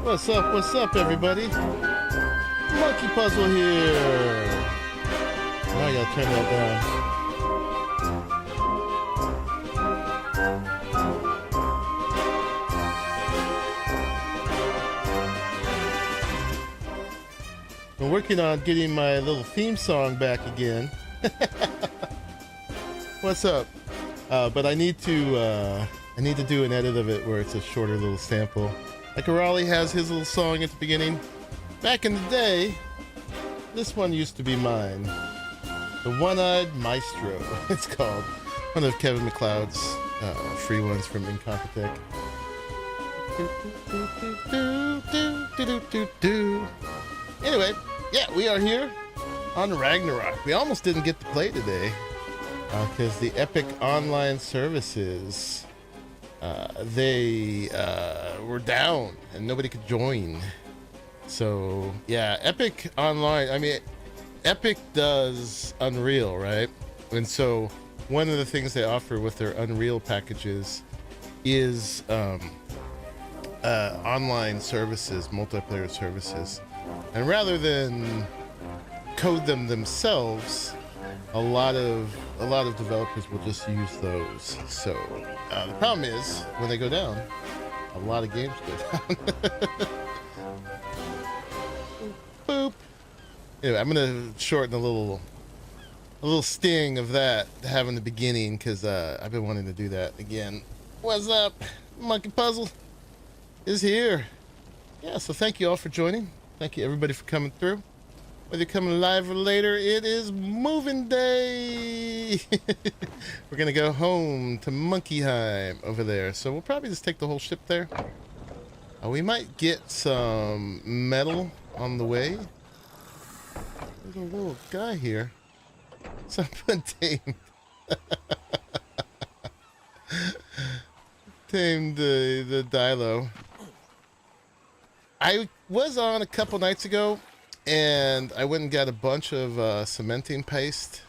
What's up, everybody? Monkey Puzzle here. Now I gotta turn that down. I'm working on getting my little theme song back again. What's up? But I need to do an edit of it where it's a shorter little sample. Like Arahli has his little song at the beginning. Back in the day, this one used to be mine. The One-Eyed Maestro, it's called. One of Kevin MacLeod's free ones from Incompetech. Anyway, yeah, we are here on Ragnarok. We almost didn't get to play today because the Epic Online services, they were down and nobody could join. So yeah, Epic Online, I mean, Epic does Unreal, right? And so one of the things they offer with their Unreal packages is online services, multiplayer services. And rather than code them themselves, a lot of developers will just use those. So the problem is when they go down, a lot of games go down. Boop. Anyway, I'm gonna shorten a little sting of that having the beginning because I've been wanting to do that again. What's up? Monkey Puzzle is here. Yeah, so thank you all for joining. Thank you everybody for coming through. Whether you're coming live or later, it is moving day. We're gonna go home to Monkeyheim over there. So we'll probably just take the whole ship there. We might get some metal on the way. There's a little guy here. Someone tamed. Tamed the Dilo. I was on a couple nights ago. And I went and got a bunch of cementing paste.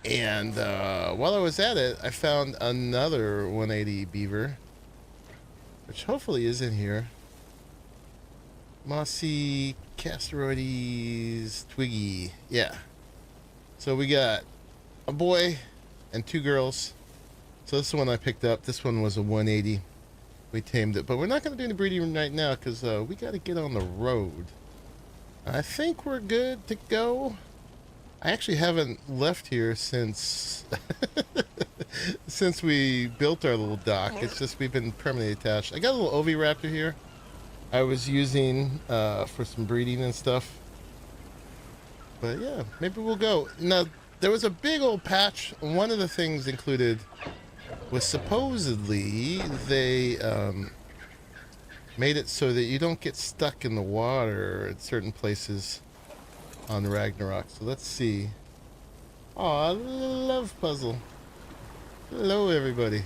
And while I was at it, I found another 180 beaver, which hopefully is in here. Mossy, Casteroides, Twiggy. Yeah. So we got a boy and two girls. So this is the one I picked up. This one was a 180. We tamed it, but we're not going to do any breeding right now because we got to get on the road. I think we're good to go. I actually haven't left here since since we built our little dock. It's just we've been permanently attached. I got a little Oviraptor here I was using for some breeding and stuff. But yeah, maybe we'll go. Now, there was a big old patch. One of the things included was supposedly they made it so that you don't get stuck in the water at certain places on Ragnarok. So let's see. Oh, I love puzzle. Hello, everybody.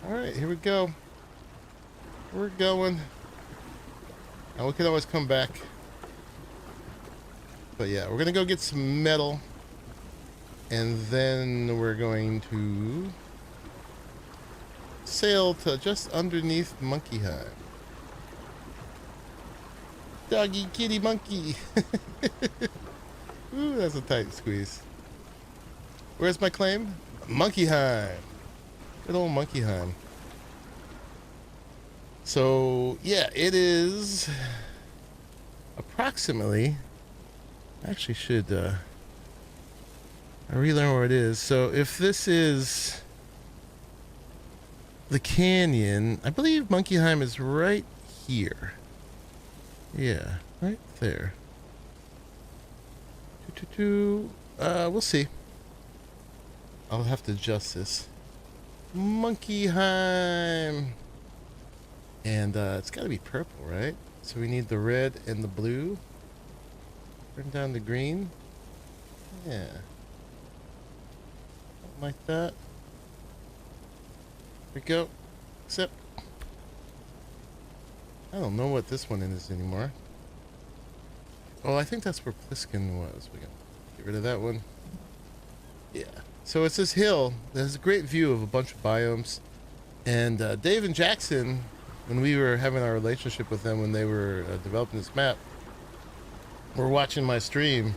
All right, here we go. We're going. And we can always come back. But yeah, we're gonna go get some metal. And then we're going to sail to just underneath Monkeyheim. Doggy, kitty, monkey. Ooh, that's a tight squeeze. Where's my claim? Monkeyheim. Good old Monkeyheim. So, yeah, it is approximately... I actually should... I relearn where it is. So if this is the canyon, I believe Monkeyheim is right here. Yeah, right there. We'll see. I'll have to adjust this. Monkeyheim. And it's got to be purple, right? So we need the red and the blue. Turn down the green. Yeah. Like that. Here we go. Except I don't know what this one is anymore. Oh, I think that's where Pliskin was. We gotta get rid of that one. Yeah. So it's this hill that has a great view of a bunch of biomes. And Dave and Jackson, when we were having our relationship with them when they were developing this map, were watching my stream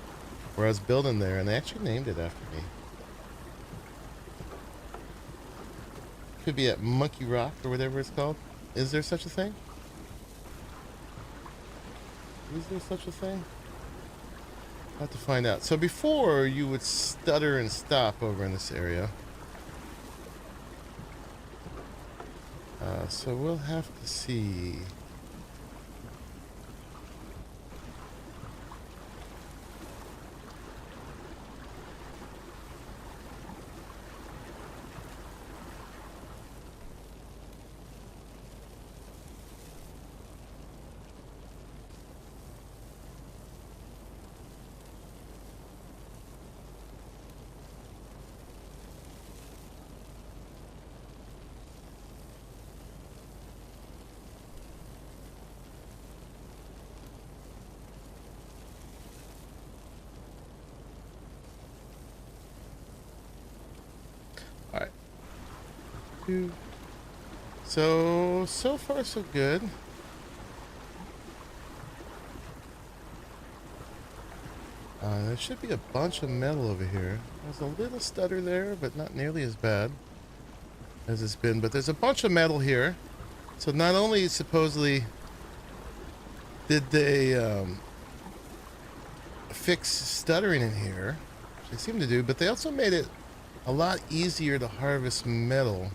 where I was building there, and they actually named it after me. Could be at Monkey Rock or whatever it's called. Is there such a thing? Is there such a thing? I'll have to find out. So before, you would stutter and stop over in this area. So we'll have to see. Alright. So far so good. There should be a bunch of metal over here. There's a little stutter there, but not nearly as bad as it's been. But there's a bunch of metal here. So not only supposedly did they fix stuttering in here, which they seem to do, but they also made it a lot easier to harvest metal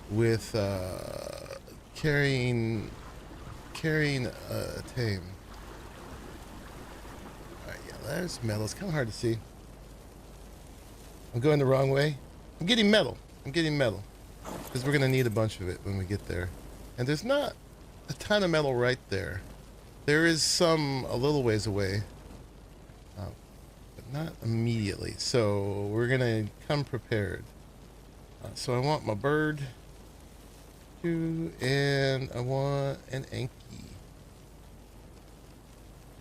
with carrying a tame. Alright, yeah, there's metal. It's kind of hard to see. I'm going the wrong way. I'm getting metal. Because we're going to need a bunch of it when we get there. And there's not a ton of metal right there. There is some a little ways away. But not immediately. So we're going to come prepared. So I want my bird. And I want an Anki.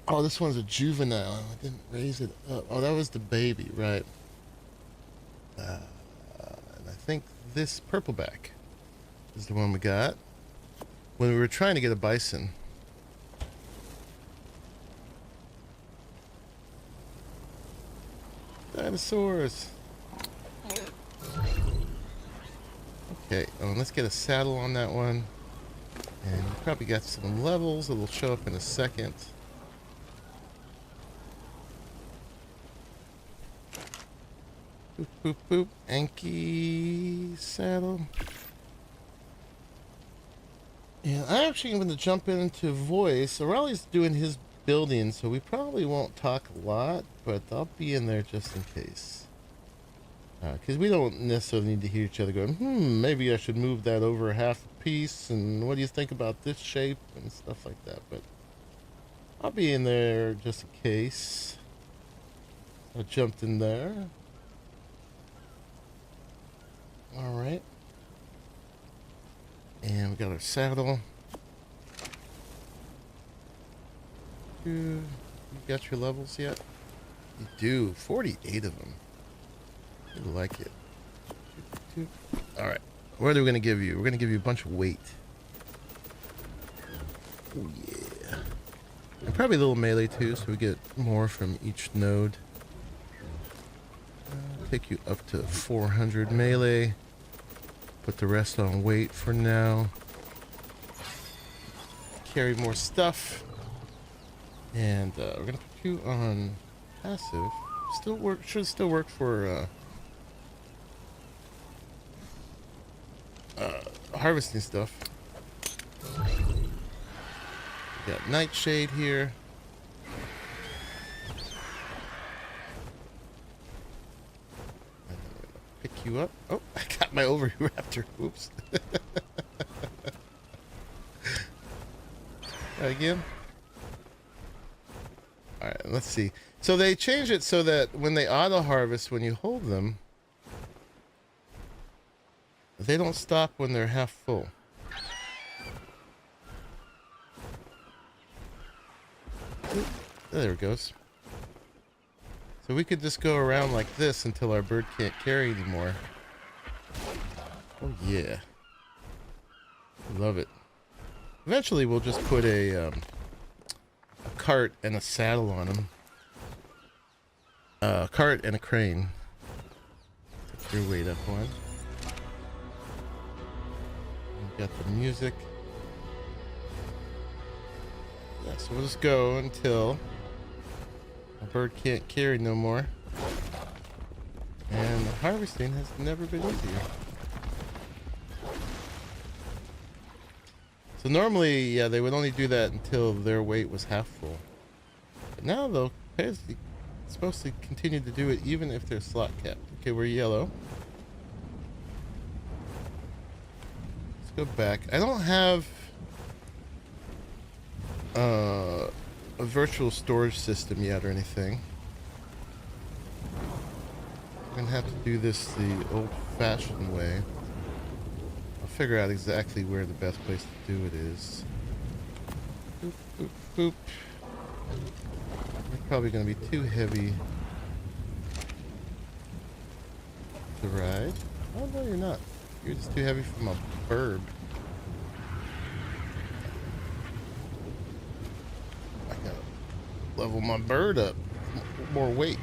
Oh, this one's a juvenile. I didn't raise it up. Oh, that was the baby, right. And I think this purpleback is the one we got when we were trying to get a bison. Dinosaurs. Okay, let's get a saddle on that one. And we probably got some levels that'll show up in a second. Boop, boop, boop. Anki saddle. And I'm actually going to jump into voice. Arahli's doing his building, so we probably won't talk a lot, but I'll be in there just in case. Because we don't necessarily need to hear each other going, maybe I should move that over half a piece, and what do you think about this shape, and stuff like that. But I'll be in there just in case. I jumped in there. Alright. And we got our saddle. You got your levels yet? You do. 48 of them. I like it. Alright. What are we going to give you? We're going to give you a bunch of weight. Oh, yeah. And probably a little melee too, so we get more from each node. Take you up to 400 melee. Put the rest on weight for now. Carry more stuff. And we're going to put you on passive. Still work. Should still work for harvesting stuff. We got Nightshade here. I'm gonna pick you up. Oh, I got my Overraptor. Oops. Again. Alright, let's see. So they changed it so that when they auto harvest, when you hold them, they don't stop when they're half full. Oop, there it goes. So we could just go around like this until our bird can't carry anymore. Oh yeah. love it. Eventually, we'll just put a cart and a saddle on them. A cart and a crane. Put your weight up on. We've got the music. Yeah, so we'll just go until a bird can't carry no more. And the harvesting has never been easier. So normally, yeah, they would only do that until their weight was half full. But now they'll supposed to continue to do it even if they're slot capped. Okay, we're yellow. Let's go back. I don't have a virtual storage system yet or anything. I'm gonna have to do this the old-fashioned way. I'll figure out exactly where the best place to do it is. Boop, boop, boop. They're probably gonna be too heavy to ride. Oh no, you're not. You're just too heavy for my bird. I gotta level my bird up. More weight.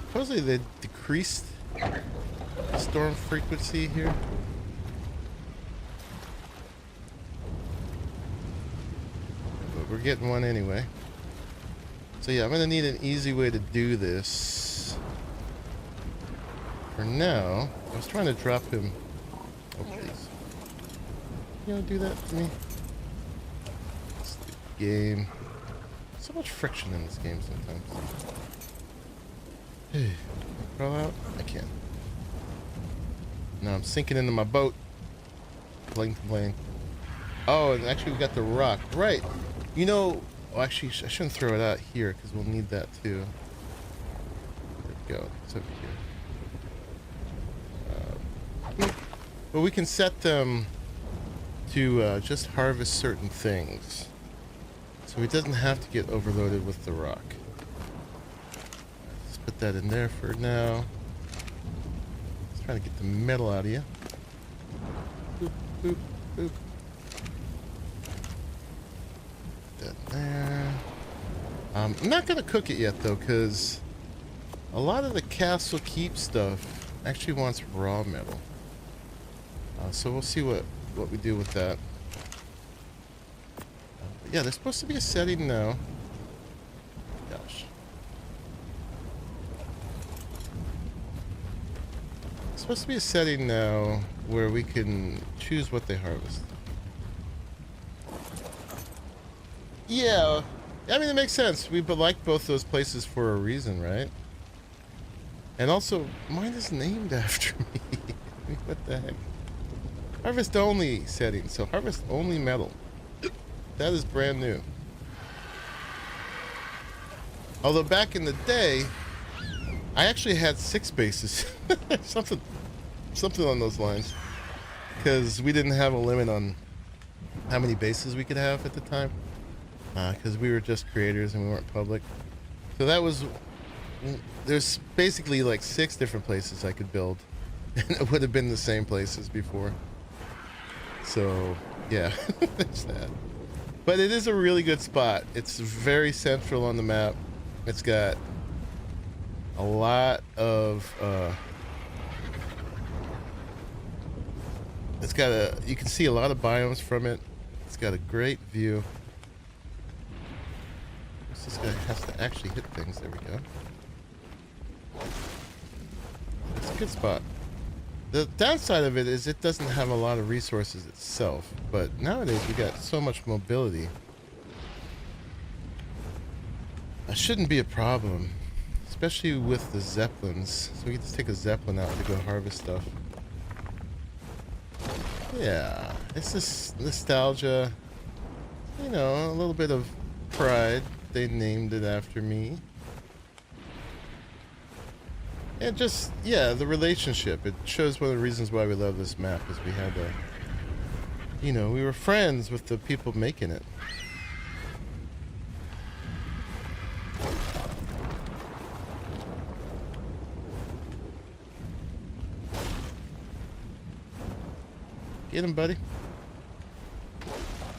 Supposedly they decreased the storm frequency here. But we're getting one anyway. So yeah, I'm gonna need an easy way to do this. For now, I was trying to drop him. Oh please. You gonna do that to me? Stupid game. So much friction in this game sometimes. Crawl out? I can't. Now I'm sinking into my boat. Complain. Oh, and actually we got the rock. Right. You know, well, actually I shouldn't throw it out here because we'll need that too. There we go. It's over here. But we can set them to just harvest certain things. So he doesn't have to get overloaded with the rock. Put that in there for now. Just trying to get the metal out of you. Boop, boop, boop. Put that there. I'm not going to cook it yet, though, because a lot of the Castle Keep stuff actually wants raw metal. So we'll see what we do with that. Yeah, there's supposed to be a setting now. Gosh. Supposed to be a setting now where we can choose what they harvest. Yeah, I mean it makes sense. We like both those places for a reason, right? And also, mine is named after me. What the heck? Harvest only setting, so harvest only metal. That is brand new. Although back in the day, I actually had 6 bases. something on those lines. Because we didn't have a limit on how many bases we could have at the time. Because we were just creators and we weren't public. So that was... There's basically like 6 different places I could build. And it would have been the same places before. So, yeah. There's that. But it is a really good spot. It's very central on the map. It's got a lot of you can see a lot of biomes from it. It's got a great view. This guy has to actually hit things. There we go. It's a good spot. The downside of it is it doesn't have a lot of resources itself, but nowadays we got so much mobility. That shouldn't be a problem. Especially with the Zeppelins. So we can just take a Zeppelin out to go harvest stuff. Yeah, it's just nostalgia. You know, a little bit of pride. They named it after me. And just, yeah, the relationship. It shows one of the reasons why we love this map is we had a... You know, we were friends with the people making it. Get him, buddy.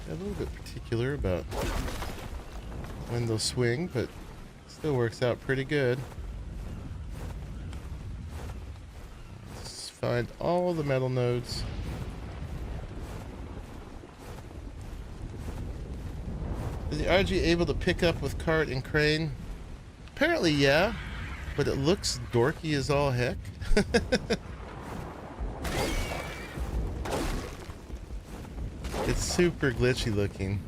A little bit particular about when they'll swing, but still works out pretty good. Let's find all the metal nodes. Is the RG able to pick up with cart and crane? Apparently, yeah, but it looks dorky as all heck. It's super glitchy looking,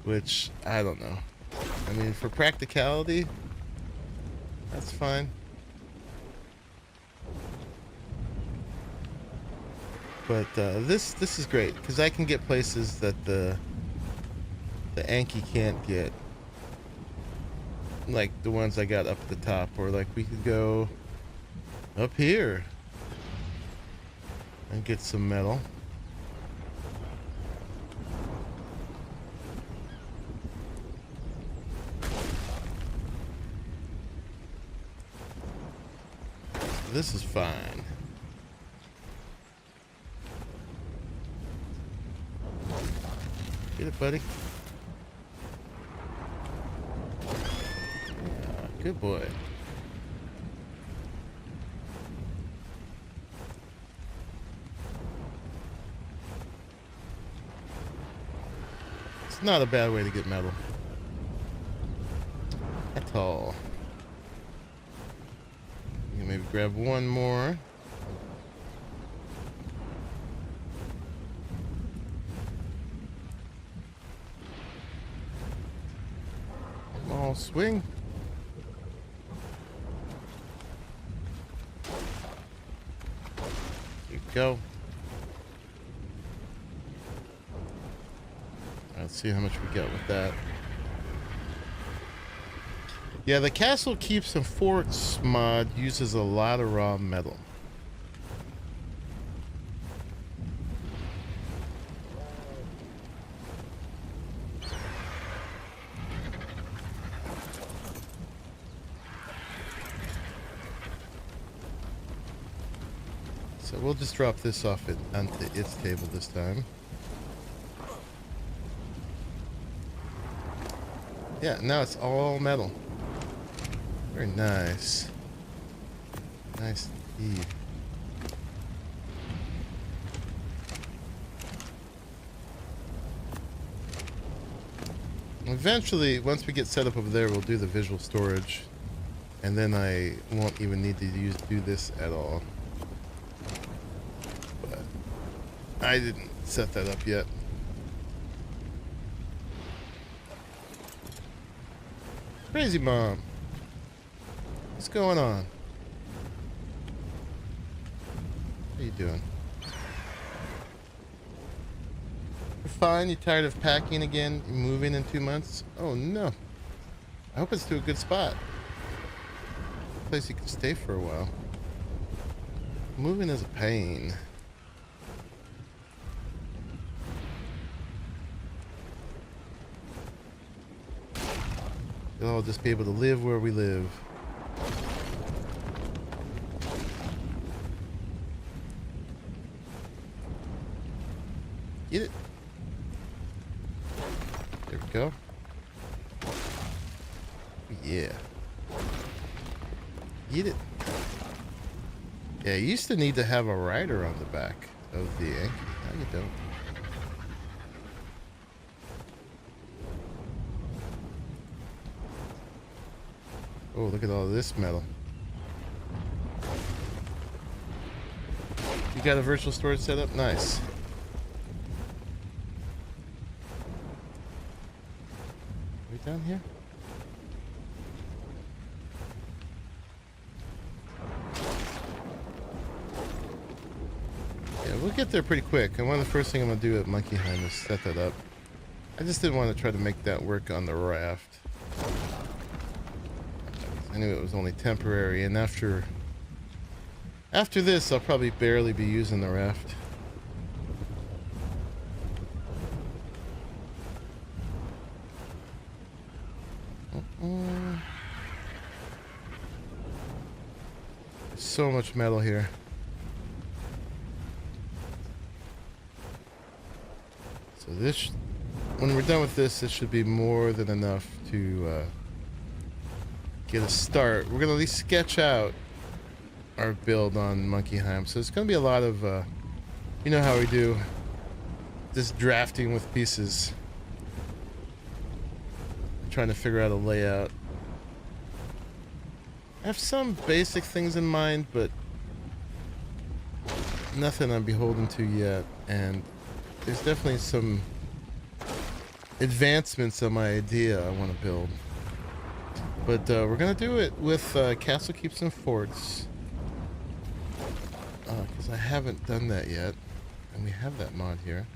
which I don't know. I mean, for practicality, that's fine. But this is great because I can get places that the Anki can't get, like the ones I got up at the top, or like we could go up here and get some metal. This is fine. Get it, buddy. Yeah, good boy. It's not a bad way to get metal at all. Maybe grab one more. Small swing. There you go. Let's see how much we get with that. Yeah, the Castle Keeps and Forts mod uses a lot of raw metal. So we'll just drop this off onto its table this time. Yeah, now it's all metal. Very nice. Nice indeed. Eventually, once we get set up over there, we'll do the visual storage. And then I won't even need to do this at all. But I didn't set that up yet. Crazy Mom. What's going on? How you doing? You're fine? You tired of packing again? You moving in 2 months? Oh no. I hope it's to a good spot. A place you can stay for a while. Moving is a pain. We'll all just be able to live where we live. Get it. There we go. Yeah. Get it. Yeah, you used to need to have a rider on the back of the Anki. Now you don't. Oh, look at all this metal. You got a virtual storage set up? Nice. Are we down here? Yeah, we'll get there pretty quick. And one of the first things I'm going to do at Monkeyheim is set that up. I just didn't want to try to make that work on the raft. I knew it was only temporary, and after this, I'll probably barely be using the raft. There's so much metal here. So this, when we're done with this, this should be more than enough to get a start. We're gonna at least sketch out our build on Monkeyheim. So it's gonna be a lot of, you know how we do, just drafting with pieces, trying to figure out a layout. I have some basic things in mind, but nothing I'm beholden to yet, and there's definitely some advancements on my idea I want to build. But we're gonna do it with Castle Keeps and Forts, because I haven't done that yet, and we have that mod here.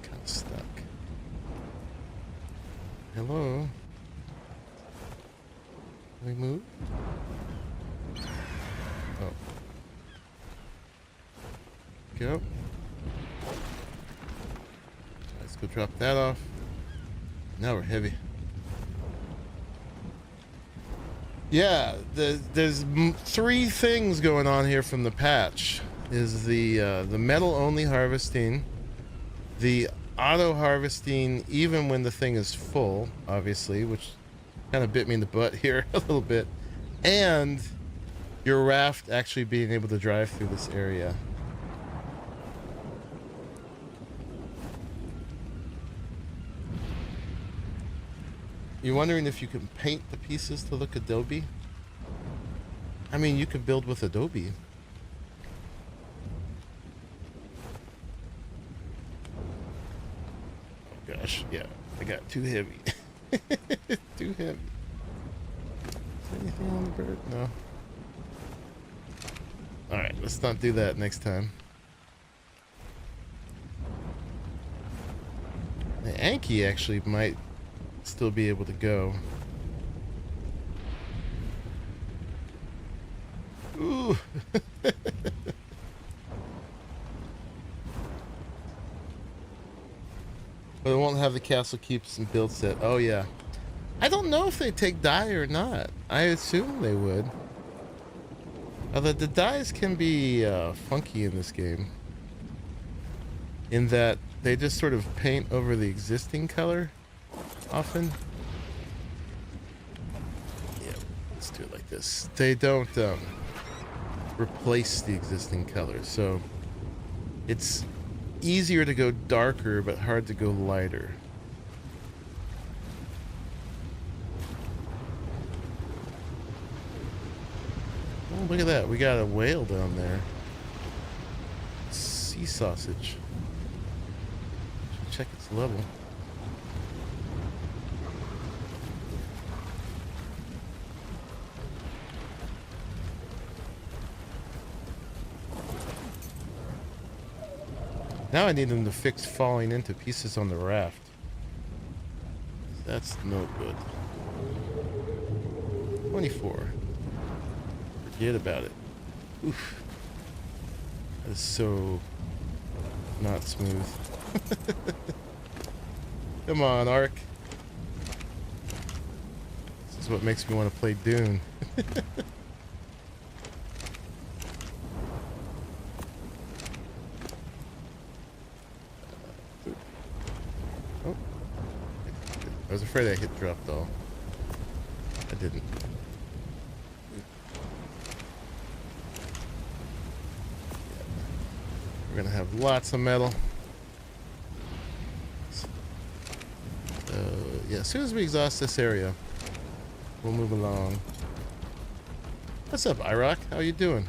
Kind of stuck. Hello. Can we move? Oh. Go. Let's go drop that off. Now we're heavy. Yeah, there's three things going on here from the patch. Is the metal only harvesting, the auto harvesting even when the thing is full, obviously, which kind of bit me in the butt here a little bit, and your raft actually being able to drive through this area. You're wondering if you can paint the pieces to look Adobe? I mean, you could build with Adobe. Oh gosh, yeah, I got too heavy. Too heavy. Is anything on the bird? No. Alright, let's not do that next time. The Anki actually might still be able to go. Ooh. But it won't have the Castle Keeps and build set. Oh yeah. I don't know if they take dye or not. I assume they would. Although the dyes can be funky in this game, in that they just sort of paint over the existing color often. Yeah, let's do it like this. They don't replace the existing color, so it's easier to go darker but hard to go lighter. Oh, look at that, we got a whale down there. Sea sausage. Should check its level. Now I need them to fix falling into pieces on the raft. That's no good. 24. Forget about it. Oof. That is so not smooth. Come on, ARK. This is what makes me want to play Dune. Oh. I was afraid I hit drop though. I didn't. We're gonna have lots of metal. Yeah, as soon as we exhaust this area, we'll move along. What's up, IROC? How you doing?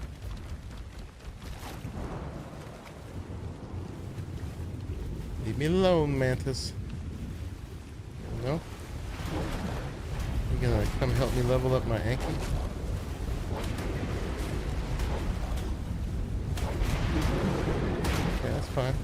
Leave me alone, Mantis. No? You gonna come help me level up my Anki? Okay, that's fine.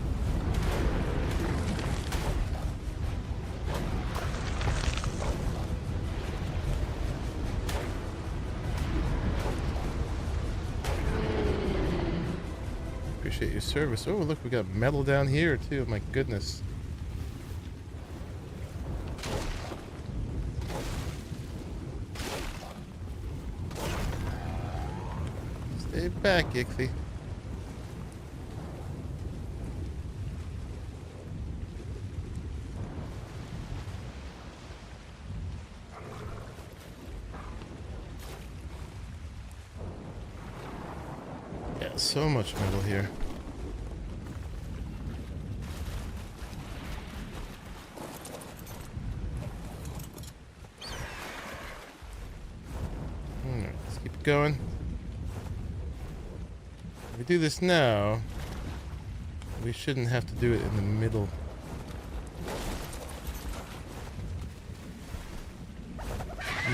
Appreciate your service. Oh, look, we got metal down here too. My goodness. Stay back, Ickly. So much metal here. Alright, let's keep it going. If we do this now, we shouldn't have to do it in the middle.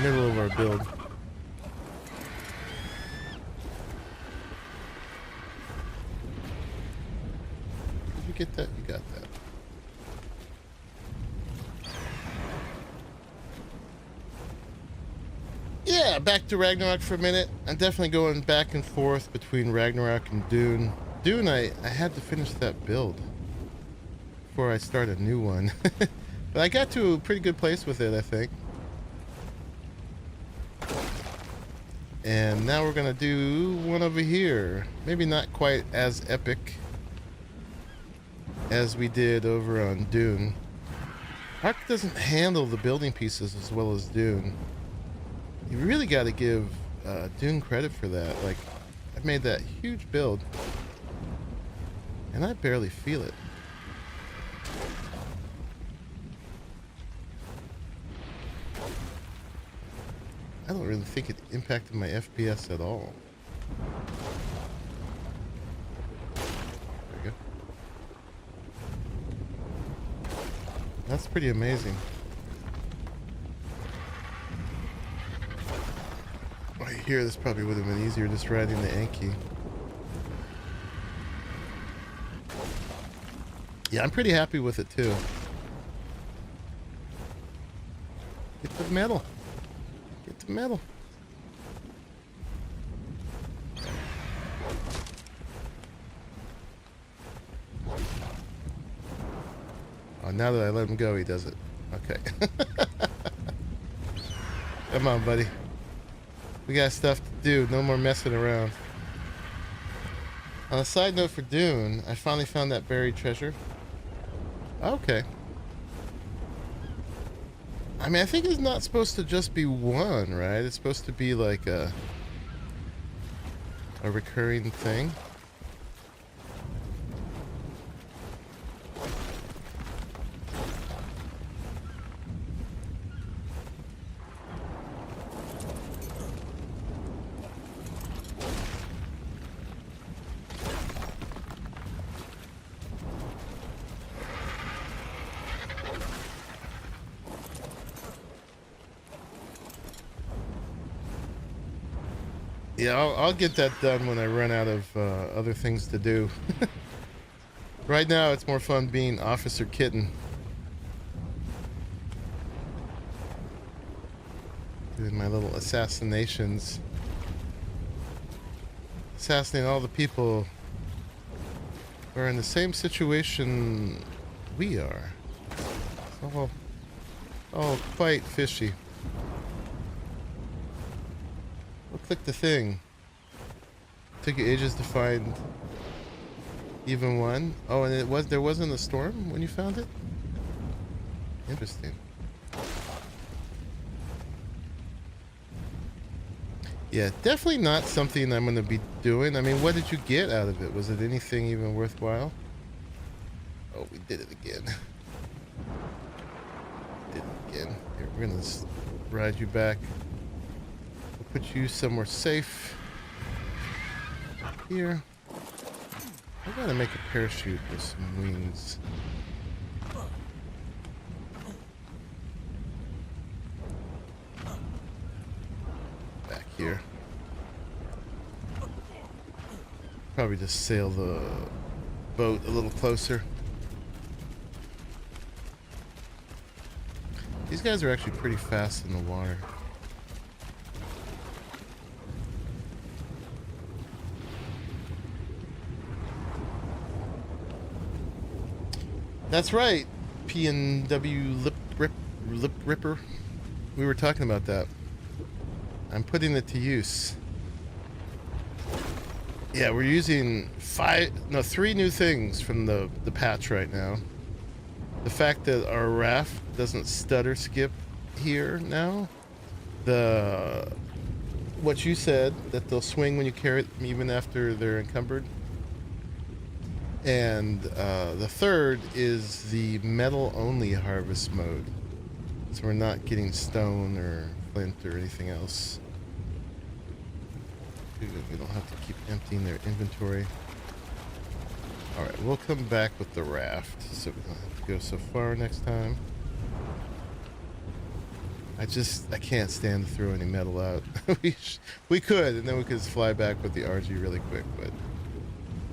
Middle of our build. Did you get that? You got that. Yeah, back to Ragnarok for a minute. I'm definitely going back and forth between Ragnarok and Dune. Dune, I had to finish that build before I start a new one. But I got to a pretty good place with it, I think. And now we're gonna do one over here. Maybe not quite as epic as we did over on Dune. ARK doesn't handle the building pieces as well as Dune. You really got to give Dune credit for that. Like, I made that huge build, and I barely feel it. I don't really think it impacted my FPS at all. There we go. That's pretty amazing. Right here, this probably would have been easier just riding the Anki. Yeah, I'm pretty happy with it too. Get the metal. Get the metal. Oh, now that I let him go, he does it. Okay. Come on, buddy. We got stuff to do. No more messing around. On a side note for Dune, I finally found that buried treasure. Okay. I mean, I think it's not supposed to just be one, right? It's supposed to be like a recurring thing. Yeah, I'll get that done when I run out of other things to do. Right now, it's more fun being Officer Kitten. Doing my little assassinations. Assassinating all the people who are in the same situation we are. It's all quite fishy. Click the thing. Took you ages to find even one. Oh, and there wasn't a storm when you found it? Interesting. Yeah, definitely not something I'm going to be doing. I mean, what did you get out of it? Was it anything even worthwhile? Oh, we did it again. Did it again. Here, we're going to ride you back. Put you somewhere safe. Here. I gotta make a parachute with some wings. Back here. Probably just sail the boat a little closer. These guys are actually pretty fast in the water. That's right, PNW lip ripper. We were talking about that. I'm putting it to use. Yeah, we're using 3 new things from the patch right now. The fact that our raft doesn't stutter skip here now. The what you said, that they'll swing when you carry them even after they're encumbered. And the third is the metal only harvest mode. So we're not getting stone or flint or anything else. We don't have to keep emptying their inventory. Alright, we'll come back with the raft, so we don't have to go so far next time. I can't stand to throw any metal out. we could, and then we could just fly back with the RG really quick, but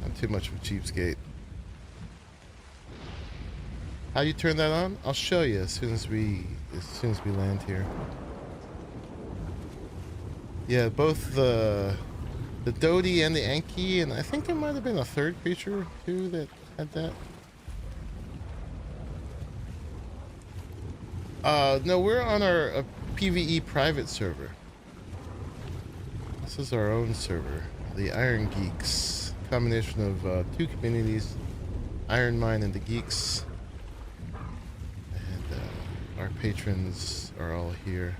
I'm too much of a cheapskate. How do you turn that on? I'll show you as soon as we land here. Yeah, both the Dodi and the Anki, and I think there might have been a third creature too that had that. No, we're on our PvE private server. This is our own server, the Iron Geeks, combination of two communities, IronMine and the Geeks, and our patrons are all here.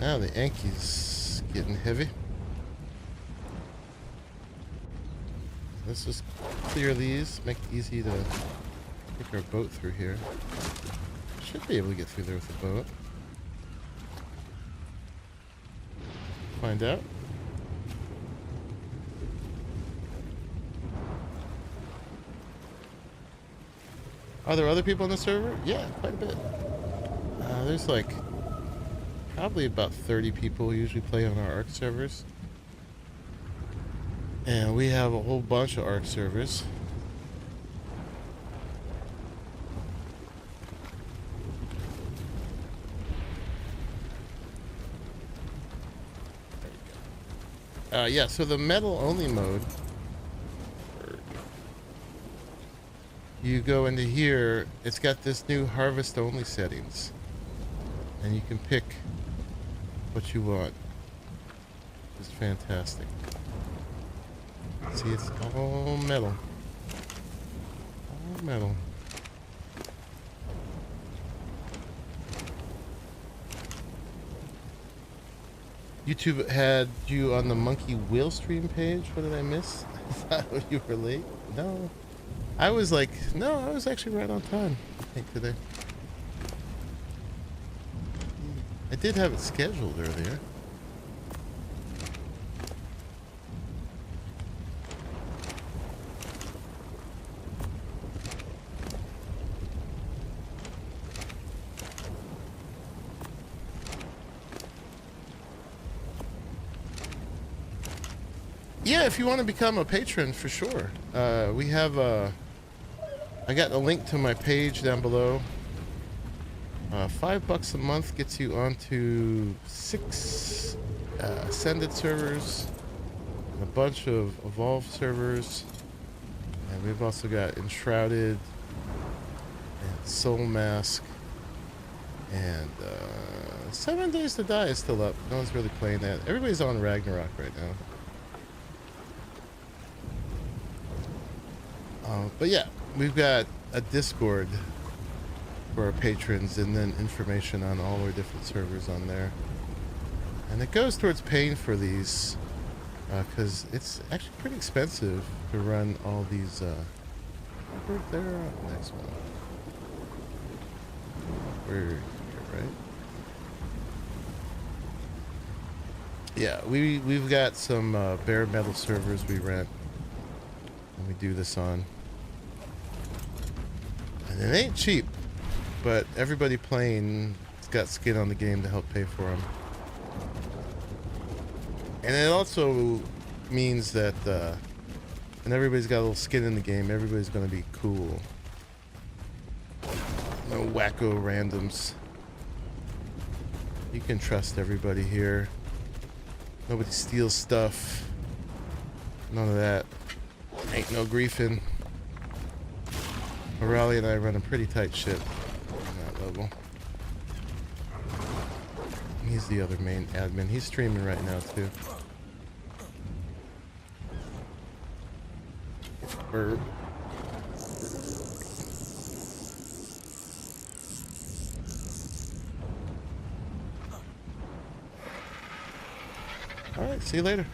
Now the Anki's getting heavy. Let's just clear these, make it easy to take our boat through here. Should be able to get through there with a boat. Find out. Are there other people on the server? Yeah, quite a bit. There's like probably about 30 people usually play on our ARK servers. And we have a whole bunch of ARK servers. Yeah, so the metal only mode, you go into here, it's got this new harvest only settings. And you can pick what you want. It's fantastic. See, it's all metal. All metal. YouTube had you on the Monkey Wheel stream page. What did I miss? I thought you were late. No. I was like, no, I was actually right on time, I think, today. I did have it scheduled earlier. Yeah, if you want to become a patron, for sure. We have I got a link to my page down below. $5 a month gets you onto 6 Ascended servers, and a bunch of Evolved servers, and we've also got Enshrouded and Soul Mask, and 7 Days to Die is still up. No one's really playing that. Everybody's on Ragnarok right now. But yeah, we've got a Discord for our patrons, and then information on all our different servers on there. And it goes towards paying for these, because it's actually pretty expensive to run all these. Over there, next one. We're here, right? Yeah, we've got some bare metal servers we rent, and we do this on. And it ain't cheap, but everybody playing has got skin on the game to help pay for them. And it also means that when everybody's got a little skin in the game, everybody's going to be cool. No wacko randoms. You can trust everybody here. Nobody steals stuff. None of that. Ain't no griefing. Arahli and I run a pretty tight ship on that level. He's the other main admin. He's streaming right now too. Herb. Alright, see you later.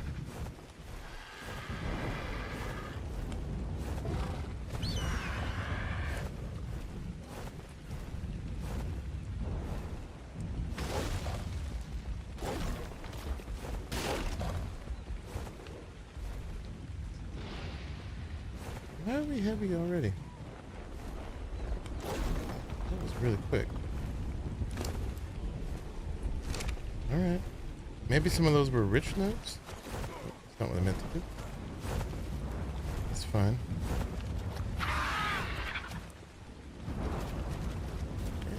Why are we heavy already? That was really quick. Alright. Maybe some of those were rich nodes? That's not what I meant to do. That's fine. Yeah,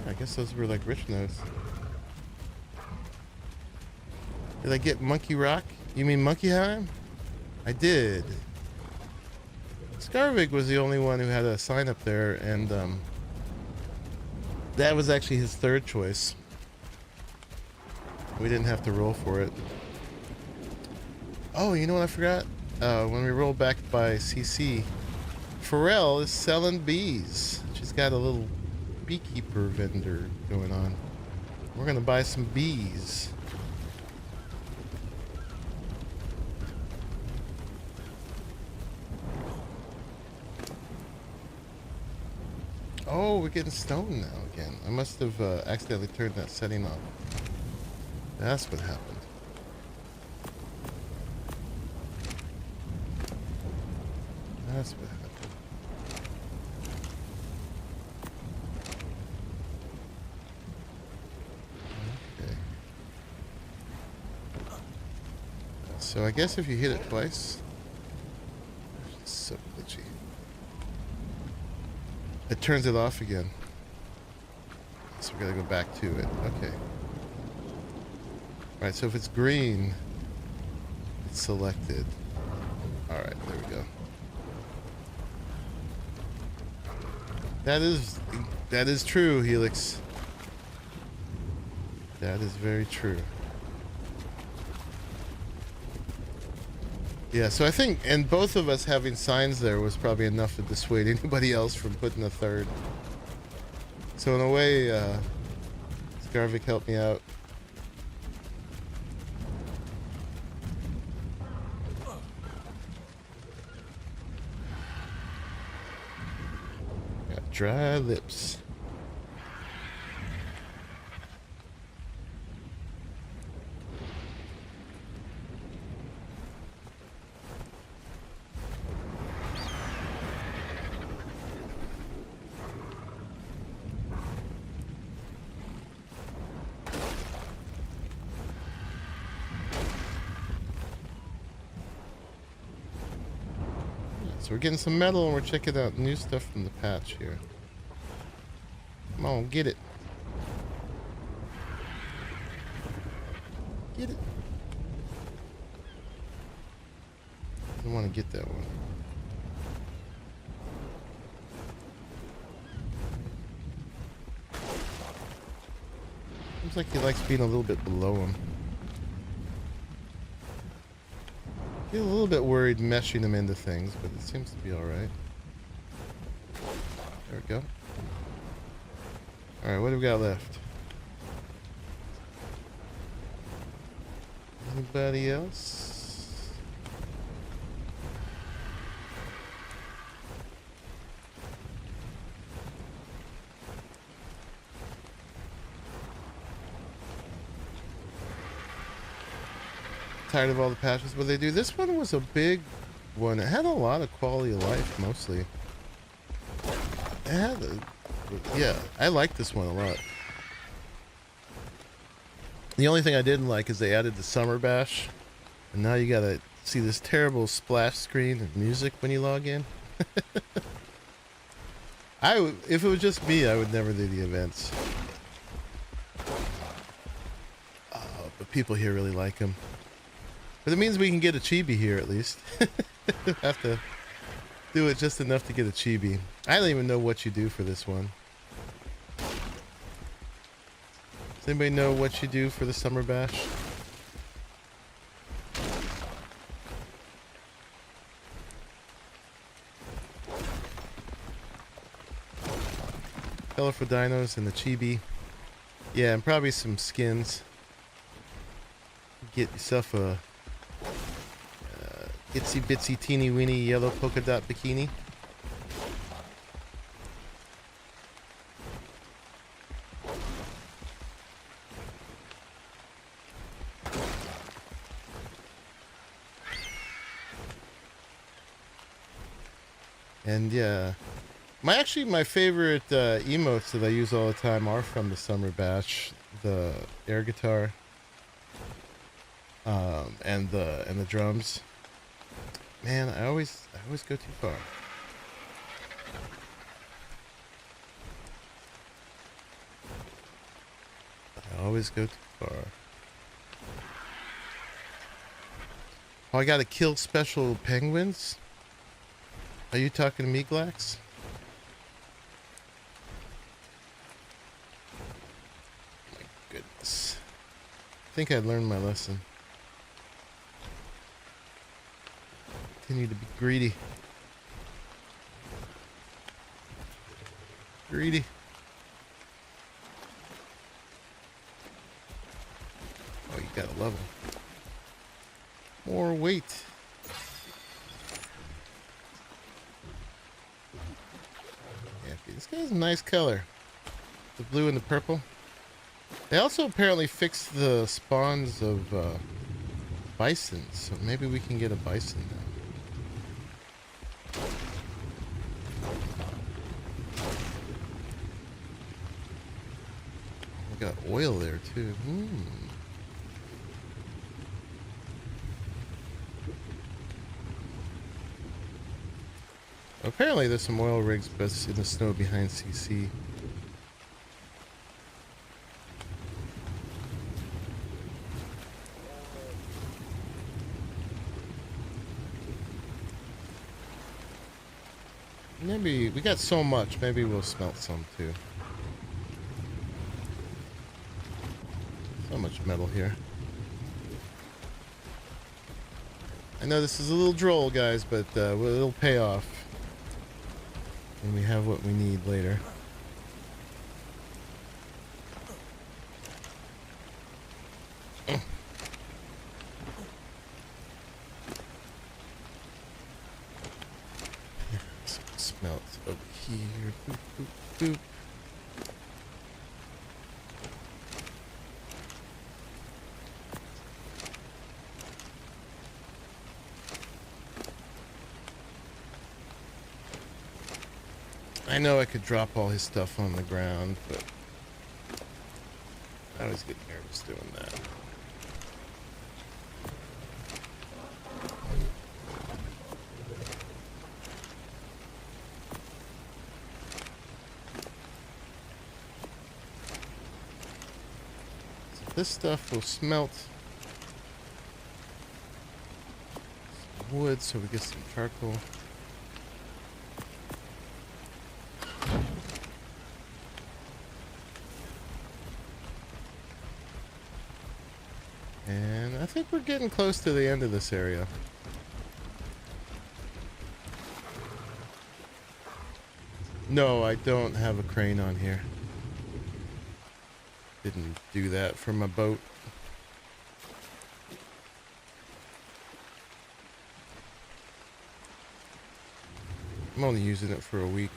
I guess those were like rich nodes. Did I get Monkey Rock? You mean Monkeyheim? I did. Scarvig was the only one who had a sign up there, and that was actually his third choice. We didn't have to roll for it. Oh, you know what I forgot? When we rolled back by CC, Pharrell is selling bees. She's got a little beekeeper vendor going on. We're gonna buy some bees. Oh, we're getting stoned now again. I must have accidentally turned that setting off. That's what happened. That's what happened. Okay. So I guess if you hit it twice, it's so glitchy. It turns it off again. So we gotta go back to it. Okay. Alright, so if it's green, it's selected. Alright, there we go. That is true, Helix. That is very true. Yeah, so I think, and both of us having signs there was probably enough to dissuade anybody else from putting a third. So in a way, Scarvik helped me out. Got dry lips. So we're getting some metal and we're checking out new stuff from the patch here. Come on, get it. Get it. I don't want to get that one. Seems like he likes being a little bit below him. Get a little bit worried meshing them into things, but it seems to be alright. There we go. Alright, what do we got left? Anybody else? Tired of all the patches. What they do? This one was a big one. It had a lot of quality of life, mostly. It had yeah, I like this one a lot. The only thing I didn't like is they added the summer bash, and now you gotta see this terrible splash screen of music when you log in. If it was just me, I would never do the events. But people here really like them. But it means we can get a chibi here at least. Have to do it just enough to get a chibi. I don't even know what you do for this one. Does anybody know what you do for the summer bash? Colorful dinos and the chibi. Yeah, and probably some skins. Get yourself a itsy bitsy teeny weeny yellow polka dot bikini. And yeah, my favorite emotes that I use all the time are from the summer bash, the air guitar, and the drums. Man, I always go too far. I always go too far. Oh, I gotta kill special penguins? Are you talking to me, Glax? My goodness. I think I learned my lesson. Continue to be greedy. Greedy. Oh, you got a level. More weight. Yeah, this guy's a nice color. The blue and the purple. They also apparently fixed the spawns of bison, so maybe we can get a bison now. We got oil there too. Apparently there's some oil rigs but in the snow behind CC. Maybe we got so much, maybe we'll smelt some too. So much metal here. I know this is a little droll, guys, but it'll pay off. And we have what we need later. Smelt over here. Boop, boop, boop. I know I could drop all his stuff on the ground, but I always get nervous doing that. So this stuff will smelt some wood so we get some charcoal. And I think we're getting close to the end of this area. No, I don't have a crane on here. Didn't do that for my boat. I'm only using it for a week.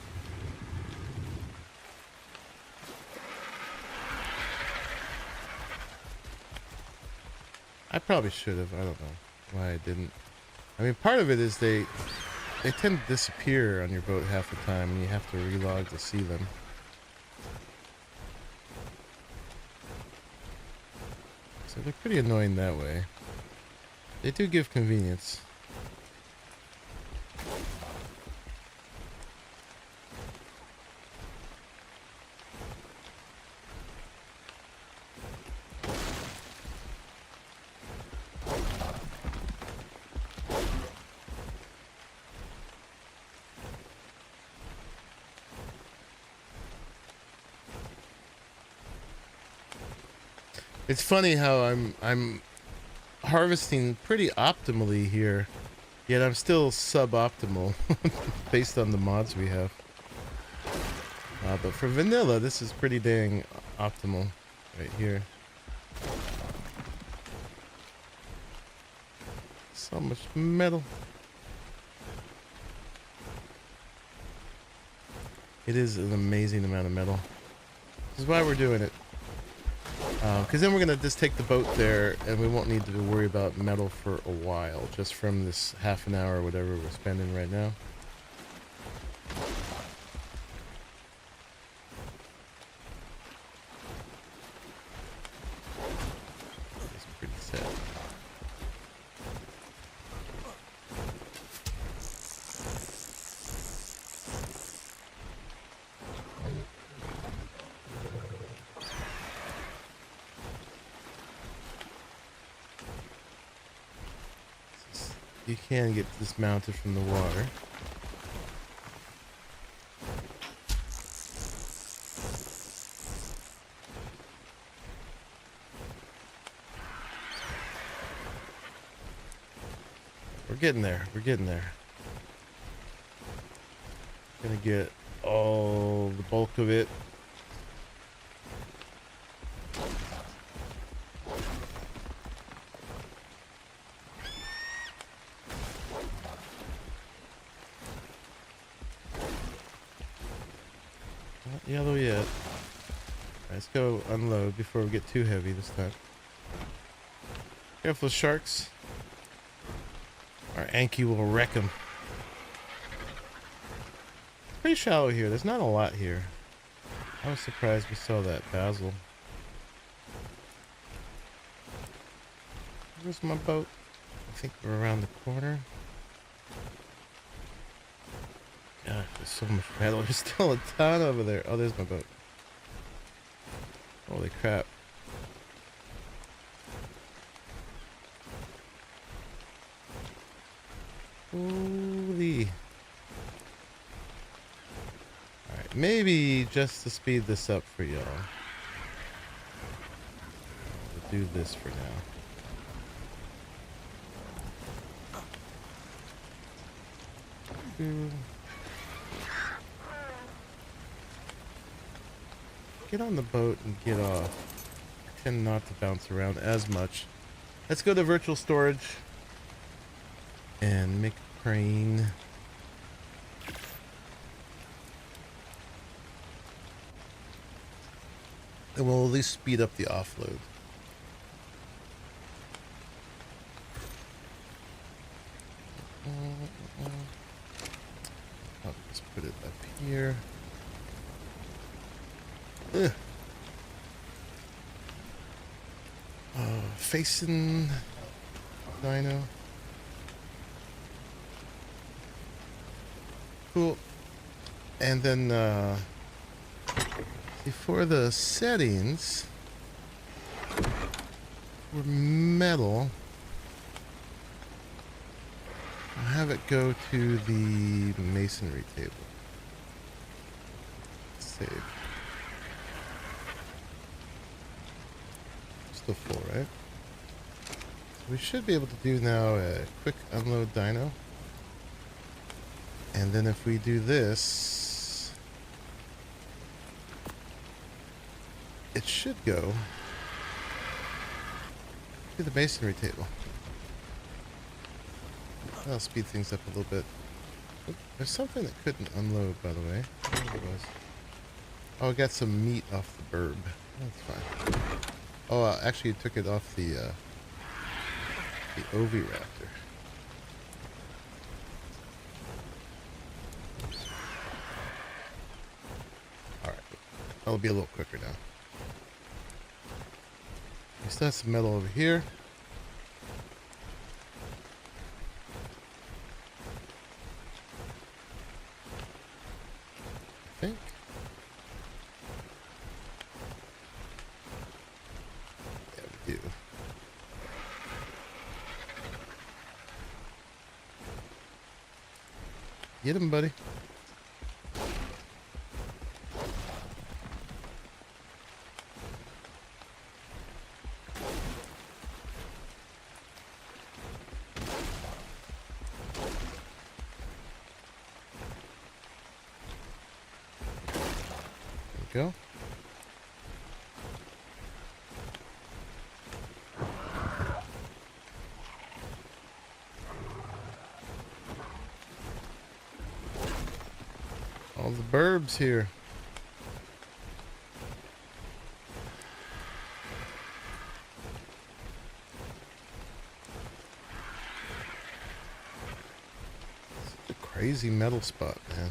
I probably should have. I don't know why I didn't. I mean, part of it is they tend to disappear on your boat half the time, and you have to relog to see them. So they're pretty annoying that way. They do give convenience. It's funny how I'm harvesting pretty optimally here, yet I'm still suboptimal based on the mods we have. But for vanilla, this is pretty dang optimal right here. So much metal. It is an amazing amount of metal. This is why we're doing it. Because then we're going to just take the boat there and we won't need to worry about metal for a while, just from this half an hour or whatever we're spending right now. It's pretty sad. You can get this mounted from the water. We're getting there. We're getting there. Gonna get all the bulk of it. Not yellow yet. Right, let's go unload before we get too heavy this time. Careful, sharks. Our Anki will wreck them. Pretty shallow here. There's not a lot here. I was surprised we saw that basil. Where's my boat? I think we're around the corner. God, there's so much metal. There's still a ton over there. Oh, there's my boat. Holy crap. Holy. Alright, maybe just to speed this up for y'all, we'll do this for now. Get on the boat and get off. I tend not to bounce around as much. Let's go to virtual storage and make a crane. And we'll at least speed up the offload. I'll just put it up here. Ugh. Facing Dino. Cool. And then before the settings for metal, I'll have it go to the masonry table. Save. Still full, right? So we should be able to do now a quick unload dyno. And then if we do this, it should go to the masonry table. That'll speed things up a little bit. Oop, there's something that couldn't unload, by the way. I don't know what it was. Oh, I got some meat off the burb. That's fine. Oh, actually, it took it off the Oviraptor. All right, that'll be a little quicker now. We still have some metal over here. I think. Yeah, we do. Get him, buddy. go. All the burbs here. It's a crazy metal spot, man.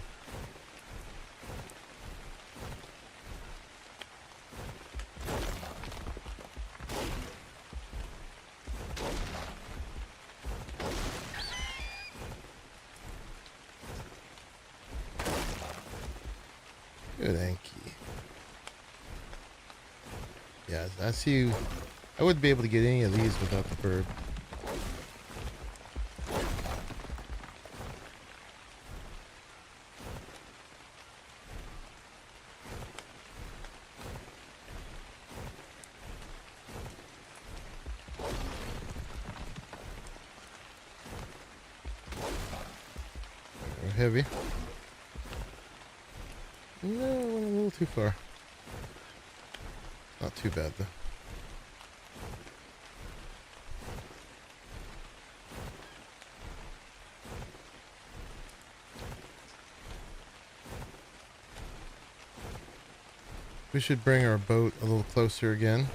Good Anki. Yeah, I see you. I wouldn't be able to get any of these without the bird. They're heavy. No, I went a little too far. Not too bad though. We should bring our boat a little closer again.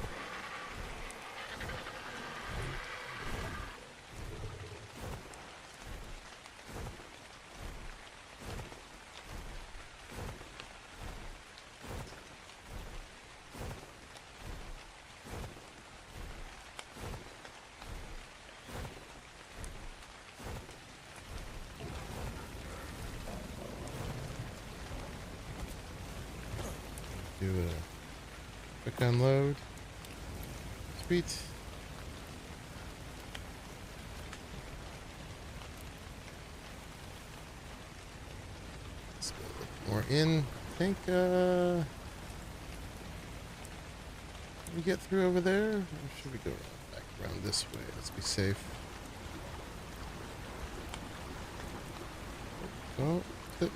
Do a quick unload. Sweet. Let's go a little more in. I think we get through over there? Or should we go back around this way? Let's be safe. Oh, clip.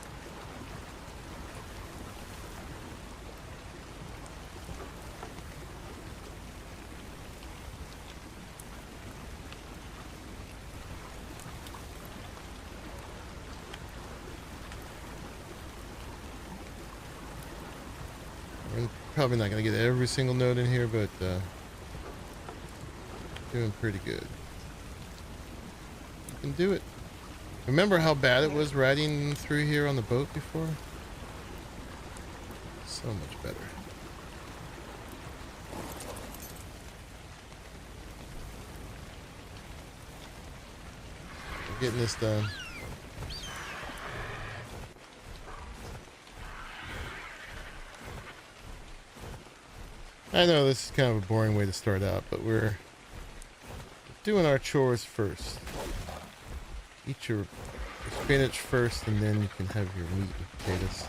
We're probably not going to get every single node in here, but doing pretty good. You can do it. Remember how bad it was riding through here on the boat before? So much better. We're getting this done. I know this is kind of a boring way to start out, but we're doing our chores first. Eat your spinach first, and then you can have your meat and potatoes.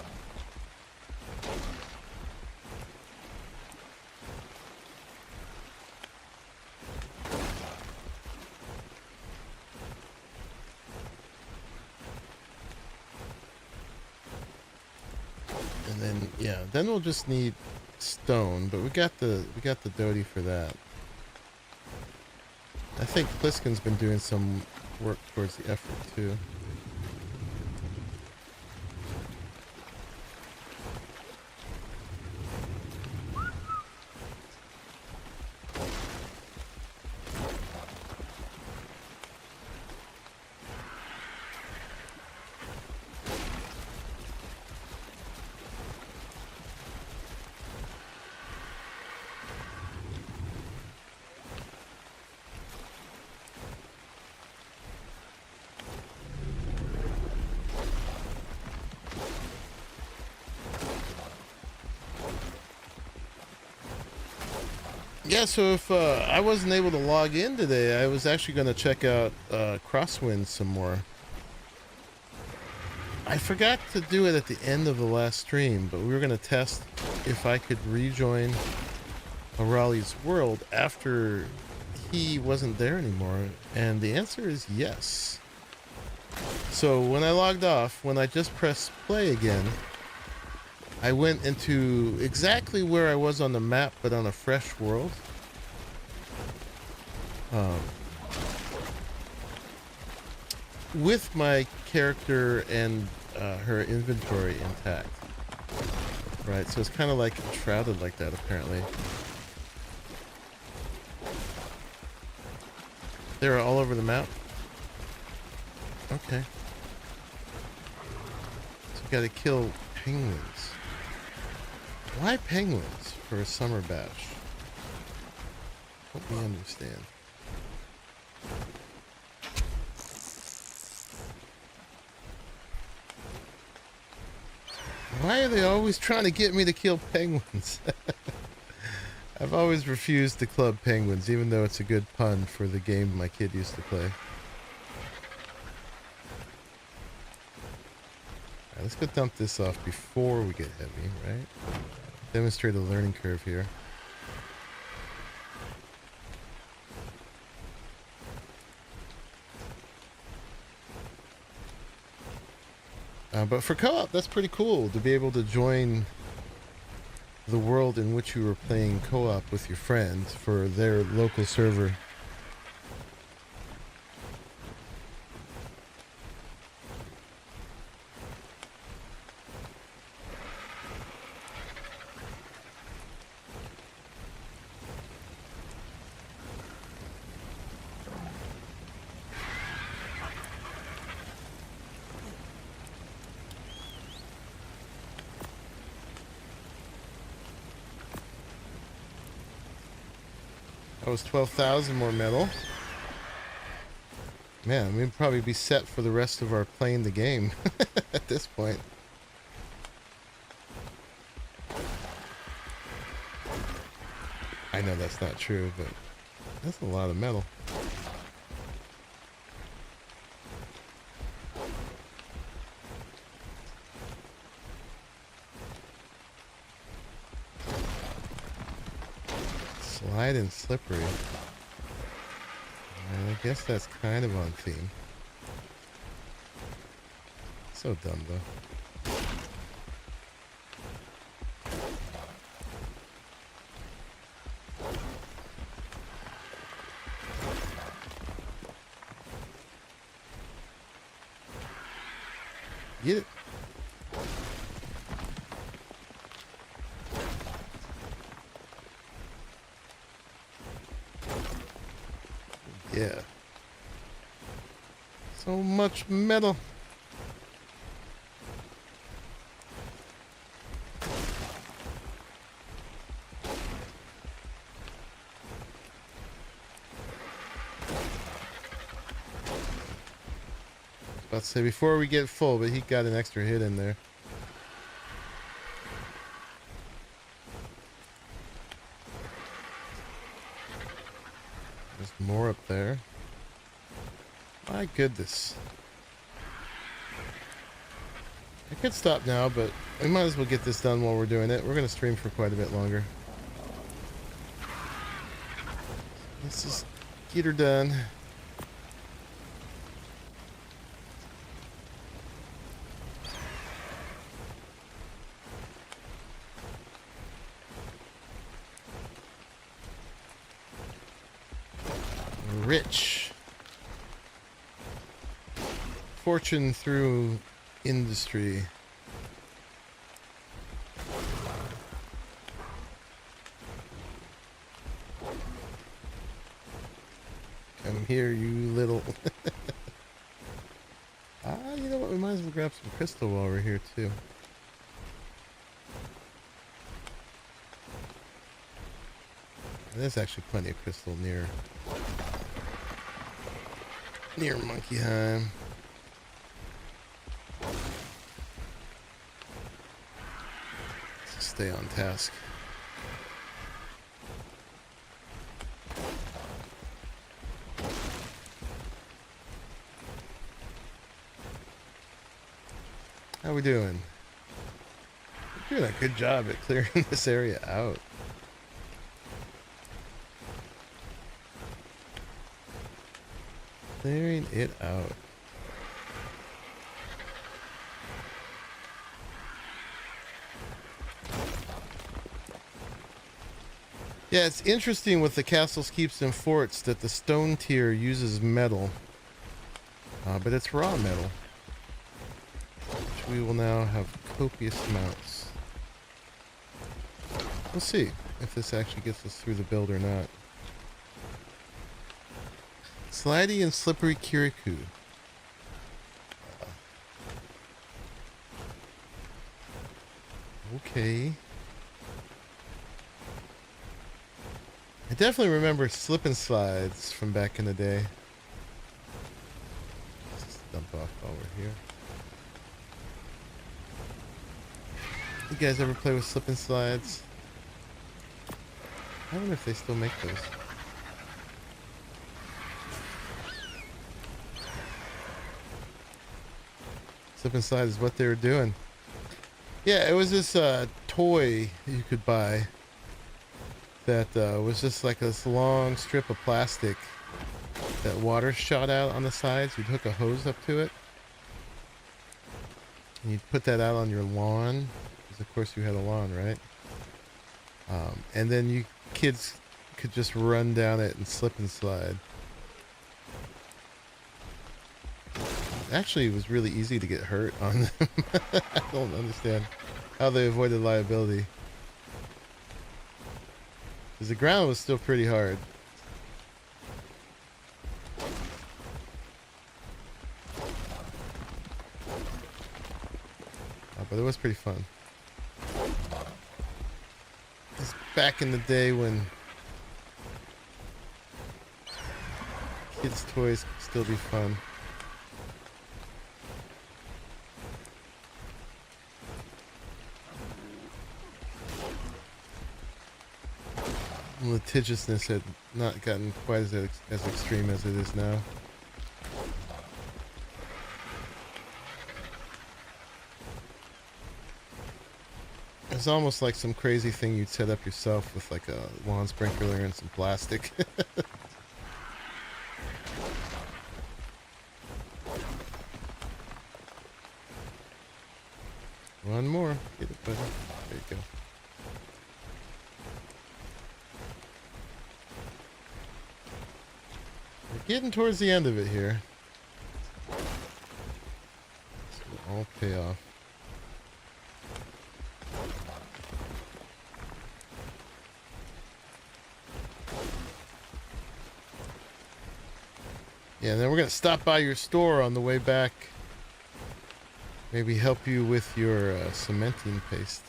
And then, yeah, then we'll just need stone, but we got the Dodie for that. I think Pliskin's been doing some work towards the effort too. Yeah, so if I wasn't able to log in today, I was actually going to check out Crosswind some more. I forgot to do it at the end of the last stream, but we were going to test if I could rejoin Arahli's world after he wasn't there anymore, and the answer is yes. So when I logged off, when I just pressed play again, I went into exactly where I was on the map, but on a fresh world. With my character and her inventory intact. Right, so it's kind of like shrouded like that, apparently. They're all over the map? Okay. So we gotta kill penguins. Why penguins for a summer bash? Help me understand. Why are they always trying to get me to kill penguins? I've always refused to club penguins, even though it's a good pun for the game my kid used to play. Alright, let's go dump this off before we get heavy, right? Demonstrate a learning curve here. But for co-op, that's pretty cool to be able to join the world in which you were playing co-op with your friends for their local server. That was 12,000 more metal. Man, we'd probably be set for the rest of our playing the game at this point. I know that's not true, but that's a lot of metal. Slide and slippery. I guess that's kind of on theme. So dumb though. Get it. Yeah. So much metal. About to say before we get full, but he got an extra hit in there. There's more up there. My goodness. I could stop now, but we might as well get this done while we're doing it. We're going to stream for quite a bit longer. Let's just get her done. Rich. Fortune through industry. Come here, you little... you know what? We might as well grab some crystal while we're here, too. There's actually plenty of crystal near Monkeyheim. Let's stay on task. How we doing? We're doing a good job at clearing this area out. Clearing it out. Yeah, it's interesting with the castles, keeps, and forts that the stone tier uses metal, but it's raw metal, which we will now have copious amounts. We'll see if this actually gets us through the build or not. Slidey and slippery Kirikou. Okay. I definitely remember slip and slides from back in the day. Let's just dump off while we're here. You guys ever play with slip and slides? I wonder if they still make those. Slip and slide is what they were doing. Yeah, it was this toy you could buy that was just like this long strip of plastic that water shot out on the sides. You'd hook a hose up to it, and you'd put that out on your lawn, because of course you had a lawn, right? And then you kids could just run down it and slip and slide. Actually, it was really easy to get hurt on them. I don't understand how they avoided liability. Because the ground was still pretty hard. But it was pretty fun. It's back in the day when kids' toys could still be fun. Litigiousness had not gotten quite as extreme as it is now. It's almost like some crazy thing you'd set up yourself with like a lawn sprinkler and some plastic. One more. Get it, buddy. There you go. We're getting towards the end of it here. This will all pay off. Yeah, and then we're going to stop by your store on the way back. Maybe help you with your cementing paste.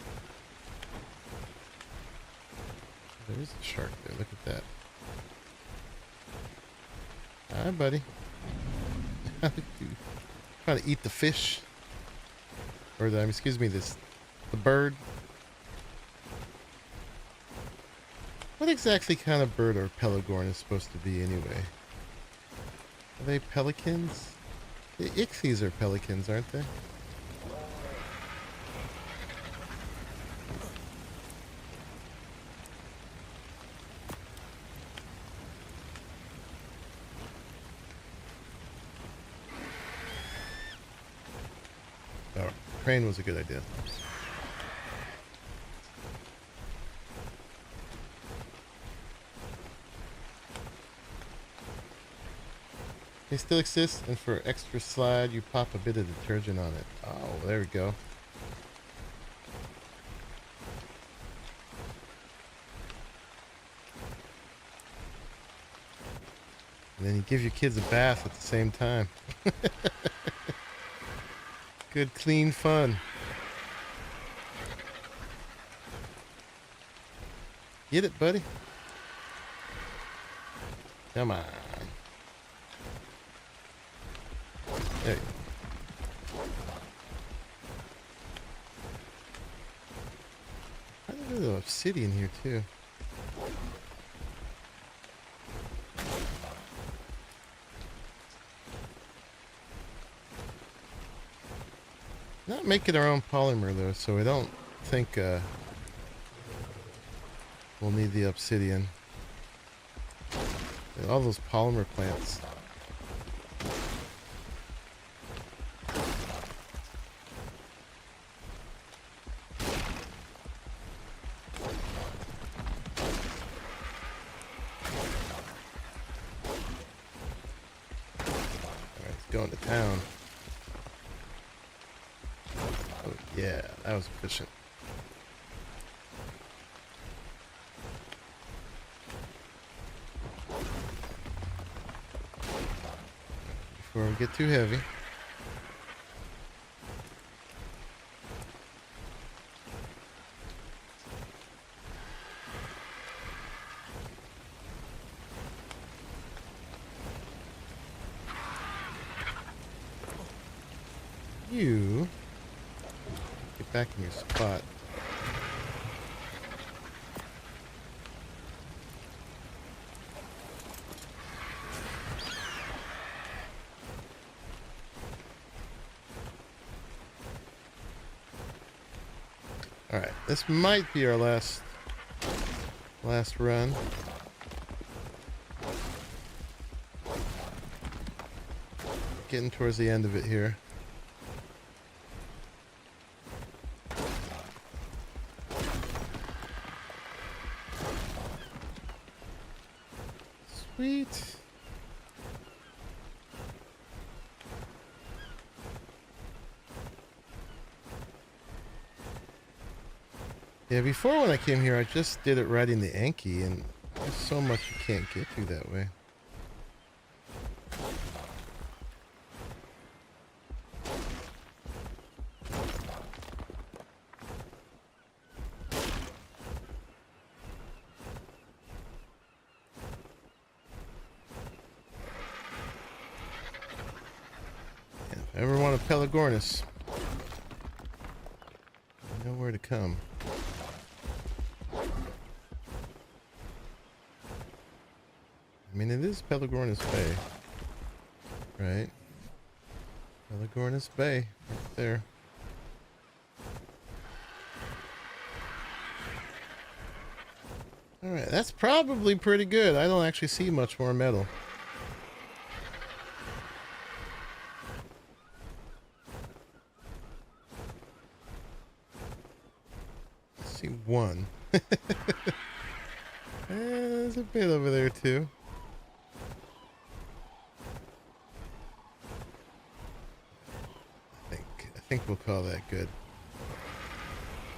There is a shark there. Look at that. Hi, buddy. Trying to eat the fish. Or the, excuse me, the bird. What exactly kind of bird are Pelagorn is supposed to be anyway? Are they pelicans? The Ichthyes are pelicans, aren't they? Oh, crane was a good idea. They still exist, and for extra slide, you pop a bit of detergent on it. Oh, there we go. And then you give your kids a bath at the same time. Good, clean fun. Get it, buddy? Come on. There you go. I think there's obsidian here too. Not making our own polymer though, so I don't think we'll need the obsidian. And all those polymer plants. going to town. Oh yeah, that was efficient. Before we get too heavy. You get back in your spot. All right, this might be our last run. Getting towards the end of it here. Sweet. Yeah, before when I came here, I just did it riding the Anki, and there's so much you can't get to that way. If I ever want a Pelagornis, I know where to come. I mean, it is Pelagornis Bay, right? Pelagornis Bay, right there. Alright, that's probably pretty good. I don't actually see much more metal. I see one. There's a bit over there too. I think we'll call that good.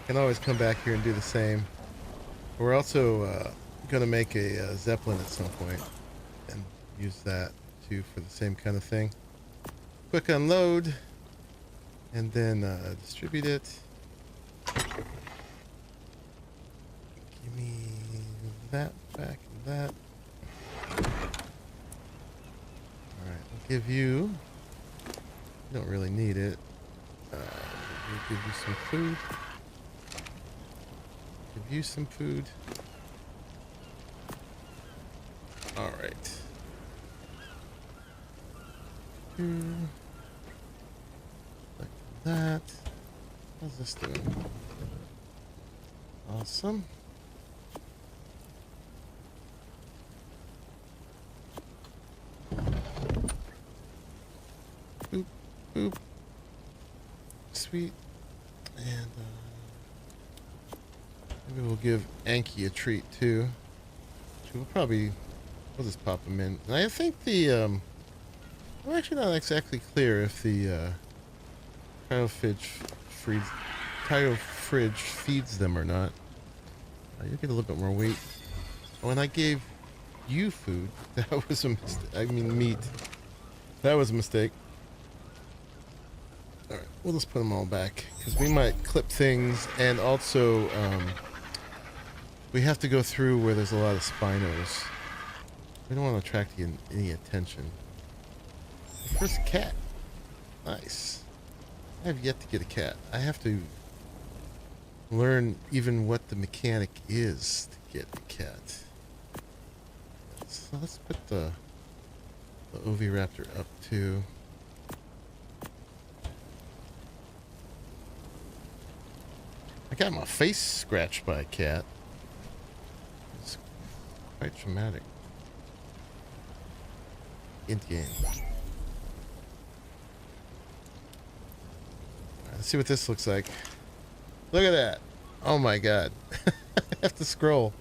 Can always come back here and do the same. We're also going to make a Zeppelin at some point and use that too for the same kind of thing. Quick unload and then distribute it. Give me that back and that. Alright, I'll give you... You don't really need it. We'll give you some food. Give you some food. Alright. Like that. How's this doing? Awesome. Boop, boop. Sweet. And maybe we'll give Anki a treat too. We'll just pop him in. And I think the I'm actually not exactly clear if the cryo-fridge feeds them or not. You get a little bit more weight. When I gave you food, that was a mistake. I mean meat. That was a mistake. Alright, we'll just put them all back because we might clip things, and also we have to go through where there's a lot of spinos. We don't want to attract any attention. First cat. Nice. I have yet to get a cat. I have to learn even what the mechanic is to get a cat. So let's put the Oviraptor up too. I got my face scratched by a cat. It's quite traumatic. In game. Let's see what this looks like. Look at that. Oh my god. I have to scroll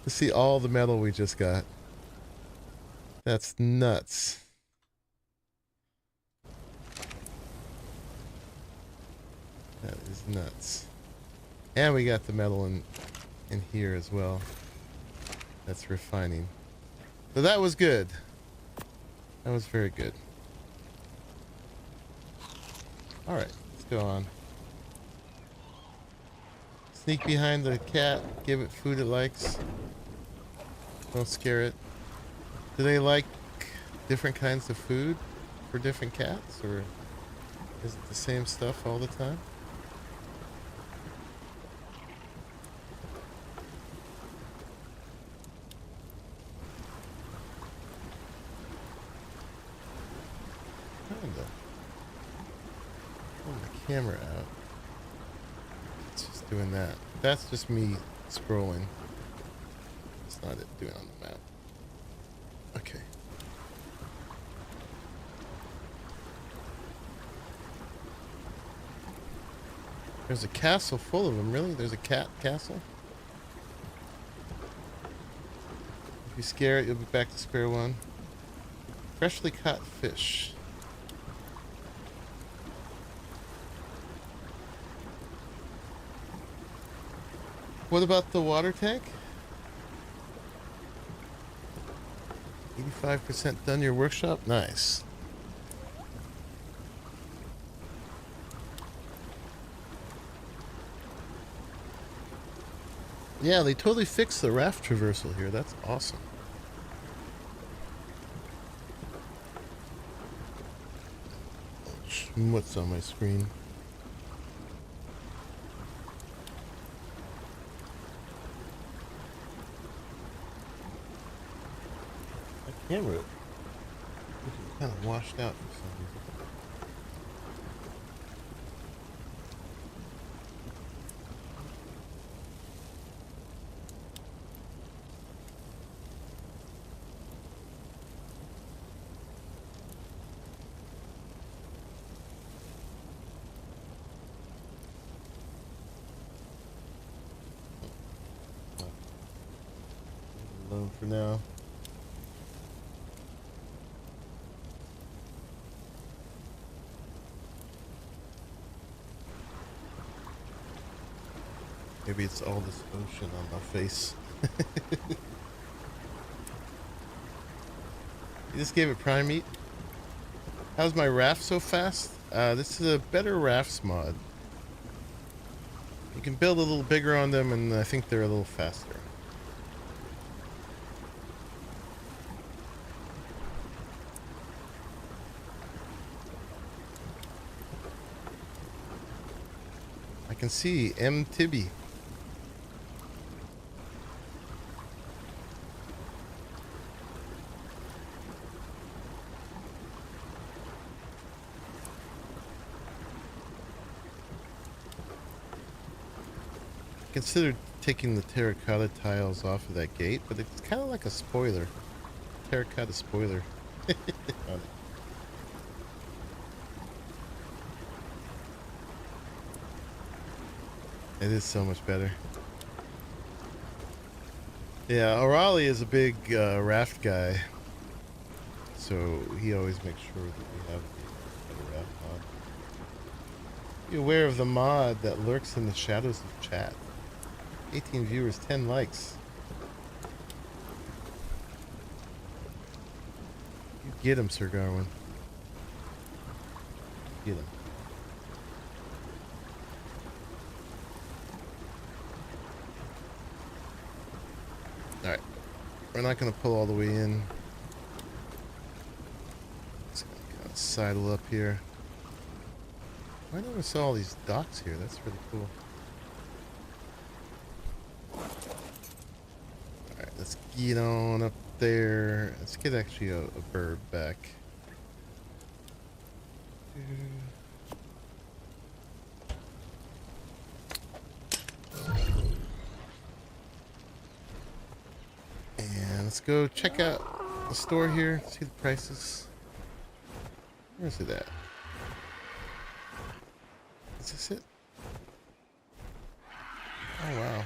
to see all the metal we just got. That's nuts. That is nuts. And we got the metal in here as well. That's refining. So that was good. That was very good. Alright, let's go on. Sneak behind the cat, give it food it likes. Don't scare it. Do they like different kinds of food for different cats, or is it the same stuff all the time? Kinda. Pull the camera out. It's just doing that. That's just me scrolling. It's not it doing on the map. Okay. There's a castle full of them. Really? There's a cat castle? If you scare it, you'll be back to square one. Freshly caught fish. What about the water tank? 85% done your workshop? Nice. Yeah, they totally fixed the raft traversal here. That's awesome. What's on my screen? My camera is kind of washed out for some reason. Alone for now. Maybe it's all this ocean on my face. You just gave it prime meat. How's my raft so fast? This is a better rafts mod. You can build a little bigger on them, and I think they're a little faster. I can see M. Tibby. Considered taking the terracotta tiles off of that gate, but it's kind of like a spoiler. Terracotta spoiler. It is so much better. Yeah, Arahli is a big raft guy, so he always makes sure that we have the raft mod. Be aware of the mod that lurks in the shadows of chat. 18 viewers, 10 likes. You get him, Sir Garwin. Get him. Alright. We're not going to pull all the way in. Just going to kind of sidle up here. I never saw all these docks here. That's really cool. Let's get on up there. Let's get actually a bird back. And let's go check out the store here. See the prices. Where's it at? Is this it? Oh wow.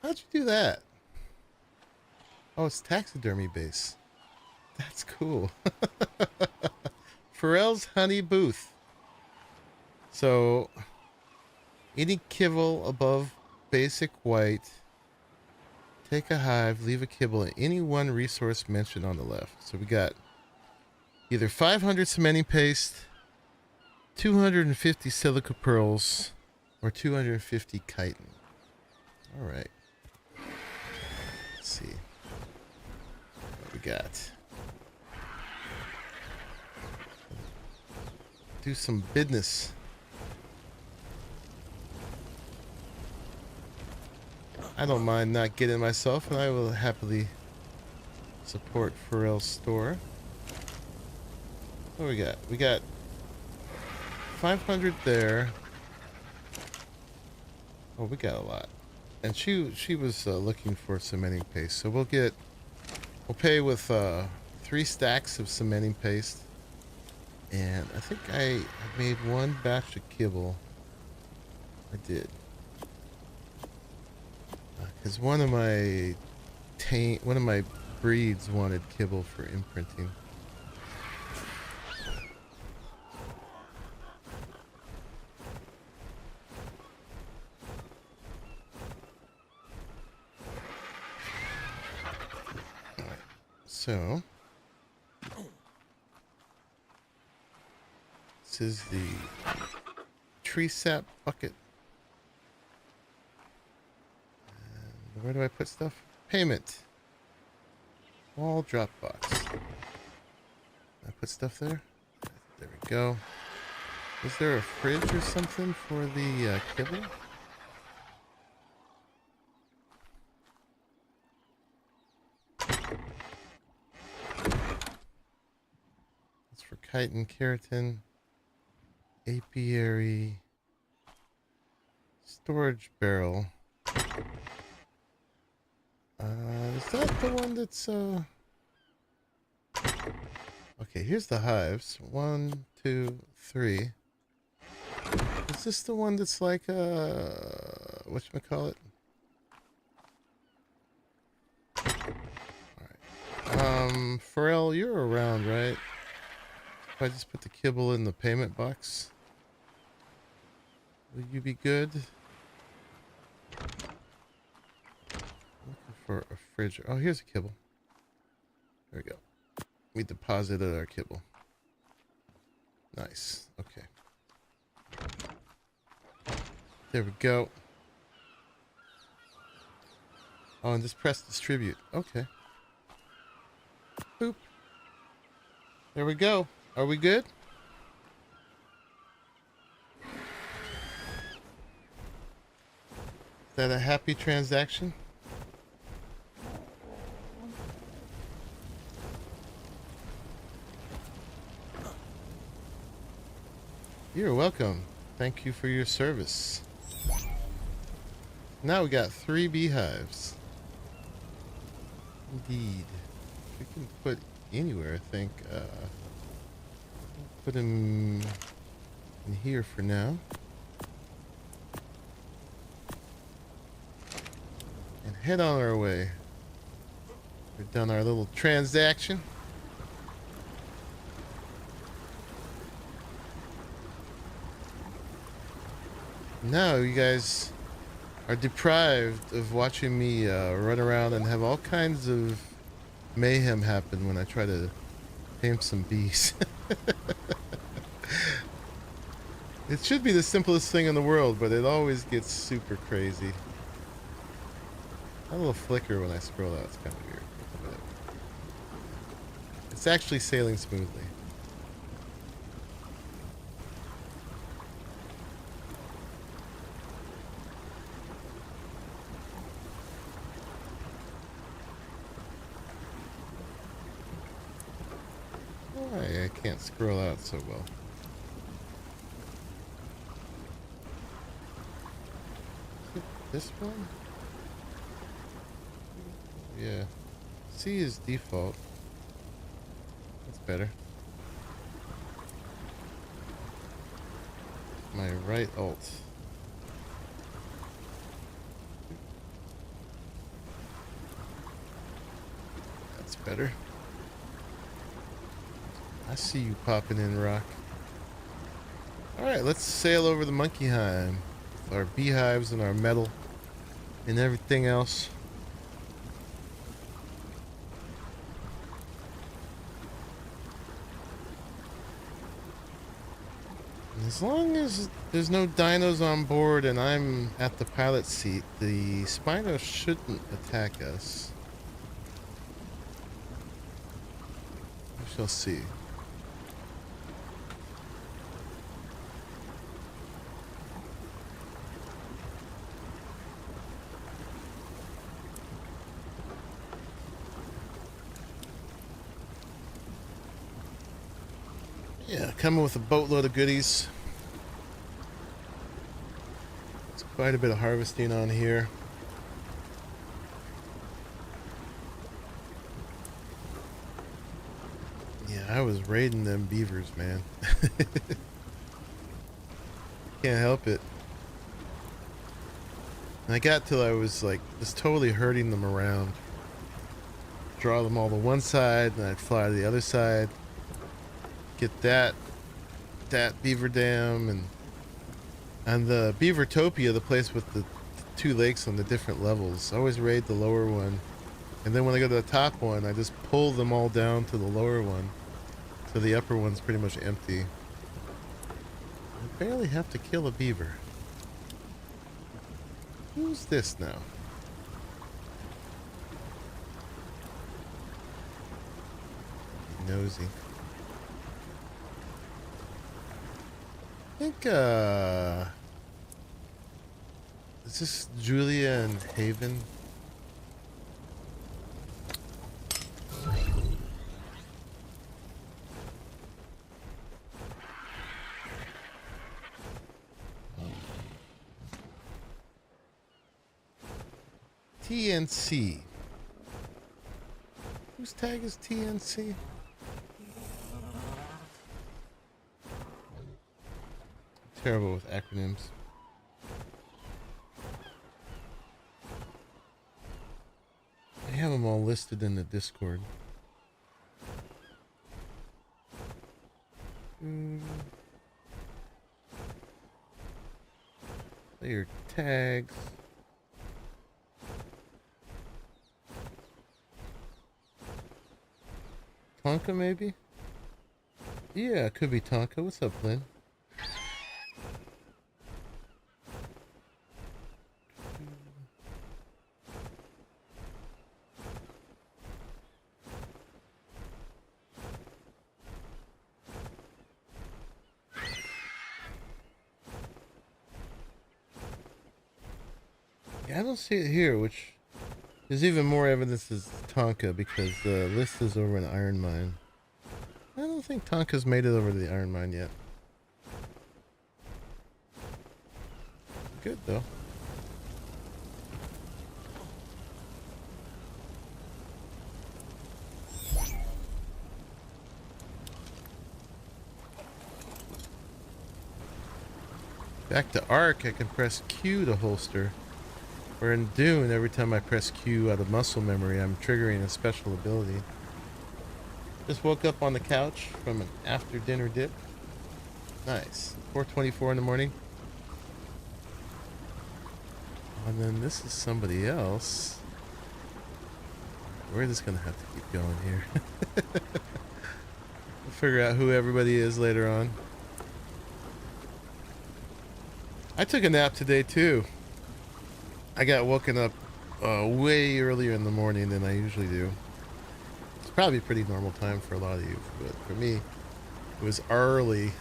How'd you do that? Oh, it's taxidermy base. That's cool. Pharrell's Honey Booth. So any kibble above basic white, take a hive, leave a kibble in any one resource mentioned on the left. So we got either 500 cementing paste, 250 silica pearls, or 250 chitin. All right. Let's see what we got. Do some business. I don't mind not getting myself, and I will happily support Pharrell's store. What do we got? We got 500 there. Oh, we got a lot. And she was looking for cementing paste, so we'll pay with 3 stacks of cementing paste. And I think I made 1 batch of kibble. I did. Because one of my breeds wanted kibble for imprinting. Alright, so this is the tree sap bucket. Where do I put stuff? Payment. Wall Dropbox. I put stuff there? There we go. Is there a fridge or something for the kibble? It's for chitin, keratin, apiary, storage barrel. Is that the one that's, Okay, here's the hives. 1, 2, 3. Is this the one that's like, whatchamacallit? Alright. Pharrell, you're around, right? If I just put the kibble in the payment box, will you be good? For a fridge. Oh, here's a kibble. There we go. We deposited our kibble. Nice. Okay. There we go. Oh, and just press distribute. Okay. Boop. There we go. Are we good? Is that a happy transaction? You're welcome. Thank you for your service. Now we got 3 beehives. Indeed. We can put anywhere, I think. Put them in here for now. And head on our way. We've done our little transaction. Now you guys are deprived of watching me run around and have all kinds of mayhem happen when I try to tame some bees. It should be the simplest thing in the world, but it always gets super crazy. A little flicker when I scroll out, it's kind of weird. It's actually sailing smoothly. I can't scroll out so well. This one? Yeah. C is default. That's better. My right alt. That's better. I see you popping in, Rock. Alright, let's sail over the Monkeyheim with our beehives and our metal and everything else. As long as there's no dinos on board and I'm at the pilot seat, the Spinos shouldn't attack us. We shall see. Yeah, coming with a boatload of goodies. It's quite a bit of harvesting on here. Yeah, I was raiding them beavers, man. Can't help it. And I got till I was like just totally herding them around. Draw them all to one side, and I'd fly to the other side. Get that beaver dam and the Beavertopia, the place with the two lakes on the different levels. I always raid the lower one, and then when I go to the top one, I just pull them all down to the lower one, so the upper one's pretty much empty. I barely have to kill a beaver. Who's this now? Nosy. I think, is this Julia and Haven? TNC. Whose tag is TNC? Terrible with acronyms. I have them all listed in the Discord. Player tags. Tonka, maybe? Yeah, it could be Tonka. What's up, Lynn? I don't see it here, which is even more evidence is Tonka, because the list is over in IronMine. I don't think Tonka's made it over to the IronMine yet. Good though. Back to ARK, I can press Q to holster. Or in Dune, every time I press Q out of muscle memory, I'm triggering a special ability. Just woke up on the couch from an after dinner dip. Nice. 4:24 in the morning. And then this is somebody else. We're just gonna have to keep going here. We'll figure out who everybody is later on. I took a nap today too. I got woken up way earlier in the morning than I usually do. It's probably a pretty normal time for a lot of you, but for me, it was early.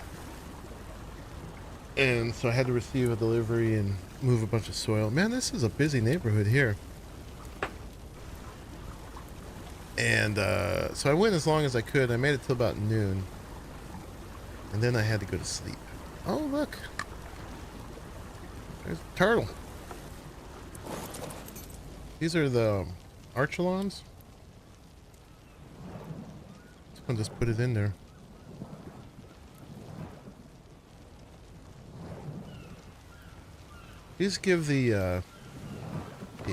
And so I had to receive a delivery and move a bunch of soil. Man, this is a busy neighborhood here. And so I went as long as I could. I made it till about noon. And then I had to go to sleep. Oh, look. There's a turtle. These are the Archelons. I'll just put it in there. These give the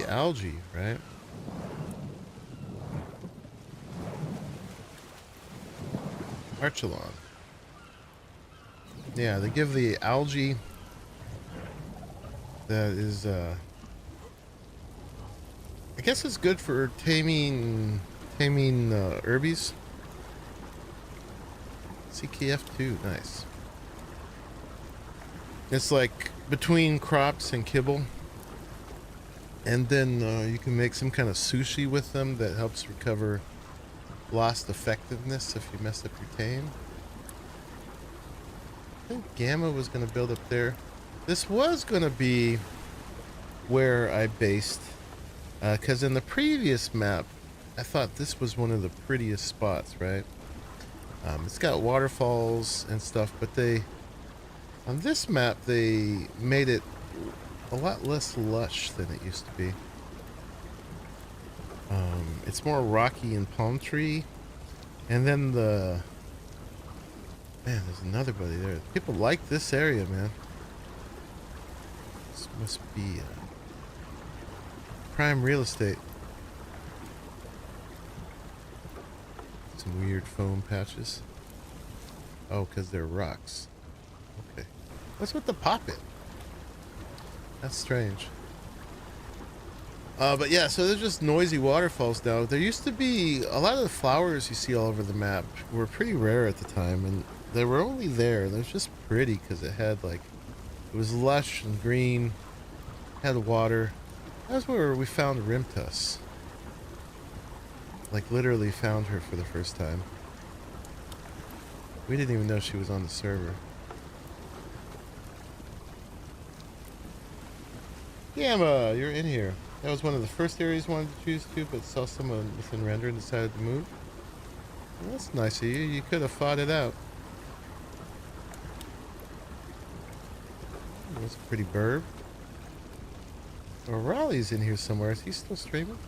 algae, right? Archelon. Yeah, they give the algae that is, I guess it's good for taming herbies. CKF2, nice. It's like between crops and kibble. And then you can make some kind of sushi with them that helps recover lost effectiveness if you mess up your tame. I think Gamma was going to build up there. This was going to be where I based, because in the previous map, I thought this was one of the prettiest spots, right? It's got waterfalls and stuff, but on this map, they made it a lot less lush than it used to be. It's more rocky and palm tree. And then man, there's another buddy there. People like this area, man. This must be prime real estate. Some weird foam patches. Oh, because they're rocks. Okay. What's with the poppet? That's strange. But yeah, so there's just noisy waterfalls now. There used to be a lot of the flowers you see all over the map were pretty rare at the time, and they were only there. They're just pretty because it had it was lush and green, had water. That's where we found Rimtus. Like literally found her for the first time. We didn't even know she was on the server. Gamma, you're in here. That was one of the first areas I wanted to choose to, but saw someone within render and decided to move. Well, that's nice of you. You could have fought it out. That's a pretty burb. Arahli's in here somewhere. Is he still streaming?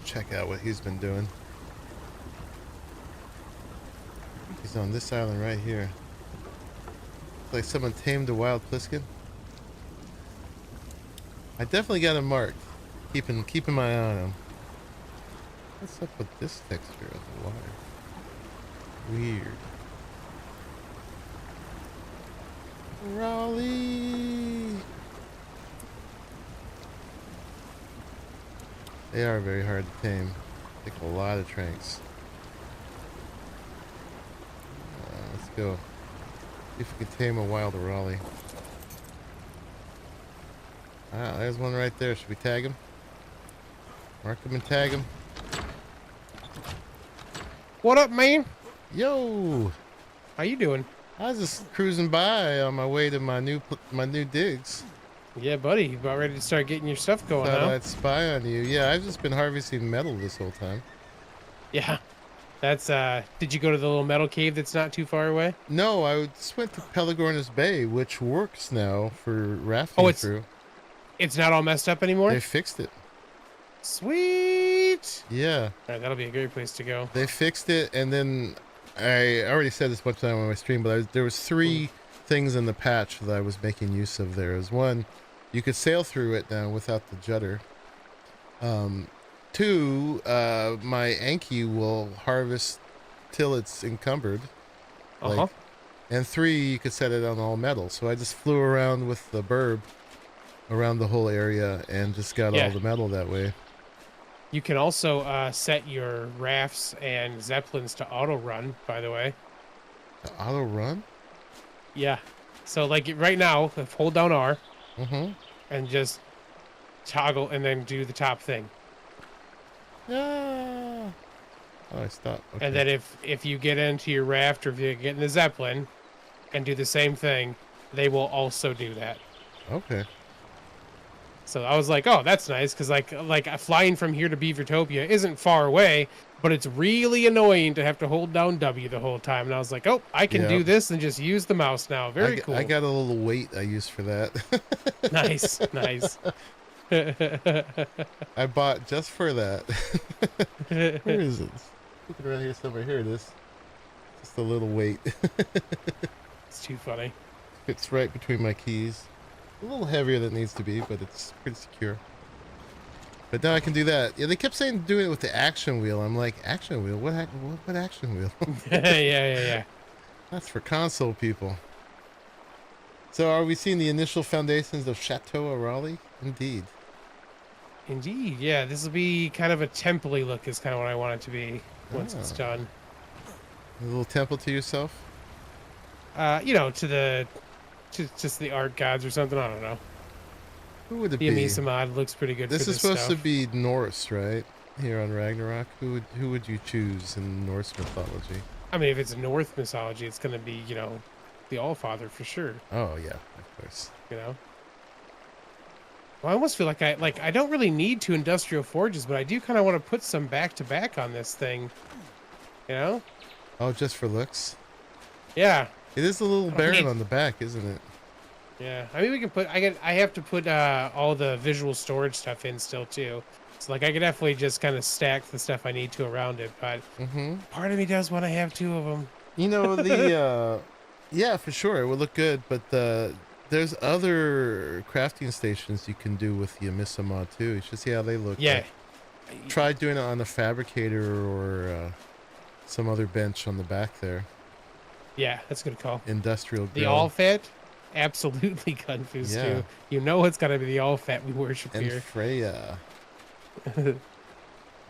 Check out what he's been doing. He's on this island right here. It's like someone tamed a wild pliskin. I definitely got him marked. Keeping my eye on him. What's up with this texture of the water? Weird. Raleigh. They are very hard to tame. Take a lot of tranks. Let's go. See if we can tame a wild Arahli. Ah, there's one right there. Should we tag him? Mark him and tag him. What up, man? Yo! How you doing? I was just cruising by on my way to my new digs. Yeah, buddy. About ready to start getting your stuff going, Thought huh? I'd spy on you. Yeah, I've just been harvesting metal this whole time. Yeah. That's, did you go to the little metal cave that's not too far away? No, I just went to Pelagornis Bay, which works now for rafting through. It's not all messed up anymore? They fixed it. Sweet! Yeah. All right, that'll be a great place to go. They fixed it, and then I already said this much time on my stream, but there was three things in the patch that I was making use of. There was one, you could sail through it now without the judder. Two, my Anki will harvest till it's encumbered. And three, you could set it on all metal. So I just flew around with the burb around the whole area and just got all the metal that way. You can also set your rafts and zeppelins to auto run, by the way. To auto run? Yeah. So like right now, if hold down R and just toggle and then do the top thing. Yeah. Oh, I stopped. Okay. And then if you get into your raft or if you get in the zeppelin and do the same thing, they will also do that. Okay. So I was like, oh, that's nice, because like flying from here to Beavertopia isn't far away, but it's really annoying to have to hold down W the whole time. And I was like, oh, I can do this and just use the mouse now. Very cool. I got a little weight I use for that. Nice, nice. I bought just for that. Where is it? Looking around here somewhere. Here it is. Just a little weight. It's too funny. It's right between my keys. A little heavier than it needs to be, but it's pretty secure. But now I can do that. Yeah, they kept saying doing it with the action wheel. I'm like, action wheel? What action wheel? Yeah. That's for console people. So are we seeing the initial foundations of Chateau Arahli? Indeed. Indeed, yeah. This will be kind of a temple-y look is kind of what I want it to be once it's done. A little temple to yourself? You know, to just the art gods or something. I don't know. Who would it The be? Amisa mod looks pretty good. This for is supposed stuff. to be Norse, right? Here on Ragnarok. Who would you choose in Norse mythology? I mean, if it's North mythology, it's gonna be, you know, the Allfather for sure. Oh yeah, of course. You know. Well, I almost feel like I don't really need 2 industrial forges, but I do kind of want to put some back to back on this thing. You know? Oh, just for looks? Yeah. It is a little barren on the back, isn't it? Yeah. I mean, we can put. I have to put all the visual storage stuff in still too. So like I could definitely just kind of stack the stuff I need to around it, but part of me does want to have 2 of them. You know the yeah, for sure it would look good, but there's other crafting stations you can do with the Amisa mod too. You should see how they look. Yeah. Like, try doing it on the fabricator or some other bench on the back there. Yeah, that's a good call. Industrial grill. The all-fat, absolutely confused too. You know it's gotta be the all-fat we worship and here. Freya.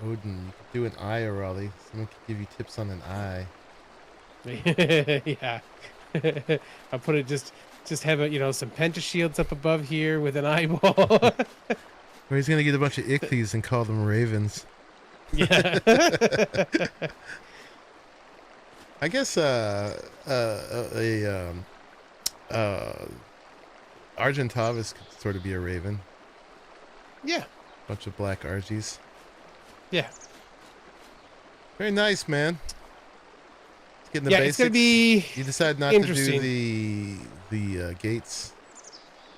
Odin, do an eye, Arahli. Someone could give you tips on an eye. Yeah. I'll put it just have a, you know, some pentashields up above here with an eyeball. Or he's gonna get a bunch of ichthyes and call them ravens. Yeah. I guess Argentavis could sort of be a raven. Yeah. Bunch of black Argies. Yeah. Very nice, man. Let's get in the Yeah, basics. it's gonna be You decide not to do the gates.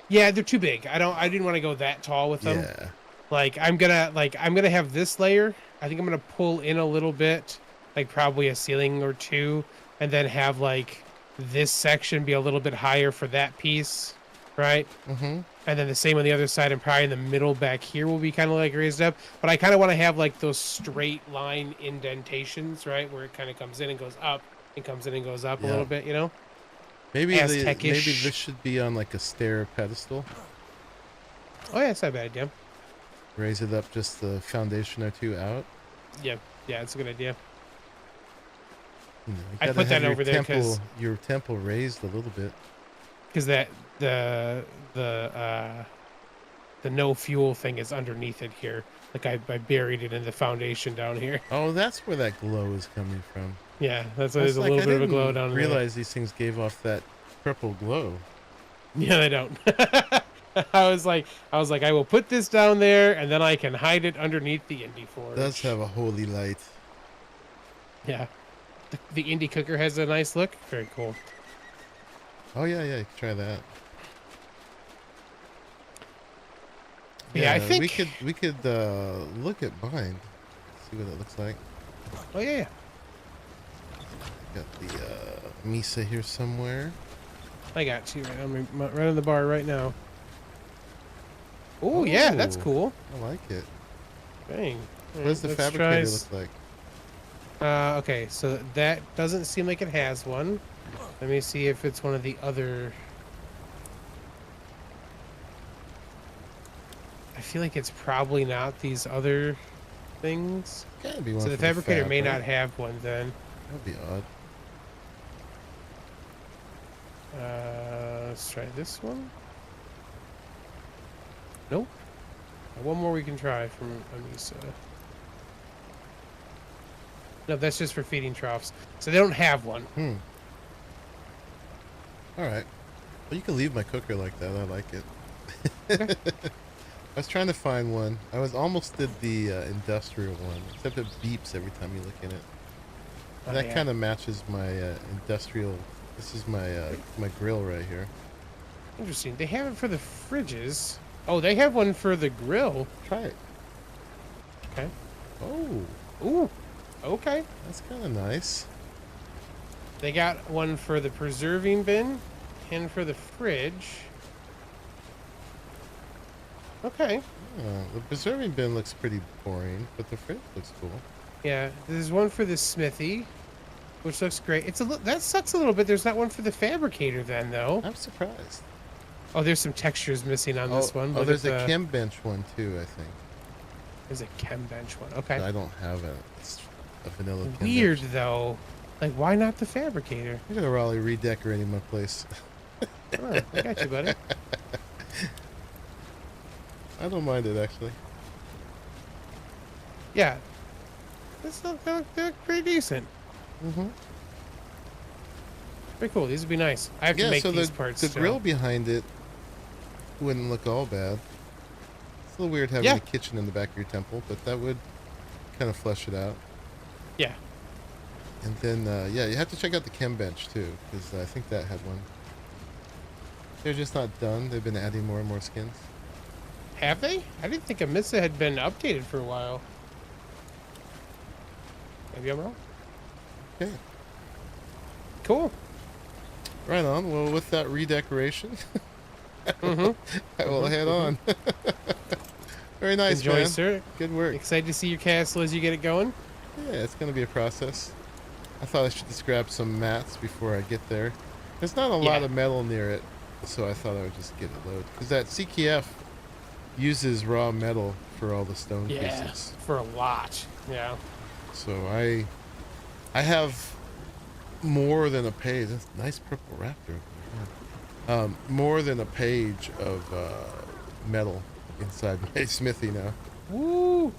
Yeah, they're too big. I didn't want to go that tall with them. Yeah. Like I'm gonna have this layer. I think I'm gonna pull in a little bit, like probably a ceiling or 2, and then have like this section be a little bit higher for that piece, right? Mm-hmm. And then the same on the other side, and probably in the middle back here will be kind of like raised up. But I kind of want to have like those straight line indentations, right, where it kind of comes in and goes up, and comes in and goes up a little bit, you know? Maybe Aztec-ish. maybe this should be on like a stair pedestal. Oh yeah, it's not a bad idea. Raise it up just the foundation or 2 out. Yeah, it's a good idea. You know, you I gotta put have that over there because your temple raised a little bit. that the no fuel thing is underneath it here. Like I buried it in the foundation down here. Oh, that's where that glow is coming from. Yeah, that's why there's a little bit of a glow down there. I realize these things gave off that purple glow. Yeah, they don't. I was like, I will put this down there, and then I can hide it underneath the Indie Forge. It does have a holy light. Yeah. The Indie Cooker has a nice look. Very cool. Oh, yeah, you can try that. Yeah, I think... We could look at mine. See what it looks like. Oh, yeah. Got the Misa here somewhere. I got you right on the bar right now. Oh, yeah, that's cool. I like it. Dang. What does the fabricator look like? Okay, so that doesn't seem like it has one. Let me see if it's one of the other... I feel like it's probably not these other things. Gotta be one So the for fabricator may right? not have one then. That'd be odd. Let's try this one. Nope. One more we can try from Amisa. No, that's just for feeding troughs. So they don't have one. Alright. Well, you can leave my cooker like that. I like it. I was trying to find one. I almost did the industrial one, except it beeps every time you look in it. And that kind of matches my industrial. This is my my grill right here. Interesting. They have it for the fridges. Oh, they have one for the grill. Try it. Okay. Oh. Ooh. Okay. That's kind of nice. They got one for the preserving bin and for the fridge. Okay. The preserving bin looks pretty boring, but the fridge looks cool. Yeah, there's one for the smithy, which looks great. It's that sucks a little bit. There's not one for the fabricator then, though. I'm surprised. Oh, there's some textures missing on this one. Oh, there's a chem bench one too, I think. There's a chem bench one. Okay. I don't have it's a vanilla chem Weird bench. though. Like, why not the fabricator? I'm gonna Raleigh redecorating my place. Oh, I got you, buddy. I don't mind it actually. Yeah. This look pretty decent. Mm-hmm. Pretty cool. These would be nice. I have to make these parts. The grill behind it wouldn't look all bad. It's a little weird having a kitchen in the back of your temple, but that would kind of flesh it out. Yeah. And then, yeah, you have to check out the chem bench too, because I think that had one. They're just not done. They've been adding more and more skins. Have they? I didn't think Amisa had been updated for a while. Maybe I'm wrong. Okay. Cool. Right on. Well, with that redecoration, Mm-hmm. I will head on. Very nice, Enjoy, man. sir. Good work. Excited to see your castle as you get it going. Yeah, it's going to be a process. I thought I should just grab some mats before I get there. There's not a lot of metal near it, so I thought I would just get it loaded. Because that CKF uses raw metal for all the stone pieces. For a lot. Yeah. So I have more than a page. That's a nice purple raptor. More than a page of metal inside my smithy now. Woo!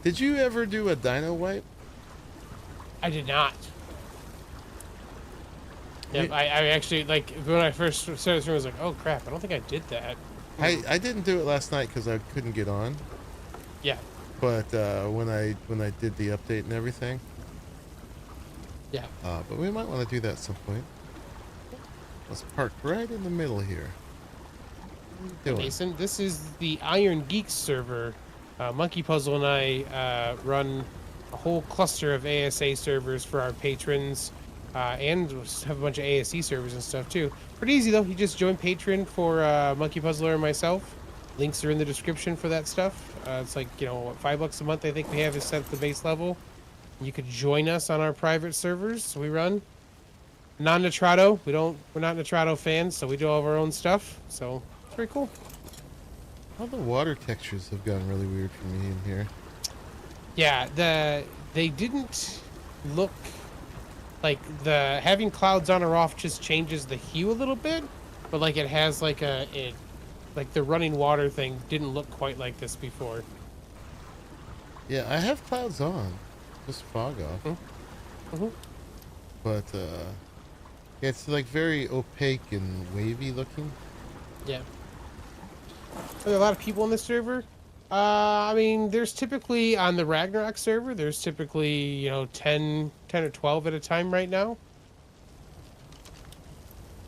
Did you ever do a dyno wipe? I did not. Yep, I actually, like, when I first started this room, I was like, oh crap, I don't think I did that. I didn't do it last night because I couldn't get on. Yeah. But when I did the update and everything. Yeah. But we might want to do that at some point. Let's park right in the middle here. What are you doing? Mason, this is the Iron Geeks server. Monkey Puzzle and I run a whole cluster of ASA servers for our patrons, and we have a bunch of ASE servers and stuff too. Pretty easy though. You just join Patreon for Monkey Puzzler and myself. Links are in the description for that stuff. It's like, you know, what, $5 a month I think we have is set at the base level. You could join us on our private servers we run. Non-Nitrado. We're not Nitrado fans, so we do all of our own stuff. So it's pretty cool. All the water textures have gotten really weird for me in here. Yeah, they didn't look like having clouds on or off just changes the hue a little bit, but like it has like like the running water thing didn't look quite like this before. Yeah, I have clouds on, just fog off. Mm-hmm. But yeah, it's like very opaque and wavy looking. Yeah. Are there a lot of people in this server? I mean, there's typically, on the Ragnarok server, there's typically, you know, 10 or 12 at a time right now.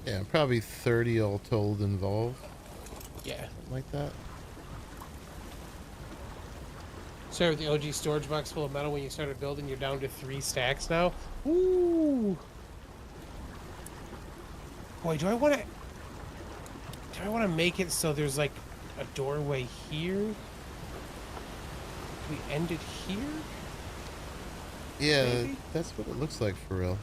Yeah, probably 30 all told involved. Yeah. Something like that. So with the OG storage box full of metal, when you started building, you're down to 3 stacks now. Ooh. Boy, do I want to make it so there's like a doorway here? Do we end it here? Yeah, Maybe? that's what it looks like for real.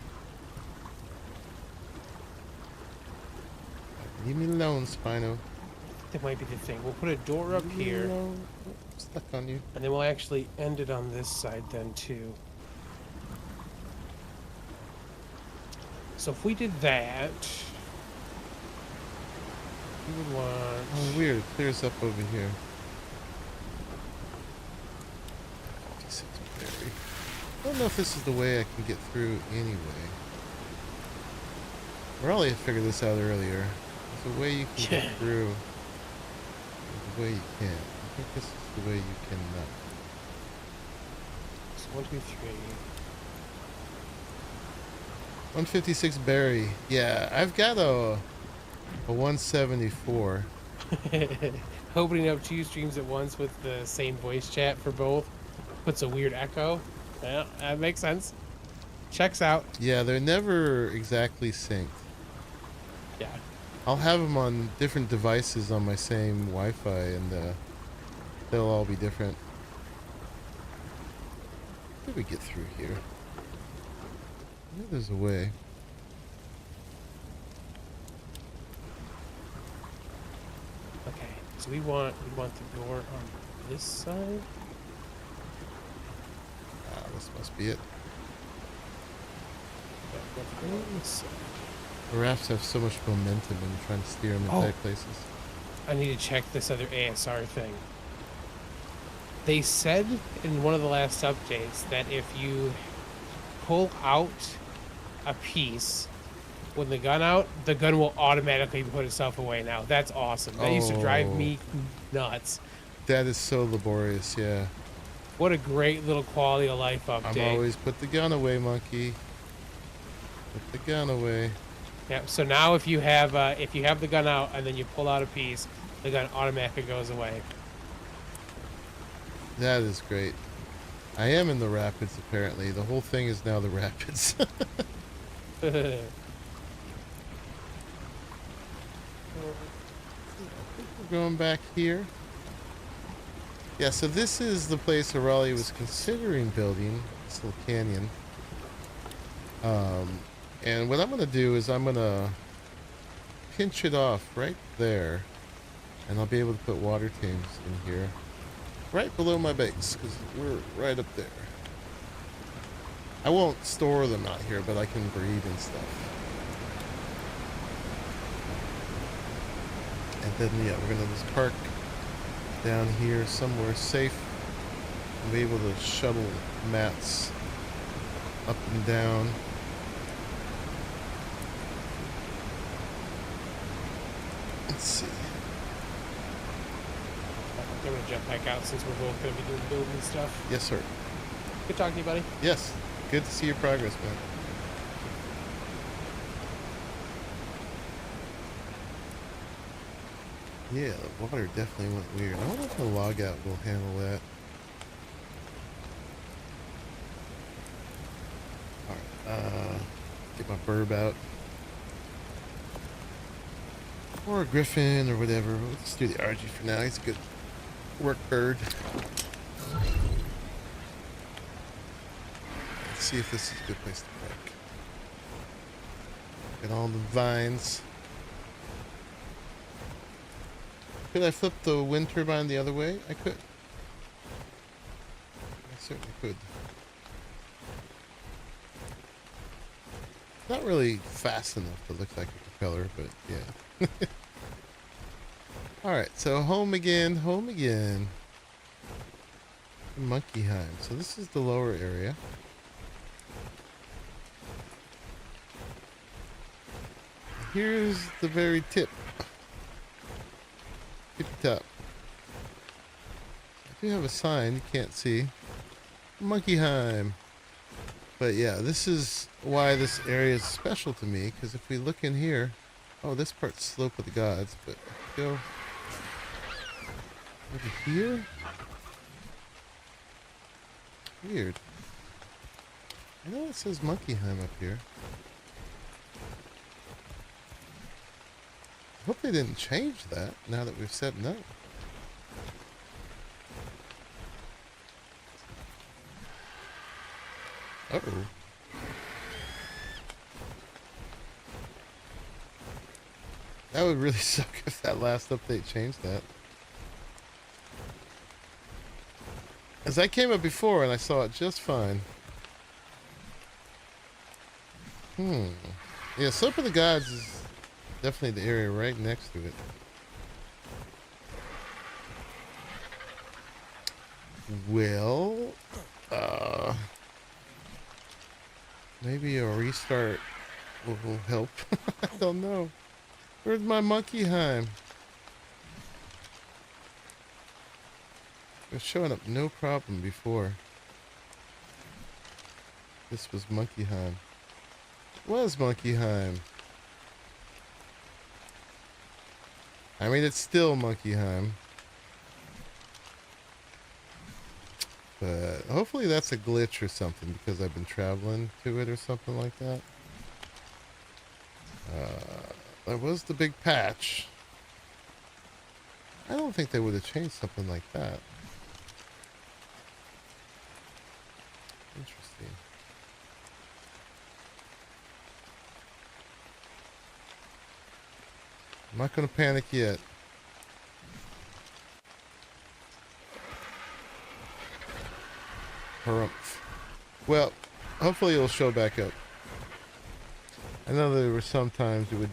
Leave me alone, Spino. That might be the thing. We'll put a door up here. I'm stuck on you. And then we'll actually end it on this side then too. So if we did that, we would want... Oh, weird. It clears up over here. I don't know if this is the way I can get through anyway. Raleigh had figured this out earlier. There's a way you can get through. There's a way you can't. I think this is the way you cannot. So 1, 2, 3. 156 berry. Yeah, I've got a 174. Opening up 2 streams at once with the same voice chat for both puts a weird echo. Yeah, that makes sense. Checks out. Yeah, they're never exactly synced. Yeah. I'll have them on different devices on my same Wi-Fi, and they'll all be different. How did we get through here? Maybe there's a way. Okay, so we want the door on this side. Ah, this must be it. The rafts have so much momentum when you're trying to steer them in tight places. I need to check this other ASR thing. They said in one of the last updates that if you pull out a piece with the gun out, the gun will automatically put itself away now. That's awesome. That used to drive me nuts. That is so laborious, yeah. What a great little quality of life update. I'm always put the gun away, monkey. Put the gun away. Yeah, so now if you have the gun out and then you pull out a piece, the gun automatically goes away. That is great. I am in the rapids, apparently. The whole thing is now the rapids. We're going back here. Yeah, so this is the place Arahli was considering building, this little canyon. And what I'm going to do is I'm going to pinch it off right there, and I'll be able to put water tanks in here right below my base, because we're right up there. I won't store them out here, but I can breed and stuff. And then, yeah, we're going to just park down here somewhere safe and be able to shuttle mats up and down. Let's see. I'm going to jump back out since we're both going to be doing building stuff. Yes, sir. Good talking to you, buddy. Yes. Good to see your progress, man. Yeah, the water definitely went weird. I wonder if the logout will handle that. Alright, get my burb out. Or a griffin or whatever. Let's do the RG for now. He's a good work bird. Let's see if this is a good place to park. Get all the vines. Could I flip the wind turbine the other way? I could. I certainly could. Not really fast enough to look like a propeller, but yeah. Alright, so home again, home again. Monkeyheim. So this is the lower area. Here's the very tip. Tippy top. I do have a sign you can't see. Monkeyheim. But yeah, this is why this area is special to me, because if we look in here, oh, this part's Slope of the Gods, but if we go over here, weird. I know it says Monkeyheim up here. I hope they didn't change that now that we've said no. Uh-oh. That would really suck if that last update changed that. As I came up before and I saw it just fine. Yeah, Slope of the Gods is definitely the area right next to it. Well, maybe a restart will help. I don't know. Where's my Monkeyheim? It was showing up no problem before. This was Monkeyheim. It was Monkeyheim. I mean, it's still Monkeyheim. But hopefully that's a glitch or something because I've been traveling to it or something like that. That was the big patch. I don't think they would have changed something like that. Interesting. I'm not going to panic yet. Harumph. Well, hopefully it'll show back up. I know there were sometimes it would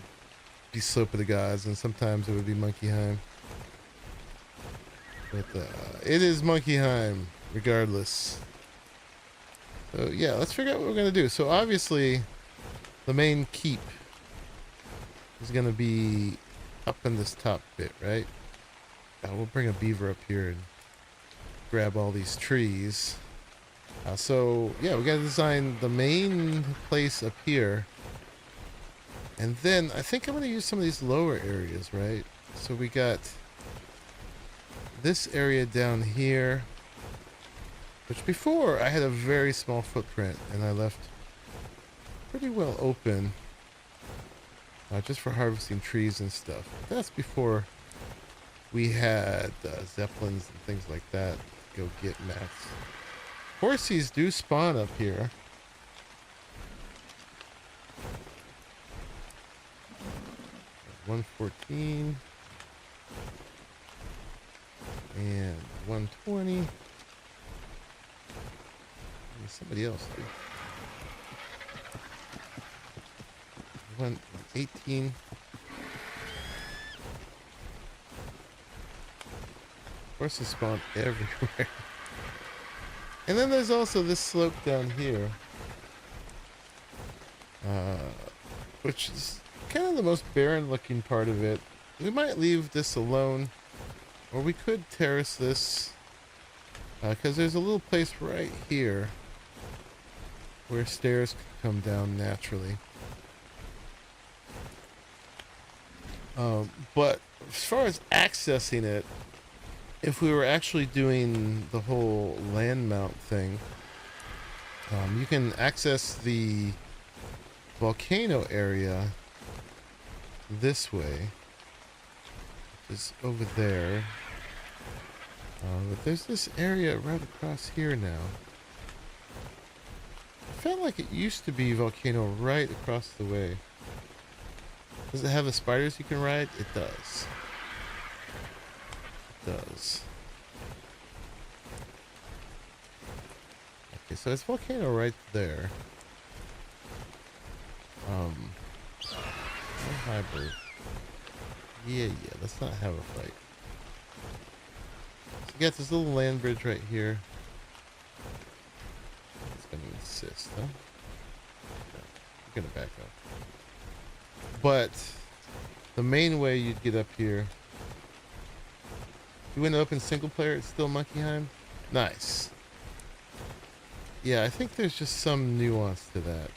be Slope of the Gods and sometimes it would be Monkeyheim. But it is Monkeyheim regardless. So yeah, let's figure out what we're going to do. So obviously the main keep is going to be up in this top bit, right? We'll bring a beaver up here and grab all these trees. So yeah, we got to design the main place up here. And then I think I'm going to use some of these lower areas, right? So we got this area down here, which before I had a very small footprint and I left pretty well open just for harvesting trees and stuff. That's before we had zeppelins and things like that to go get mats. Horsies do spawn up here. At 114 and 120. Somebody else did. 118. Horses spawn everywhere. And then there's also this slope down here, which is kind of the most barren looking part of it. We might leave this alone, or we could terrace this, because there's a little place right here where stairs can come down naturally. But as far as accessing it, if we were actually doing the whole land mount thing, you can access the volcano area this way, which is over there. But there's this area right across here now. I felt like it used to be volcano right across the way. Does it have the spiders you can ride? It does. It does. Okay, so it's volcano right there. No hybrid. Yeah, let's not have a fight. So you got this little land bridge right here. It's gonna insist, huh? No, we're gonna back up. But the main way you'd get up here, you went open single player, it's still Monkeyheim? Nice. Yeah, I think there's just some nuance to that.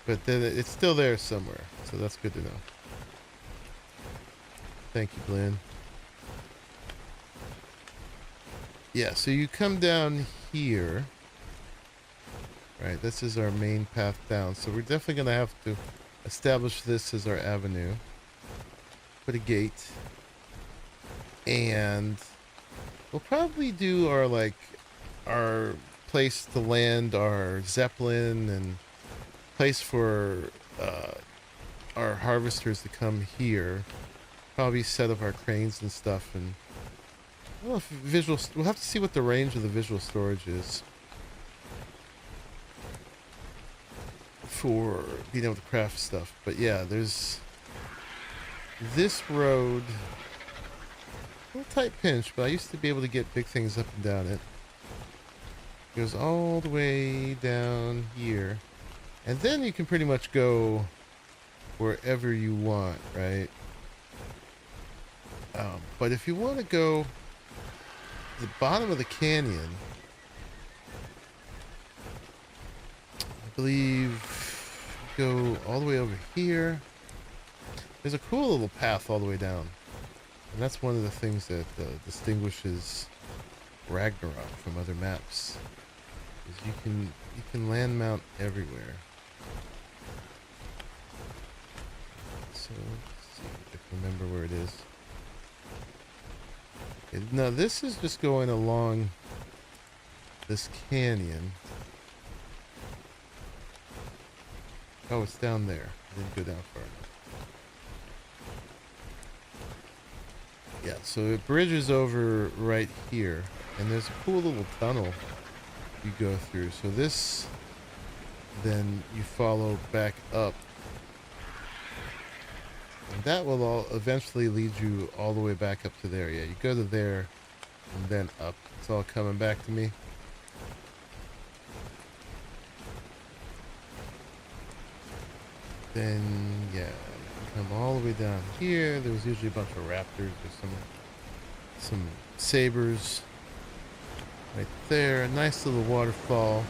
But then it's still there somewhere, so that's good to know. Thank you, Glenn. Yeah, so you come down here. Right, this is our main path down. So we're definitely going to have to establish this as our avenue. Put a gate. And we'll probably do our place to land our Zeppelin and place for our harvesters to come here. Probably set up our cranes and stuff, and I don't know if we'll have to see what the range of the visual storage is for being able to craft stuff. But yeah, there's this road, a little tight pinch, but I used to be able to get big things up and down it. It goes all the way down here. And then you can pretty much go wherever you want, right? But if you want to go the bottom of the canyon, I believe, go all the way over here. There's a cool little path all the way down, and that's one of the things that distinguishes Ragnarok from other maps. Is you can land mount everywhere. So let's see if I can remember where it is. Okay, now this is just going along this canyon. Oh, it's down there. I didn't go down far enough. Yeah, so it bridges over right here, and there's a cool little tunnel you go through. So this, then you follow back up, and that will all eventually lead you all the way back up to there. Yeah, you go to there and then up. It's all coming back to me. Then yeah, you come all the way down here. There was usually a bunch of raptors or some sabers right there. A nice little waterfall,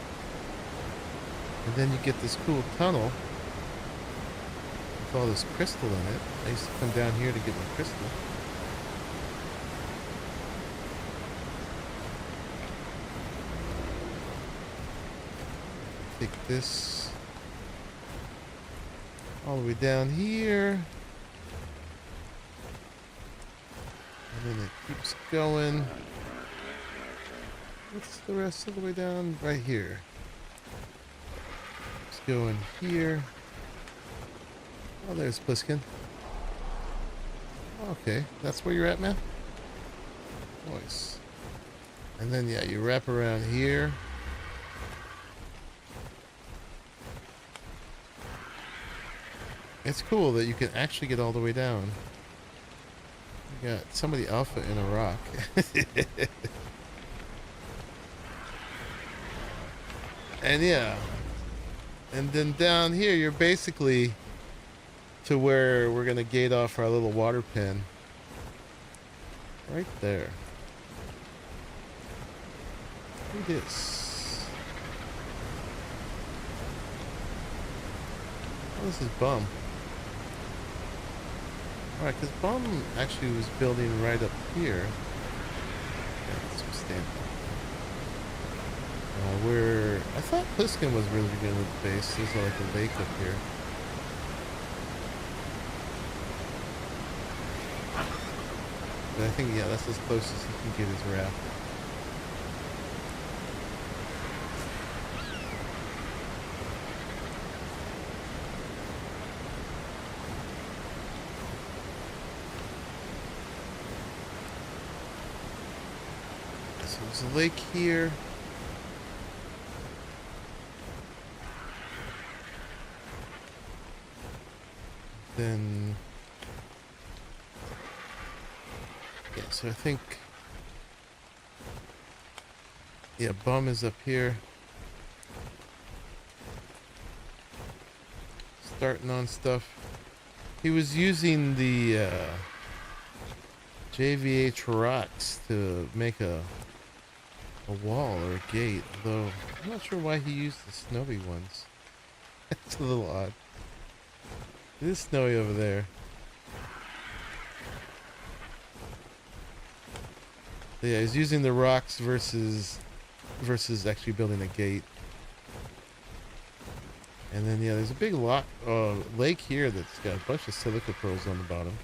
and then you get this cool tunnel with all this crystal in it. I used to come down here to get my crystal. Take this all the way down here, and then it keeps going. What's the rest of the way down? Right here. Let's go in here. Oh, there's Pliskin. Okay, that's where you're at, man? Nice. And then, yeah, you wrap around here. It's cool that you can actually get all the way down. You got somebody alpha in a rock. And yeah, and then down here you're basically to where we're gonna gate off our little water pen right there. Look at this. Oh, this is Bum. Alright, because Bum actually was building right up here. Yeah, let's just stand up. Where I thought Pliskin was really good with the base. There's like a lake up here. But I think, yeah, that's as close as he can get his raft. So there's a lake here. Then, yeah, so I think, yeah, Bum is up here. Starting on stuff. He was using the JVH rocks to make a wall or a gate, though I'm not sure why he used the snowy ones. It's a little odd. It is snowy over there. Yeah, he's using the rocks versus actually building a gate. And then yeah, there's a big lake here that's got a bunch of silica pearls on the bottom.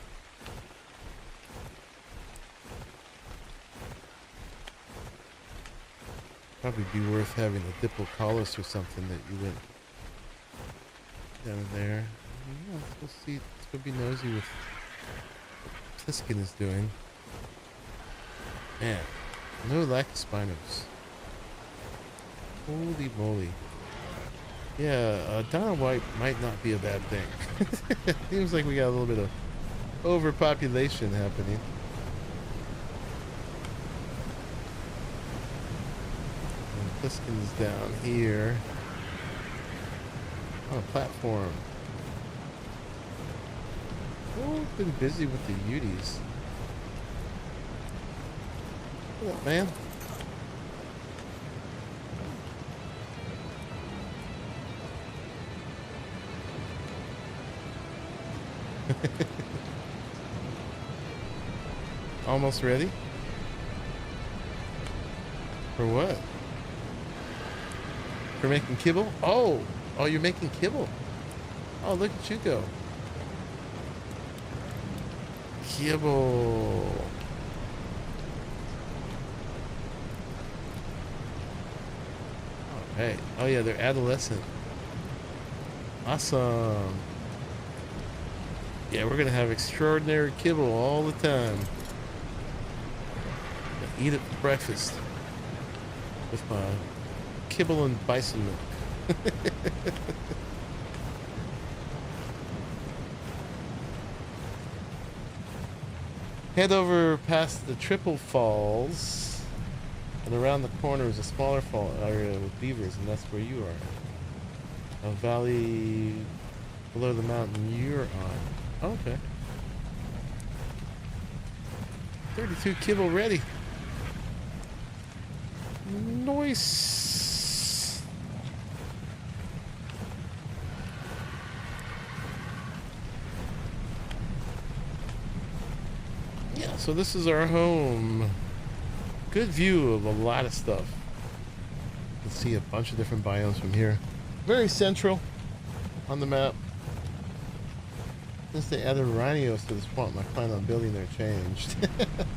Probably be worth having a Diplocaulus or something that you went down there. Yeah, let's go see. Let's go be nosy with what Pliskin is doing. Man, no lack of spinos. Holy moly. Yeah, Donna White might not be a bad thing. Seems like we got a little bit of overpopulation happening. And Pliskin's down here on a platform. Oh, been busy with the Uties. What up, man? Almost ready? For what? For making kibble? Oh! Oh, you're making kibble. Oh, look at you go. Kibble. All right. Oh, yeah, they're adolescent. Awesome. Yeah, we're going to have extraordinary kibble all the time. Eat it for breakfast with my kibble and bison milk. Head over past the Triple Falls, and around the corner is a smaller fall area with beavers, and that's where you are. A valley below the mountain you're on. Okay. 32 kibble ready. Nice. Yeah, so this is our home. Good view of a lot of stuff. You can see a bunch of different biomes from here. Very central on the map. Since they added rhinos to the swamp, my plan on building there changed.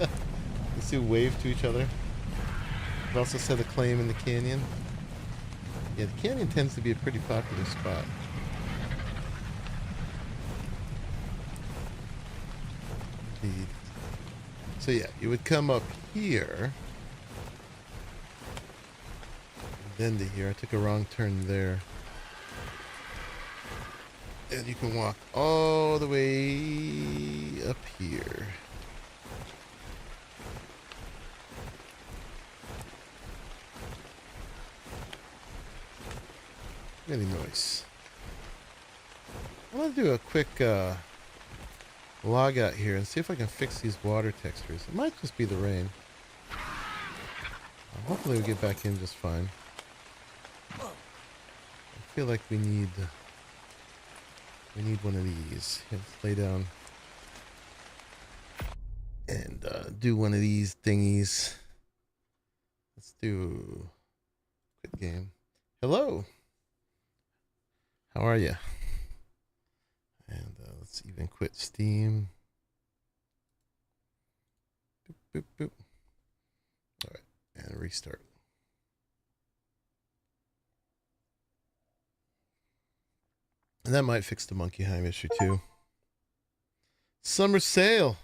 You see wave to each other. I've also set a claim in the canyon. Yeah, the canyon tends to be a pretty popular spot. Indeed. So yeah, you would come up here. And then to here. I took a wrong turn there. And you can walk all the way up here. Really nice. I'm gonna do a quick log out here and see if I can fix these water textures. It might just be the rain. Hopefully we'll get back in just fine. I feel like we need one of these. Let's lay down and do one of these thingies. Let's do quit game. Hello. How are you? And let's even quit Steam. Boop, boop, boop. All right, and restart. And that might fix the Monkeyheim issue too. Summer sale.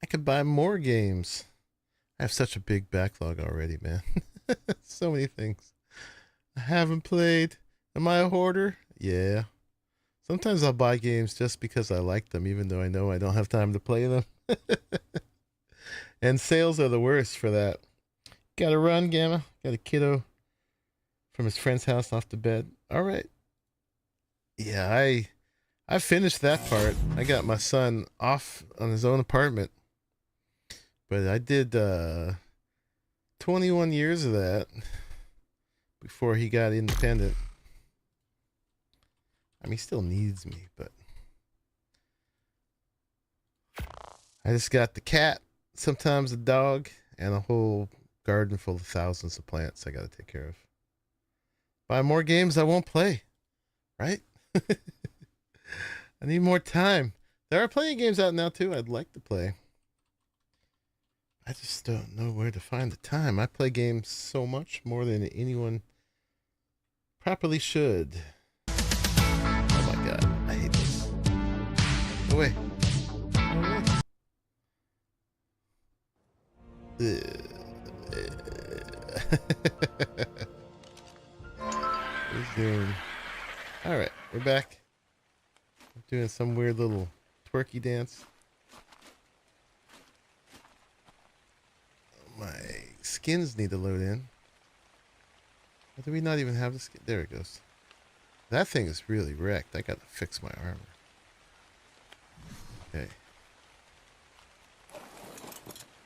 I could buy more games. I have such a big backlog already, man. So many things I haven't played. Am I a hoarder? Yeah. Sometimes I'll buy games just because I like them, even though I know I don't have time to play them. And sales are the worst for that. Gotta run, Gamma. Got a kiddo from his friend's house off to bed. All right. Yeah, I finished that part. I got my son off on his own apartment. But I did 21 years of that before he got independent. I mean, he still needs me, but I just got the cat, sometimes a dog, and a whole garden full of thousands of plants I got to take care of. Buy more games I won't play, right? I need more time. There are plenty of games out now, too, I'd like to play. I just don't know where to find the time. I play games so much more than anyone properly should. Oh my god, I hate this. Go away. Go away. Resume. Alright, we're back. I'm doing some weird little twerky dance. My skins need to load in. Or do we not even have the skin? There it goes. That thing is really wrecked. I gotta fix my armor. Okay.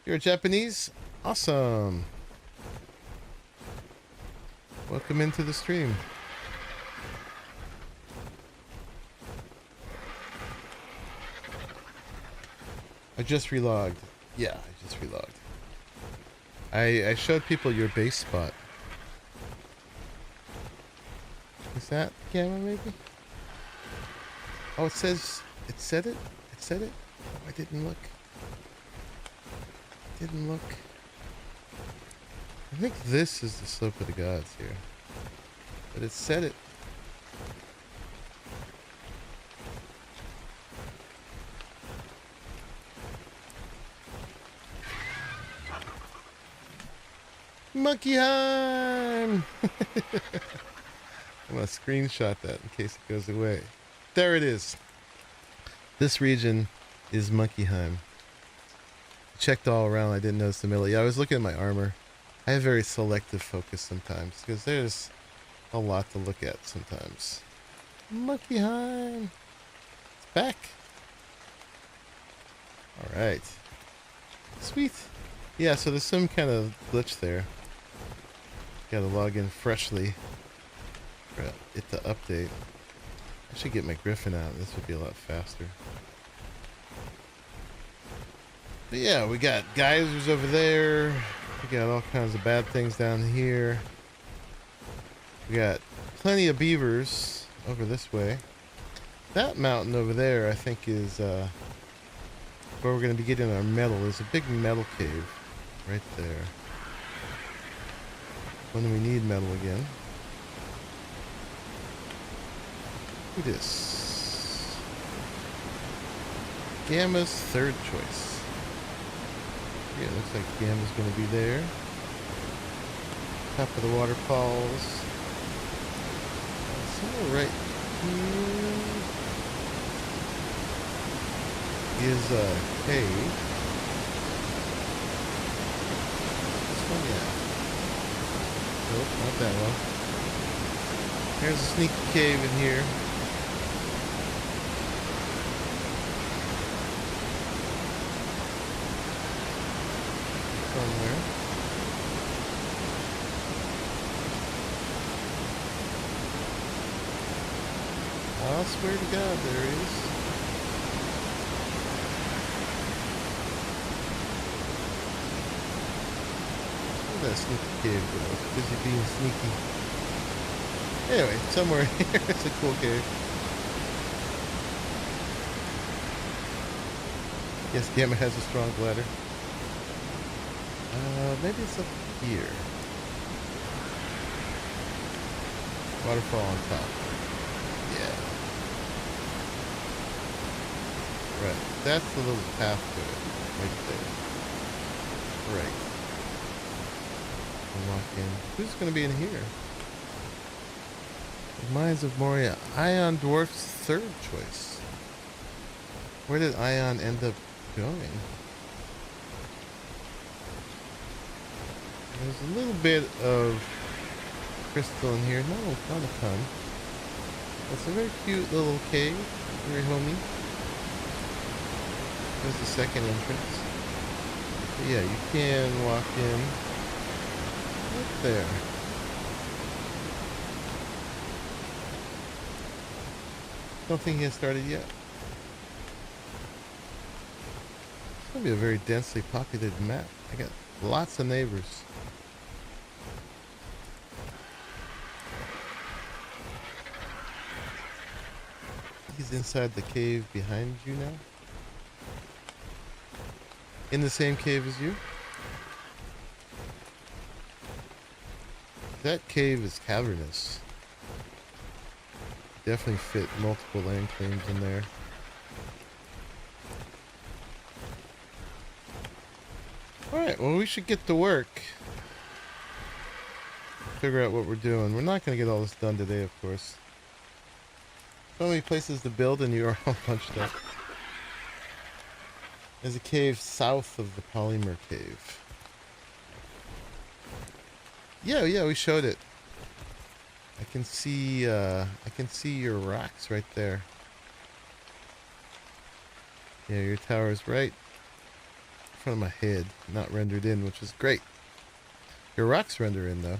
You're Japanese? Awesome. Welcome into the stream. I just relogged. Yeah, I just relogged. I showed people your base spot. Is that Gamma maybe? Oh, it says, it said it? It said it? Oh, I didn't look. Didn't look. I think this is the slope of the gods here. But it said it. Monkeyheim! I'm gonna screenshot that in case it goes away. There it is. This region is Monkeyheim. Checked all around. I didn't notice the middle. Yeah, I was looking at my armor. I have very selective focus sometimes because there's a lot to look at sometimes. Monkeyheim! It's back. Alright. Sweet. Yeah, so there's some kind of glitch there. Gotta log in freshly for it to update. I should get my Griffin out. This would be a lot faster. But yeah, we got geysers over there. We got all kinds of bad things down here. We got plenty of beavers over this way. That mountain over there, I think, is where we're going to be getting our metal. There's a big metal cave right there. When we need metal again. Look at this. Gamma's third choice. Yeah, looks like Gamma's going to be there. Top of the waterfalls. Somewhere right here is a cave. This one, yeah. Nope, not that one. There's a sneaky cave in here. Somewhere. I swear to God, there is. That sneaky cave go. Busy being sneaky. Anyway, somewhere here it's a cool cave. Yes, Gamma has a strong bladder. Maybe it's up here. Waterfall on top. Yeah. Right. That's the little path to it. Right there. Right. Walk in. Who's going to be in here? The Mines of Moria. Ion Dwarf's third choice. Where did Ion end up going? There's a little bit of crystal in here. No, not a ton. It's a very cute little cave. Very homey. There's the second entrance. But yeah, you can walk in. Right there. Don't think he has started yet. It's gonna be a very densely populated map. I got lots of neighbors. He's inside the cave behind you now. In the same cave as you. That cave is cavernous. Definitely fit multiple land claims in there. Alright, well we should get to work. Figure out what we're doing. We're not going to get all this done today, of course. So many places to build and you're all bunched up. There's a cave south of the polymer cave. Yeah, we showed it. I can see your rocks right there. Yeah, your tower's right front of my head, not rendered in, which is great. Your rocks render in though.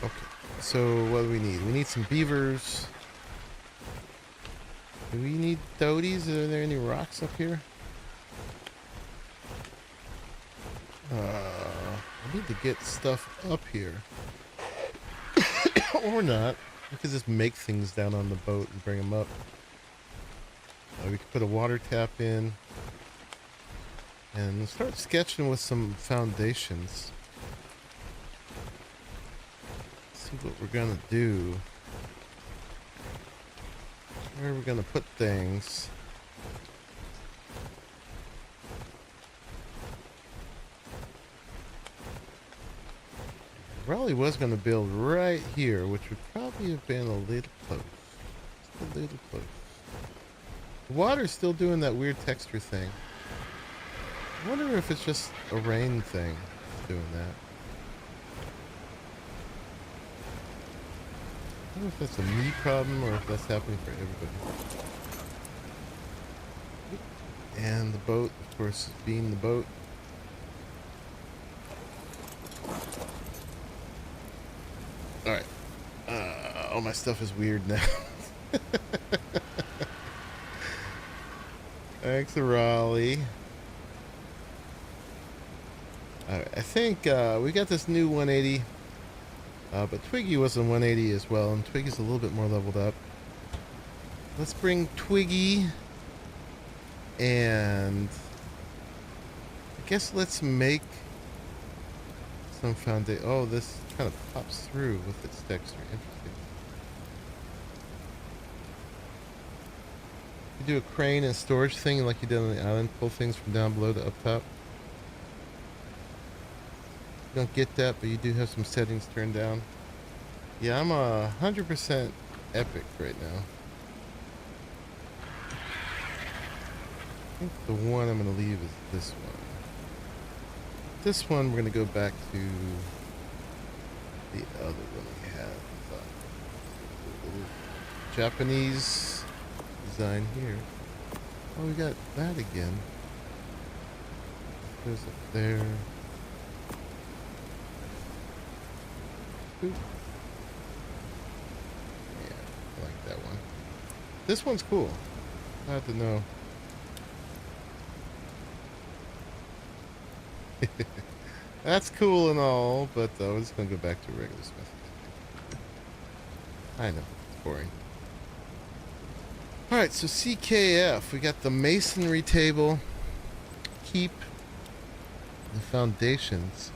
Okay, so what do we need? We need some beavers. Do we need toadies? Are there any rocks up here? I need to get stuff up here. Or not. We could just make things down on the boat and bring them up. We could put a water tap in. And start sketching with some foundations. See what we're gonna do. Where are we gonna put things? Probably was going to build right here, which would probably have been a little close. Just a little close. The water's still doing that weird texture thing. I wonder if it's just a rain thing doing that. I don't know if that's a me problem or if that's happening for everybody. And the boat, of course, being the boat. Alright. All my stuff is weird now. Thanks, Arahli. Alright, I think we got this new 180. But Twiggy was a 180 as well, and Twiggy's a little bit more leveled up. Let's bring Twiggy. And I guess let's make some foundation. Oh, this kind of pops through with its texture. Interesting. You do a crane and storage thing like you did on the island. Pull things from down below to up top. You don't get that, but you do have some settings turned down. Yeah, I'm 100% epic right now. I think the one I'm going to leave is this one. This one we're going to go back to the other one we had. Japanese design here. Oh, we got that again. Goes up there. Oop. Yeah, I like that one. This one's cool. I have to know. That's cool and all, but we're just gonna go back to regular Smith. I know, it's boring. Alright, so CKF, we got the masonry table, keep the foundations,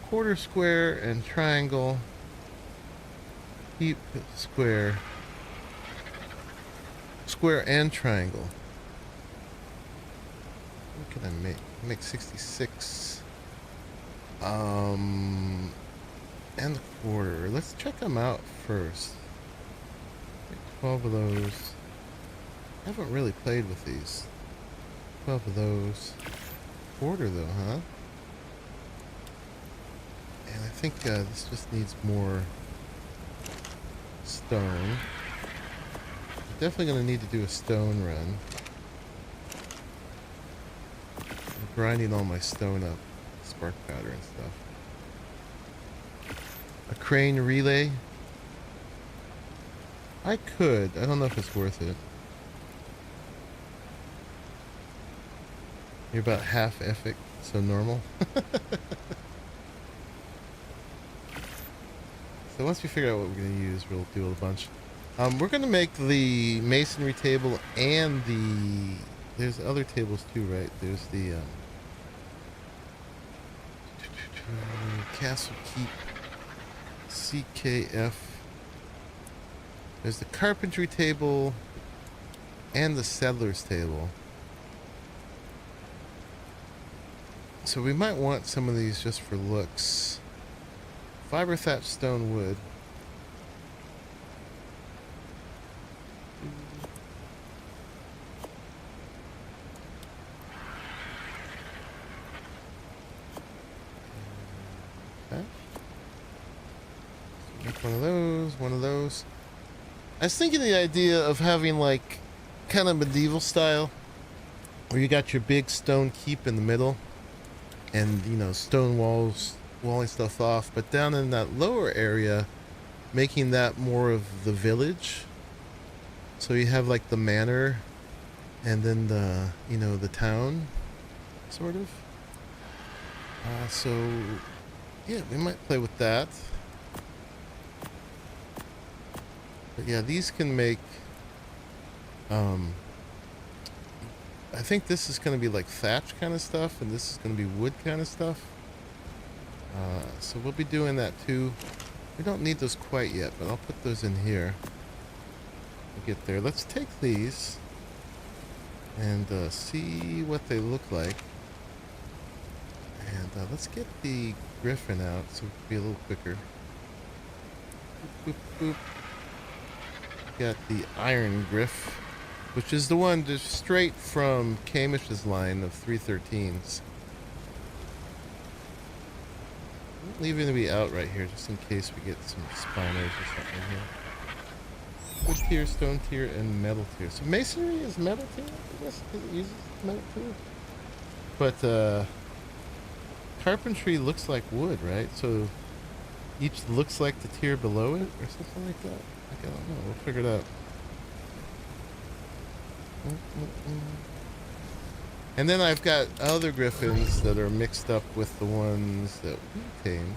quarter square and triangle, keep square, square and triangle. What can I make? Make 66. And the quarter. Let's check them out first. Make 12 of those. I haven't really played with these. 12 of those. Quarter though, huh? And I think this just needs more stone. I'm definitely going to need to do a stone run. Grinding all my stone up, spark powder and stuff. A crane relay. I could. I don't know if it's worth it. You're about half epic, so normal. So once we figure out what we're going to use, we'll do a bunch. We're going to make the masonry table and the... There's other tables too, right? There's the... Castle Keep, CKF. There's the carpentry table and the settlers table. So we might want some of these just for looks. Fiber thatch stone wood. one of those, one of those. I was thinking the idea of having like kind of medieval style, where you got your big stone keep in the middle, and you know, stone walls walling stuff off, but down in that lower area, making that more of the village. So you have like the manor, and then the, you know, the town, sort of. So yeah, we might play with that. But yeah, these can make, I think this is going to be like thatch kind of stuff, and this is going to be wood kind of stuff. So we'll be doing that too. We don't need those quite yet, but I'll put those in here. We'll get there. Let's take these and see what they look like. And let's get the Griffin out so we can be a little quicker. Boop, boop, boop. Got the Iron Griff, which is the one just straight from Kamish's line of 313s. I'm leaving to be out right here just in case we get some spawners or something here. Wood tier, stone tier, and metal tier. So masonry is metal tier, I guess, because it uses metal tier. But carpentry looks like wood, right? So each looks like the tier below it or something like that. I don't know. We'll figure it out. And then I've got other griffins that are mixed up with the ones that we tamed.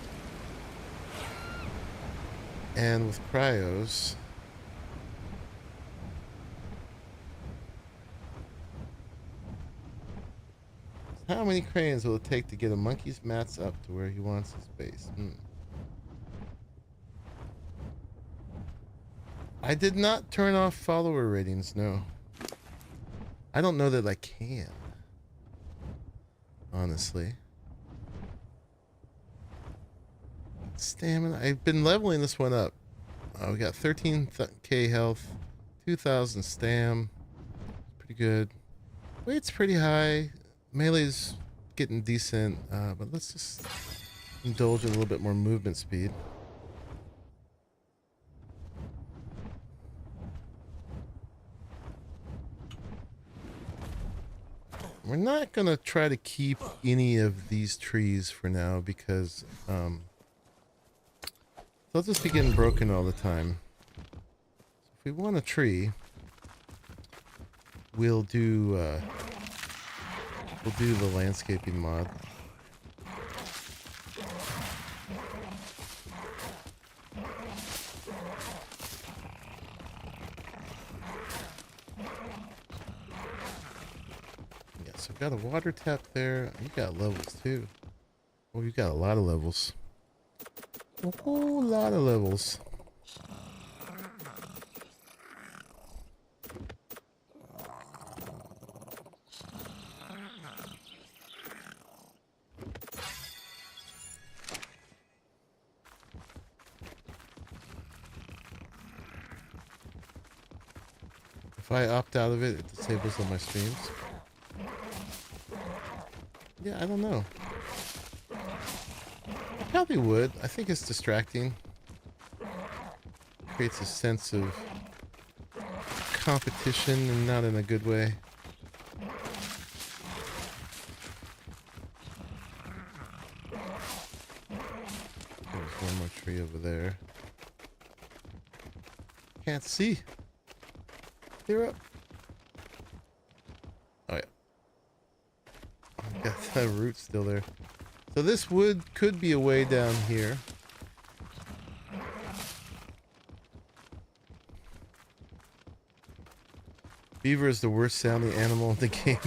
And with cryos. How many cranes will it take to get a monkey's mats up to where he wants his base? I did not turn off follower ratings, no. I don't know that I can. Honestly. Stamina. I've been leveling this one up. We got 13k health, 2,000 stam. Pretty good. Weight's pretty high. Melee's getting decent, but let's just indulge in a little bit more movement speed. We're not going to try to keep any of these trees for now because they'll just be getting broken all the time. So if we want a tree, we'll do the landscaping mod. So got a water tap there. You got levels too. Oh, you got a lot of levels. A whole lot of levels. If I opt out of it, it disables all my streams. Yeah, I don't know. I probably would. I think it's distracting. Creates a sense of competition and not in a good way. There's one more tree over there. Can't see. Clear up. Oh yeah. Got that root still there. So this wood could be a way down here. Beaver is the worst sounding animal in the game.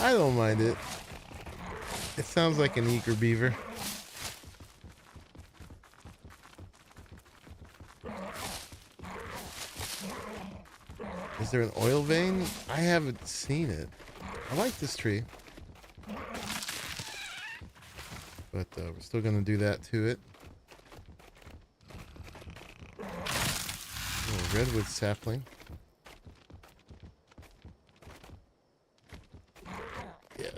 I don't mind it. It sounds like an eager beaver. Is there an oil vein? I haven't seen it. I like this tree. But we're still going to do that to it. Oh, redwood sapling. Yeah.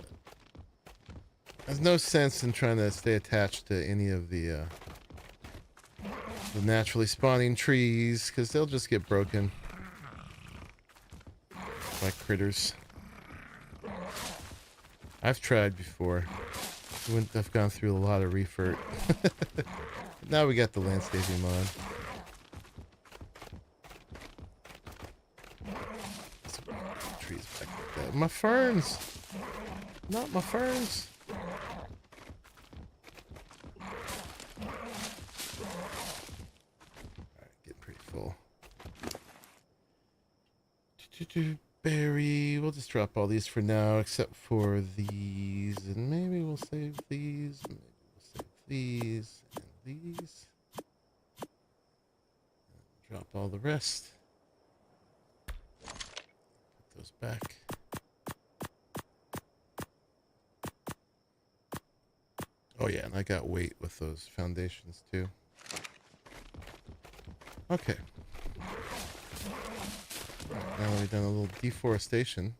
There's no sense in trying to stay attached to any of the the naturally spawning trees, because they'll just get broken by critters. I've tried before. I've gone through a lot of refurb. Now we got the landscaping mod. Trees back like that. My ferns! Not my ferns! Alright, getting pretty full. Berry. We'll just drop all these for now, except for these. And maybe we'll save these. Maybe we'll save these. And these. And drop all the rest. Put those back. Oh yeah, and I got weight with those foundations too. Okay. Now we've done a little deforestation.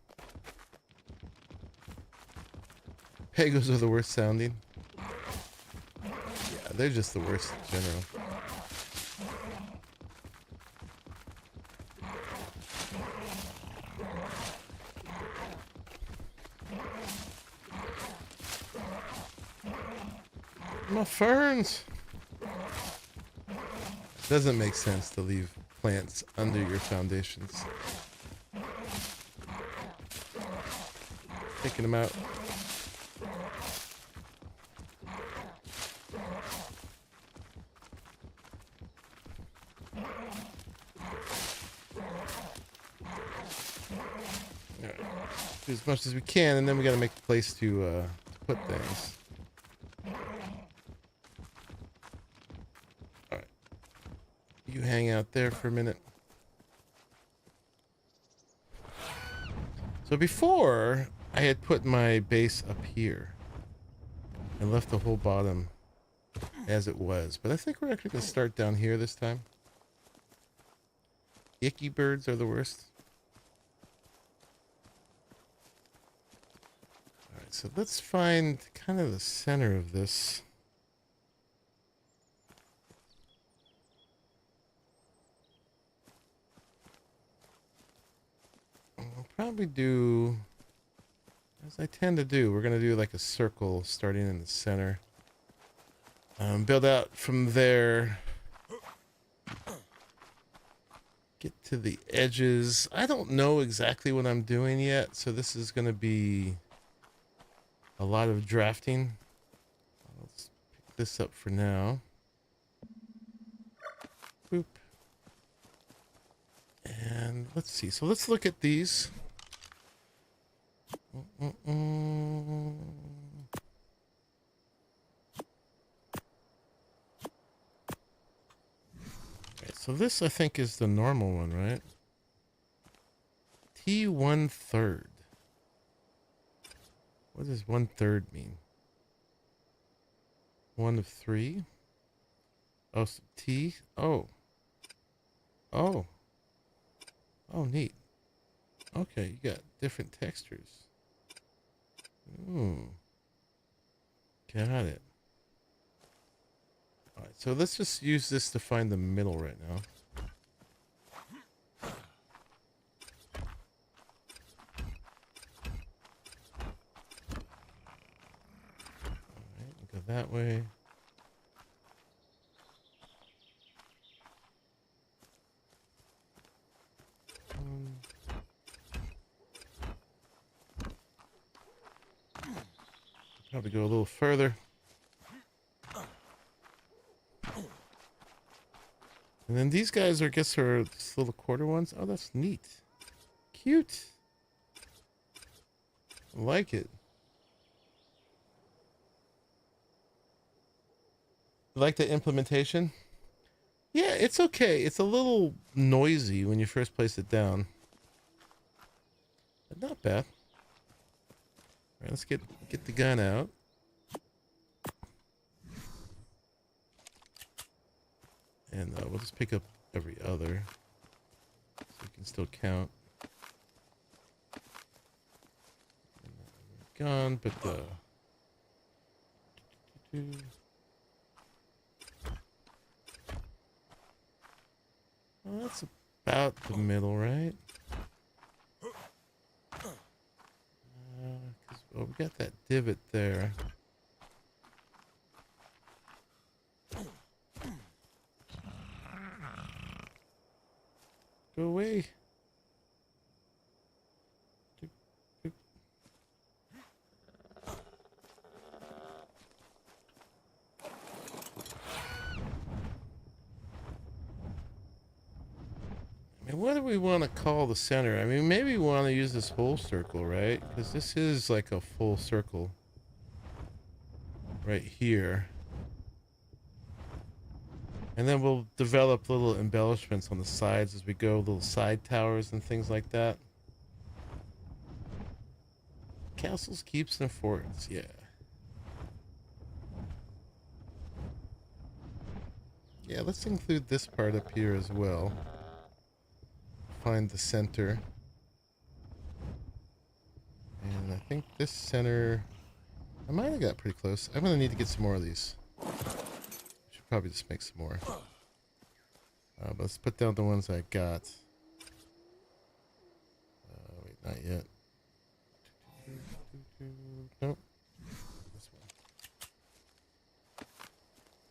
Pagos are the worst sounding. Yeah, they're just the worst in general. My ferns! Doesn't make sense to leave plants under your foundations. Taking them out. Alright. Do as much as we can, and then we gotta make a place to put things. Alright. You hang out there for a minute. So before, I had put my base up here and left the whole bottom as it was, but I think we're actually going to start down here this time. Icky birds are the worst. Alright, so let's find kind of the center of this. I'll probably do, as I tend to do, we're going to do like a circle starting in the center. Build out from there. Get to the edges. I don't know exactly what I'm doing yet, so this is going to be a lot of drafting. Let's pick this up for now. Boop. And let's see. So let's look at these. Okay, so this I think is the normal one, right? T 1/3. What does 1/3 mean? 1 of 3? Oh, so T? Oh. Oh. Oh, neat. Okay, you got different textures. Ooh. Got it. Alright, so let's just use this to find the middle right now. Alright, go that way. Probably go a little further. And then these guys are, I guess, are just little quarter ones. Oh, that's neat. Cute. I like it. You like the implementation? Yeah, it's okay. It's a little noisy when you first place it down. But not bad. Alright, let's get the gun out. And we'll just pick up every other, so we can still count. Gone, but Well, that's about the middle, right? 'Cause, well, we got that divot there. Go away. I mean, what do we want to call the center? I mean, maybe we want to use this whole circle, right? Because this is like a full circle right here. And then we'll develop little embellishments on the sides as we go, little side towers and things like that. Castles, keeps, and forts, yeah. Yeah, let's include this part up here as well. Find the center. And I think this center... I might have got pretty close. I'm going to need to get some more of these. Should probably just make some more. But let's put down the ones I got. Wait, not yet. Nope. This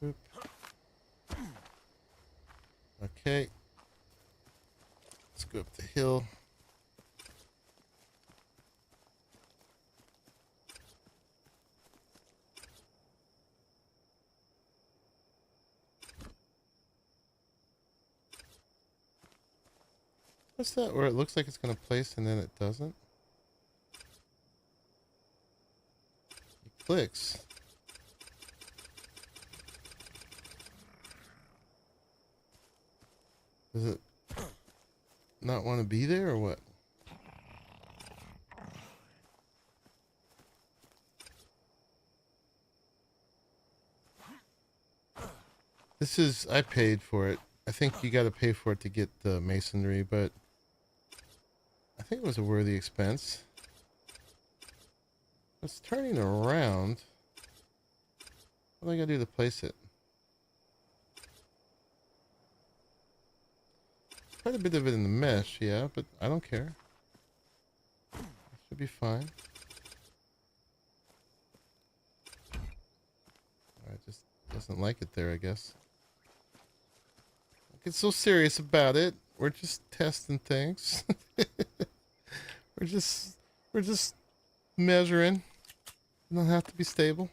one. Boop. Okay. Let's go up the hill. What's that where it looks like it's going to place and then it doesn't? It clicks. Does it not want to be there or what? This is, I paid for it. I think you got to pay for it to get the masonry, but I think it was a worthy expense. It's turning around. What do I got to do to place it? Quite a bit of it in the mesh, yeah, but I don't care. It should be fine. It just doesn't like it there, I guess. Don't get so serious about it. We're just testing things. We're just measuring. It don't have to be stable.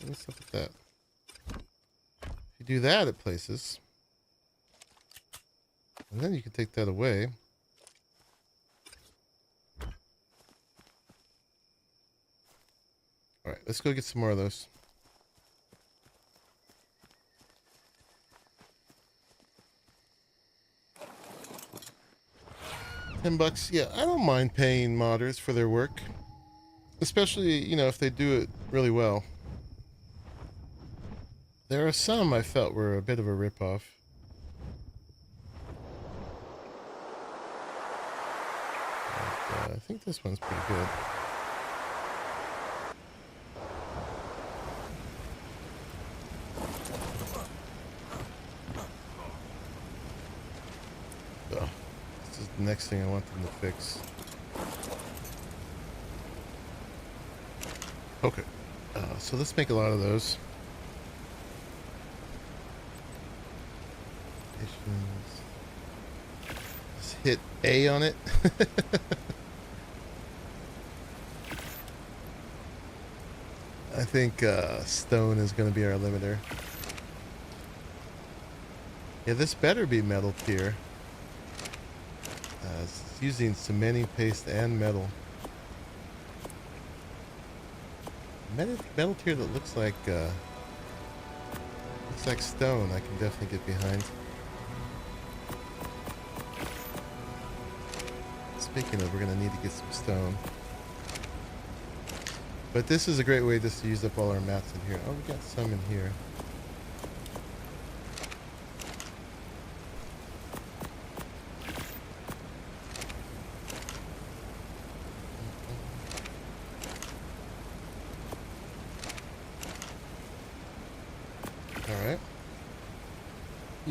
What's up with that? If you do that, it places. And then you can take that away. Alright, let's go get some more of those. $10, yeah, I don't mind paying modders for their work. Especially, you know, if they do it really well. There are some I felt were a bit of a ripoff. But, I think this one's pretty good. Oh, this is the next thing I want them to fix. Okay, so let's make a lot of those. Just hit A on it. I think stone is going to be our limiter. Yeah, this better be metal tier. It's using cementing paste and metal. Metal tier that looks like stone, I can definitely get behind. Speaking of, we're going to need to get some stone. But this is a great way just to use up all our mats in here. Oh, we got some in here.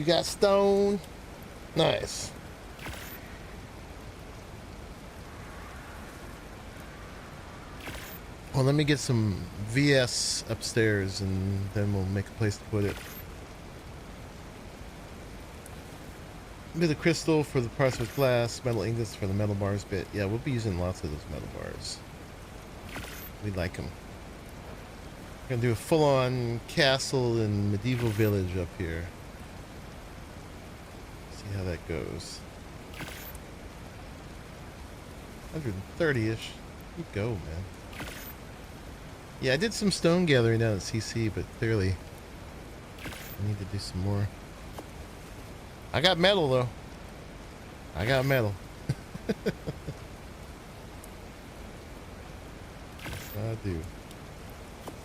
You got stone. Nice. Well, let me get some VS upstairs, and then we'll make a place to put it. A bit of crystal for the parts with glass, metal ingots for the metal bars bit. Yeah, we'll be using lots of those metal bars. We like them. We're gonna do a full-on castle and medieval village up here. See how that goes. 130-ish. You go, man. Yeah, I did some stone gathering down at CC, but clearly I need to do some more. I got metal, though. I got metal. Yes, I do.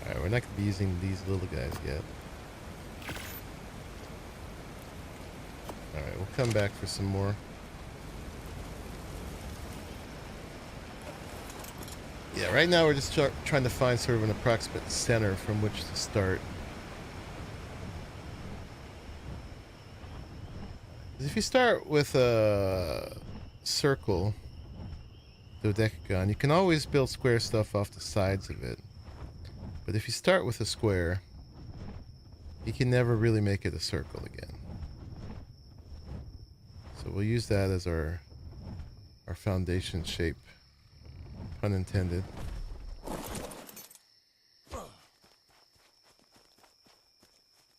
Alright, we're not going to be using these little guys yet. Alright, we'll come back for some more. Yeah, right now we're just trying to find sort of an approximate center from which to start. If you start with a circle, dodecagon, you can always build square stuff off the sides of it. But if you start with a square, you can never really make it a circle again. So we'll use that as our foundation shape. Pun intended.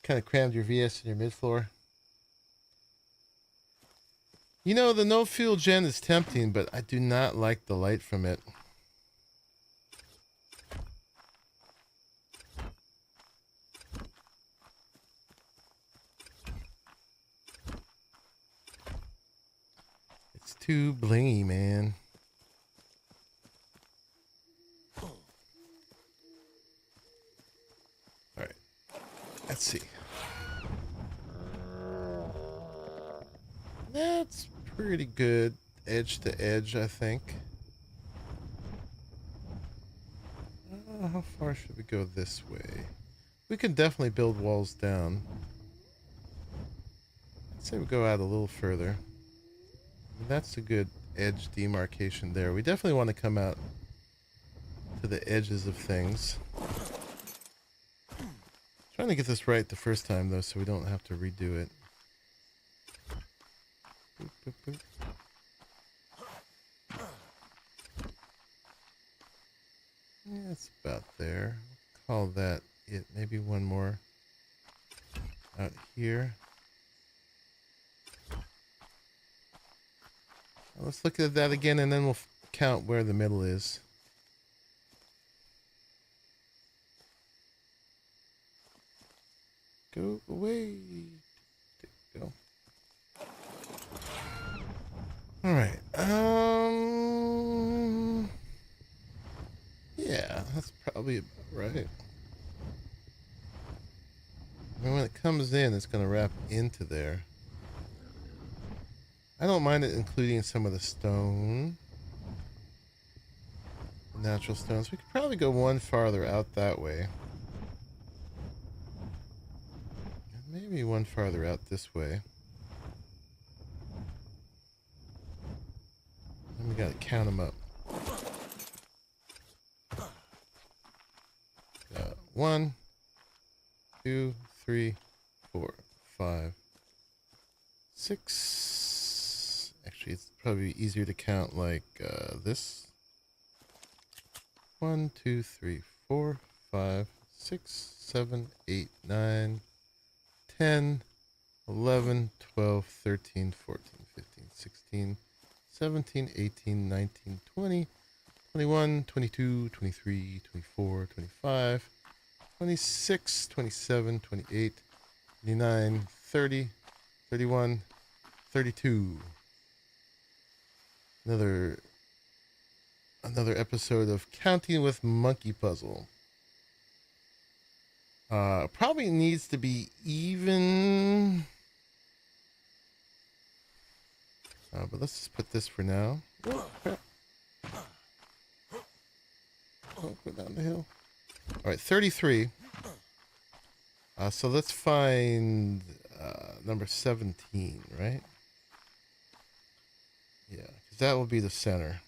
Kind of crammed your VS in your mid-floor. You know, the no fuel gen is tempting, but I do not like the light from it. It's too blingy, man. Alright. Let's see. That's pretty good edge to edge, I think. How far should we go this way? We can definitely build walls down. I'd say we go out a little further. That's a good edge demarcation there. We definitely want to come out to the edges of things. Trying to get this right the first time, though, so we don't have to redo it. Boop, boop, boop. Yeah, it's about there. Call that it. Maybe one more out here. Well, let's look at that again, and then we'll count where the middle is. Go away. There you go. All right. Yeah, that's probably about right. And when it comes in, it's going to wrap into there. I don't mind it including some of the stone. Natural stones. We could probably go one farther out that way. And maybe one farther out this way. And we got to count them up. 1, 2, 3, 4, 5, 6. Actually, it's probably easier to count like this. 1, 2, 3, 4, 5, 6, 7, 8, 9, 10, 11, 12, 13, 14, 15, 16, 17, 18, 19, 20, 21, 22, 23, 24, 25, 26, 27, 28, 29, 30, 31, 32. Another episode of Counting with Monkey Puzzle. Probably needs to be even. But let's just put this for now. Oh, crap. Don't go down the hill. All right, 33. So let's find number 17, right? Yeah, because that will be the center.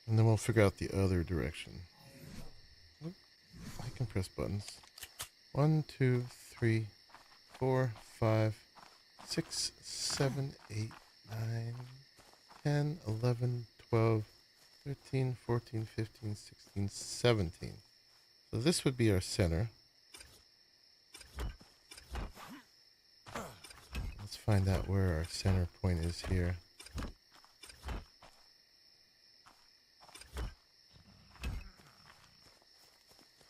And then we'll figure out the other direction. Oop, I can press buttons. 1, 2, 3, 4, 5, 6, 7, 8, 9, 10, 11, 12, 13, 14, 15, 16, 17. So this would be our center. Let's find out where our center point is here.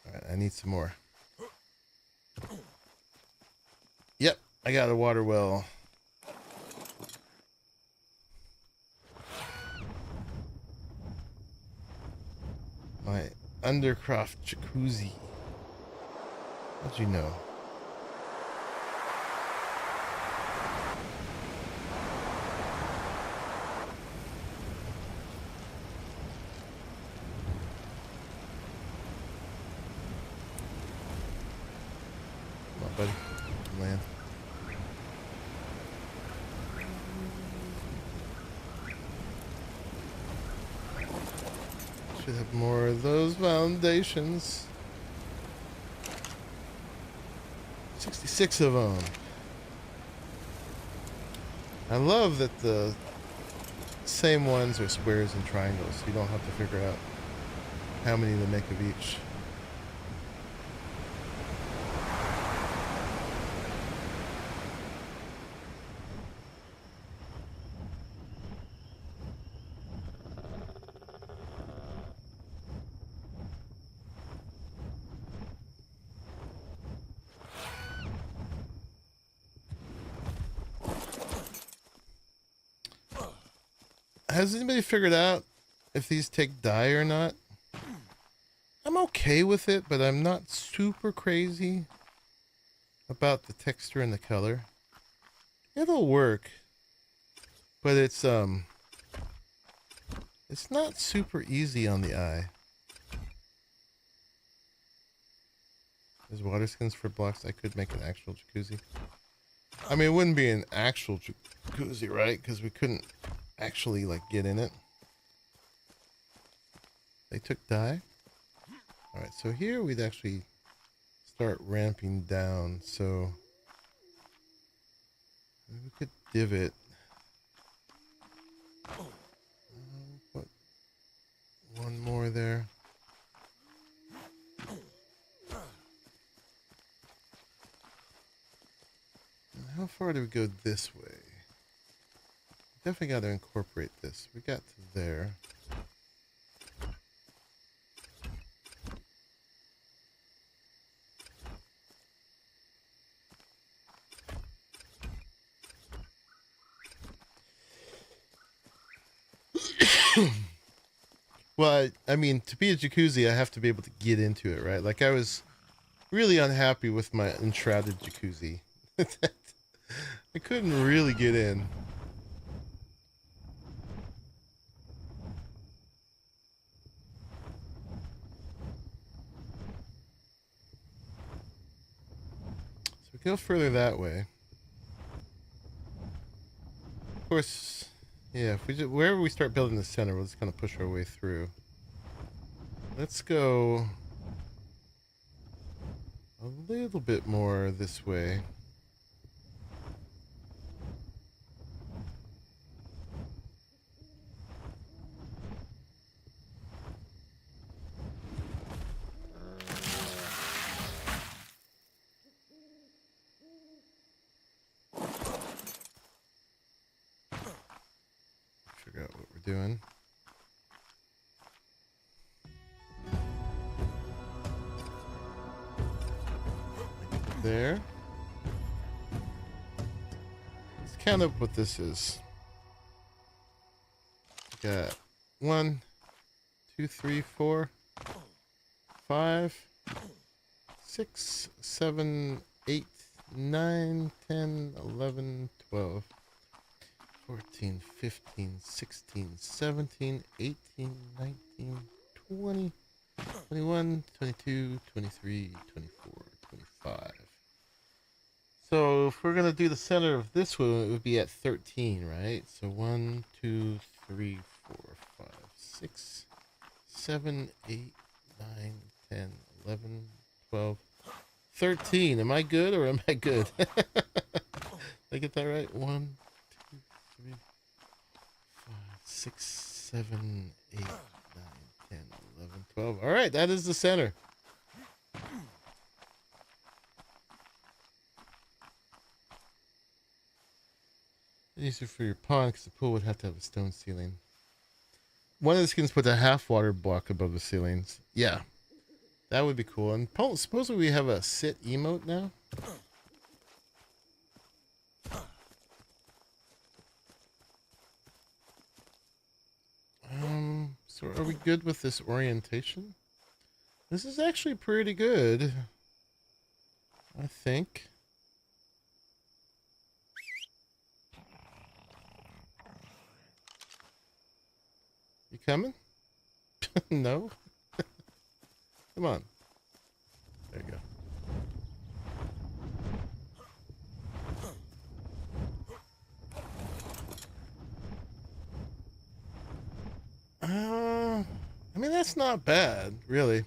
Alright, I need some more. Yep, I got a water well. My undercroft jacuzzi. How'd you know? Come on, buddy. Land. Should have more of those foundations. 66 of them. I love that the same ones are squares and triangles, so you don't have to figure out how many to make of each. Has anybody figured out if these take dye or not? I'm okay with it, but I'm not super crazy about the texture and the color. It'll work, but it's not super easy on the eye. There's water skins for blocks. I could make an actual jacuzzi. I mean, it wouldn't be an actual jacuzzi, right? Because we couldn't actually like get in it. They took dye. All right, so here we'd actually start ramping down. So we could divot. Put one more there. And how far do we go this way? Definitely got to incorporate this. We got to there. Well, I mean, to be a jacuzzi, I have to be able to get into it, right? Like, I was really unhappy with my Nitrado jacuzzi. I couldn't really get in. Go further that way. Of course, yeah, if we just, wherever we start building the center, we'll just kind of push our way through. Let's go a little bit more this way. Figure out what we're doing. There. Let's count up what this is. We got 1, 2, 3, 4, 5, 6, 7, 8, 9, 10, 11, 12, 14, 15, 16, 17, 18, 19, 20, 21, 22, 23, 24, 25. So if we're going to do the center of this one, it would be at 13, right? So 1, 2, 3, 4, 5, 6, 7, 8, 9, 10, 11, 12, 13. Am I good or am I good? Did I get that right? 1, 2, 3, 5, 6, 7, 8, 9, 10, 11, 12. All right, that is the center. Easier for your pond because the pool would have to have a stone ceiling. One of the skins put a half water block above the ceilings. Yeah, that would be cool. And supposedly we have a sit emote now. So are we good with this orientation? This is actually pretty good, I think. You coming? No? Come on. There you go. I mean, that's not bad, really.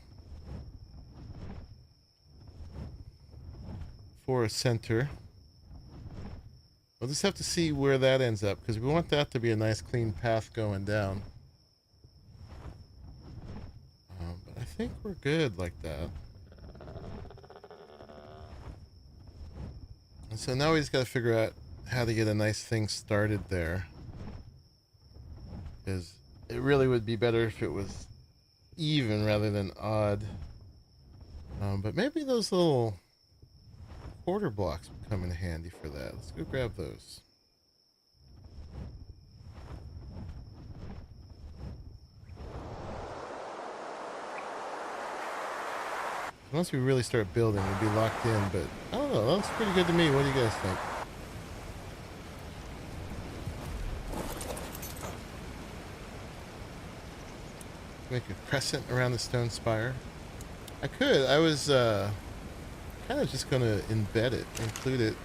For a center. We'll just have to see where that ends up, because we want that to be a nice clean path going down. But I think we're good like that. And so now we just got to figure out how to get a nice thing started there. Because it really would be better if it was even rather than odd. But maybe those little quarter blocks would come in handy for that. Let's go grab those. Once we really start building, we'll be locked in, but I don't know, that looks pretty good to me. What do you guys think? Make a crescent around the stone spire. I could. I was kind of just going to embed it, include it.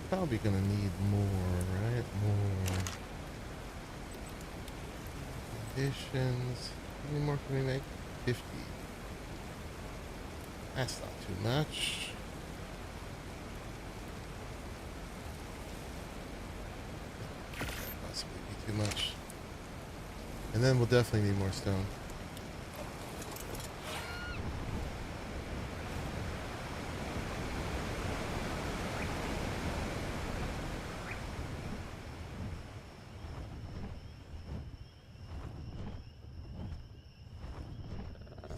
Probably going to need more, right? More conditions. How many more can we make? 50. That's not too much. Possibly be too much. And then we'll definitely need more stone.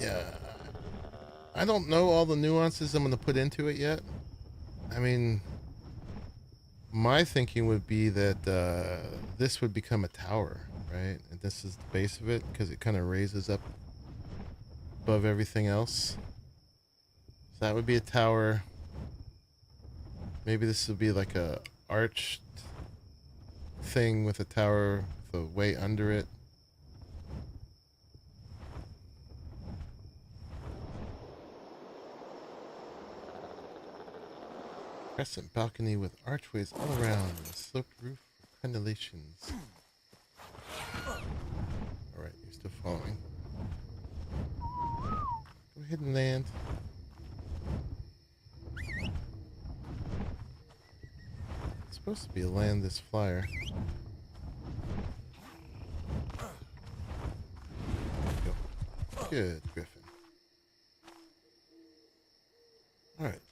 Yeah, I don't know all the nuances I'm going to put into it yet. I mean, my thinking would be that this would become a tower, right? And this is the base of it because it kind of raises up above everything else. So that would be a tower. Maybe this would be like a arched thing with a tower with a way under it. Crescent balcony with archways all around and a sloped roof with crenellations. Alright, you're still following. Go ahead and land. It's supposed to be a land this flyer. There you go. Good, Griffin. Alright.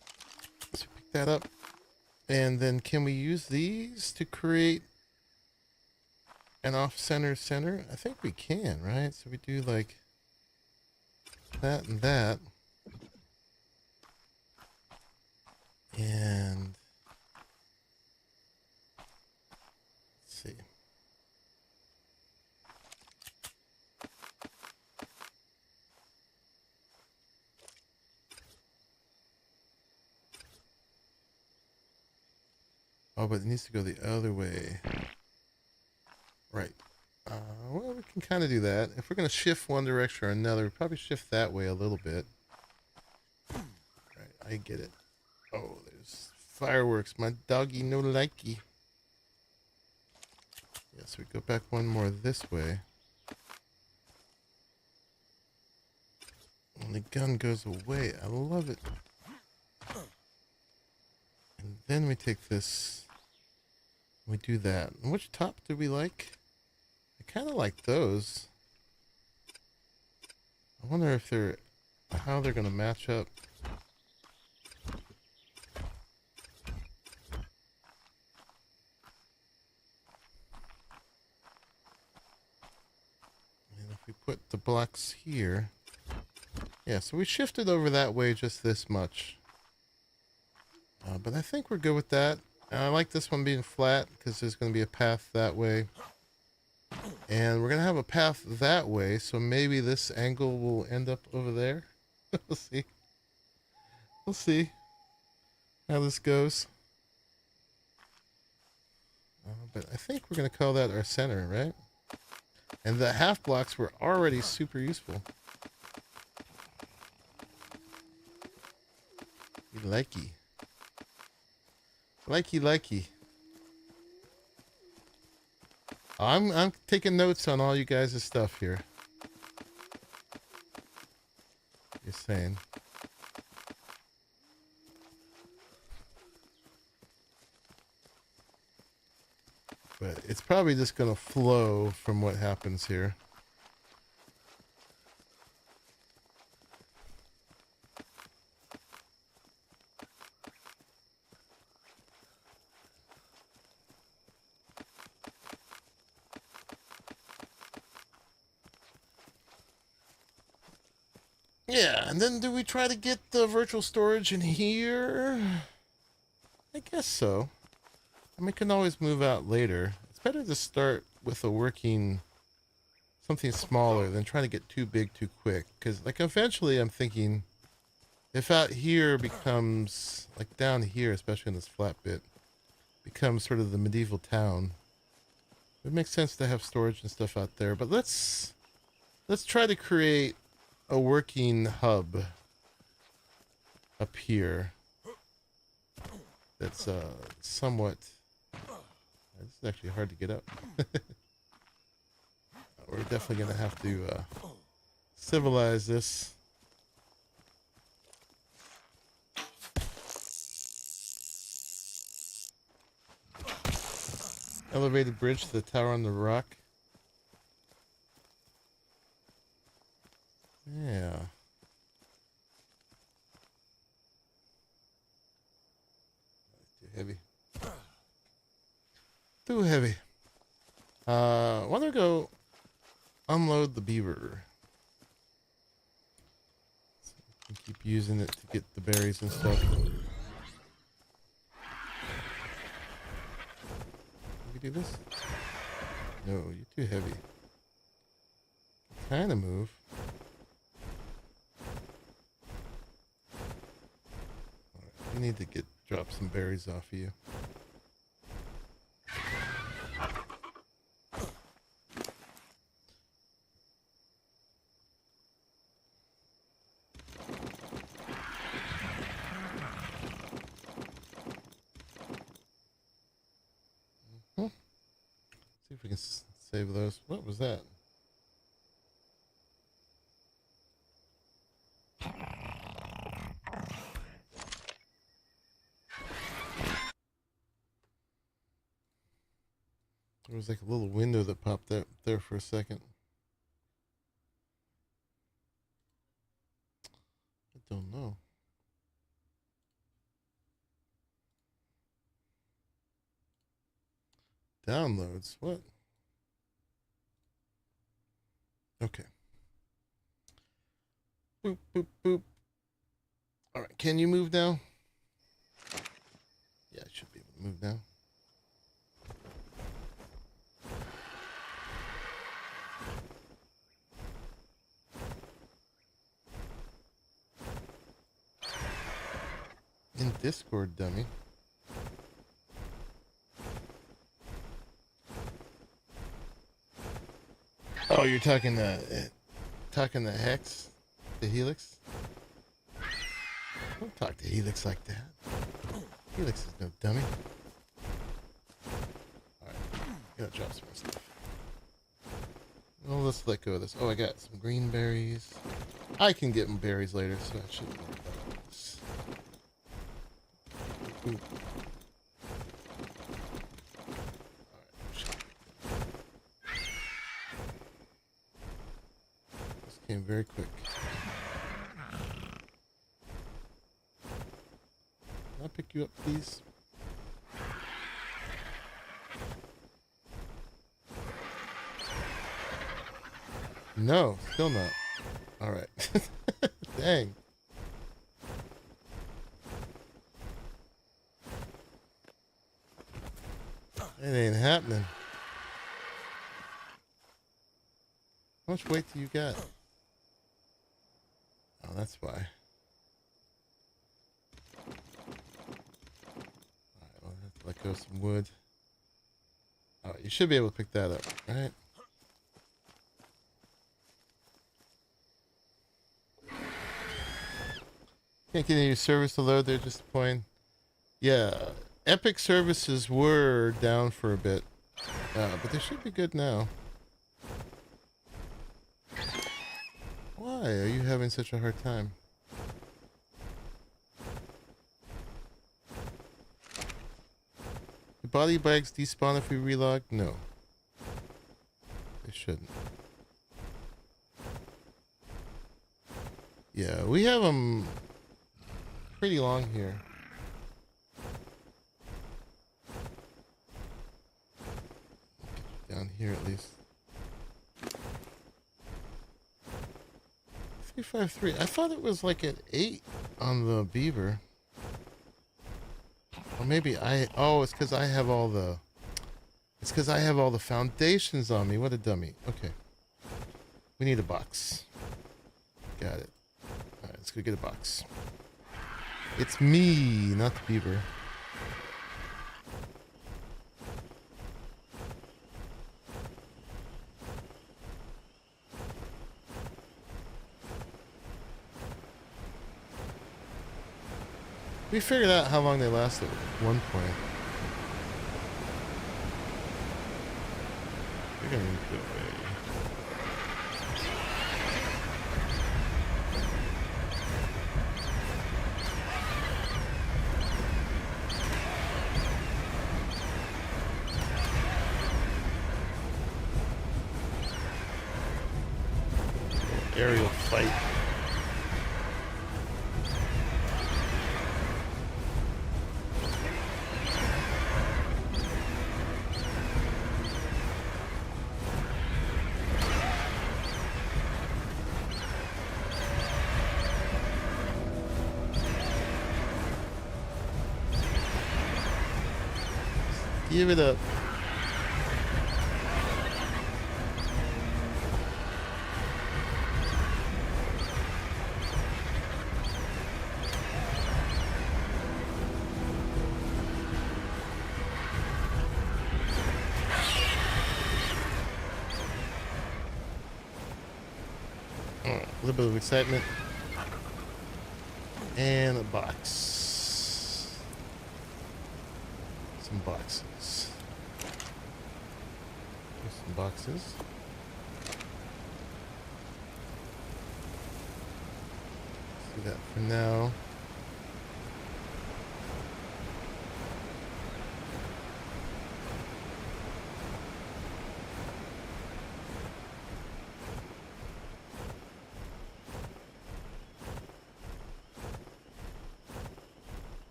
So pick that up. And then can we use these to create an off-center center? I think we can, right? So we do like that and that. And let's see. Oh, but it needs to go the other way. Right. Well, we can kind of do that. If we're going to shift one direction or another, we probably shift that way a little bit. Right, I get it. Oh, there's fireworks. My doggy no likey. Yeah, so we go back one more this way. And the gun goes away. I love it. And then we take this. We do that. And which top do we like? I kind of like those. I wonder if they're... how they're going to match up. And if we put the blocks here... yeah, so we shifted over that way just this much. But I think we're good with that. I like this one being flat because there's going to be a path that way. And we're going to have a path that way, so maybe this angle will end up over there. We'll see. We'll see how this goes. But I think we're going to call that our center, right? And the half blocks were already super useful. Likey. Likey. I'm taking notes on all you guys' stuff here. Just saying. But it's probably just gonna flow from what happens here. Yeah, and then do we try to get the virtual storage in here? I guess so. I mean, we can always move out later. It's better to start with a working something smaller than trying to get too big too quick. Because, like, eventually I'm thinking if out here becomes, like down here, especially in this flat bit, becomes sort of the medieval town, it makes sense to have storage and stuff out there. But let's try to create a working hub up here that's somewhat... this is actually hard to get up. We're definitely going to have to civilize this. Elevated bridge to the tower on the rock. Yeah. Too heavy. Too heavy. Why don't I go unload the beaver? So we can keep using it to get the berries and stuff. We do this? No, you're too heavy. Kind of move. Alright, we need to drop some berries off of you. See if we can save those. What was that? There was like a little window that popped up there for a second. I don't know. Downloads? What? Okay. Boop, boop, boop. All right. Can you move now? Yeah, I should be able to move now. In Discord, dummy. Oh, you're talking the Hex, the Helix. Don't talk to Helix like that. Helix is no dummy. All right, gotta drop some more stuff. Well, let's let go of this. Oh, I got some green berries. I can get them berries later, so I shouldn't worry about this. Ooh. This came very quick. Can I pick you up, please? No, still not. All right. Dang. It ain't happening. How much weight do you got? Oh, that's why. Alright, I'll have to let go of some wood. Alright, you should be able to pick that up, right? Can't get any service to load, they're disappointing. Yeah, Epic services were down for a bit, but they should be good now. Why are you having such a hard time? The body bags despawn if we relog? No. They shouldn't. Yeah, we have them pretty long here. Down here at least. 353. I thought it was like at 8 on the Beaver. Or maybe it's because I have all the... It's because I have all the foundations on me. What a dummy. Okay. We need a box. Got it. Alright, let's go get a box. It's me, not the Beaver. We figured out how long they lasted at one point. We're gonna need to go away. Aerial fight. Give it up. A little bit of excitement. And a box. Some boxes. Here's some boxes. Let's do that for now.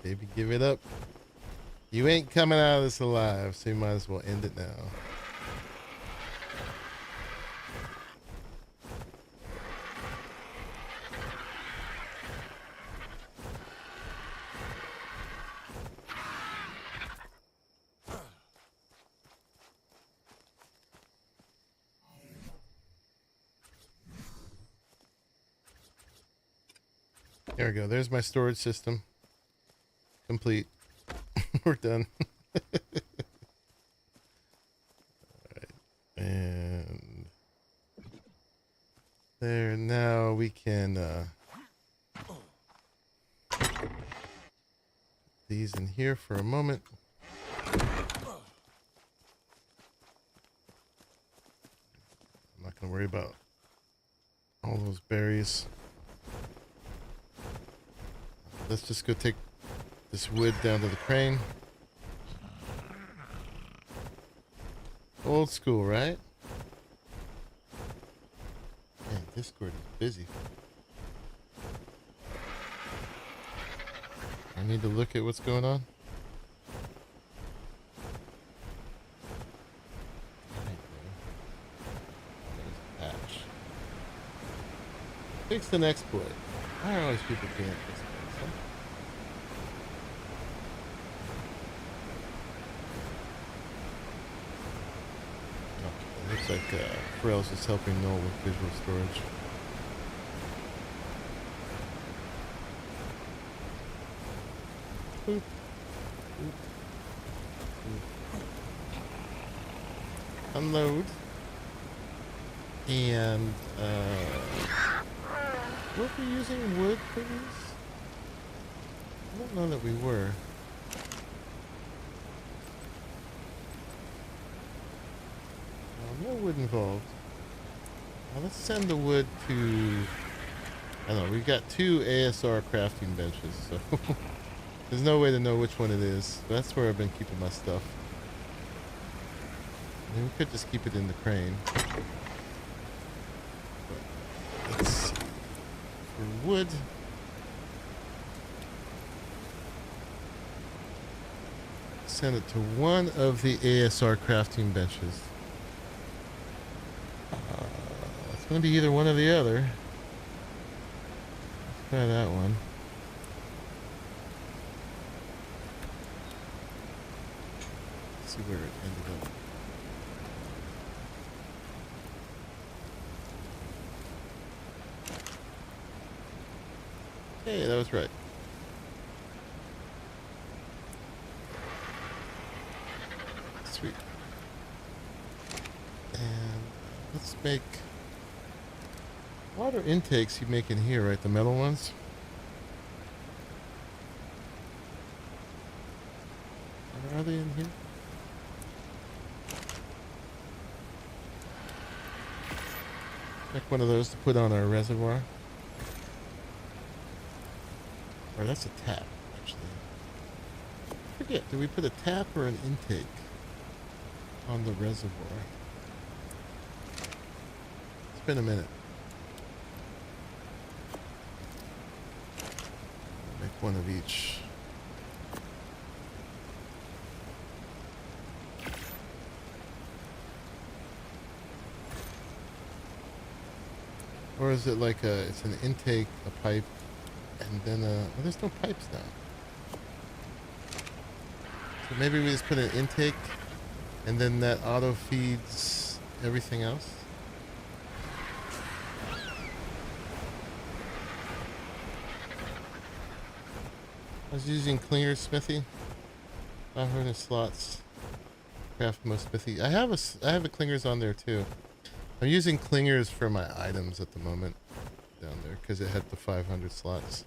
Baby, give it up. You ain't coming out of this alive, so you might as well end it now. There we go. There's my storage system. Complete. We're done. Alright. And there, now we can these in here for a moment. I'm not gonna worry about all those berries. Let's just go take this wood down to the crane. Old school, right? Man, Discord is busy. I need to look at what's going on. There's a patch. Fixed an exploit. Why are always people doing exploits, huh? Okay, looks like Pharrell's is helping Noel with visual storage. Boop. Boop. Boop. Unload. And were we using wood for these? I don't know that we were. No wood involved. Now let's send the wood to... I don't know, we've got 2 ASR crafting benches, so... There's no way to know which one it is. That's where I've been keeping my stuff. I mean, we could just keep it in the crane. But let's see. For wood... Send it to one of the ASR crafting benches. It's going to be either one or the other. Let's try that one. Let's see where it ended up. Hey, that was right. Sweet. And let's make water intakes you make in here, right? The metal ones. Are they in here? Make one of those to put on our reservoir. Or that's a tap, actually. I forget, did we put a tap or an intake on the reservoir? It's been a minute. Make one of each. Or is it like a, it's an intake, a pipe, and then well, there's no pipes now. So maybe we just put an intake, and then that auto feeds everything else? I was using clinger smithy. 500 slots. Craft most smithy. I have the clingers on there too. I'm using clingers for my items at the moment down there because it had the 500 slots.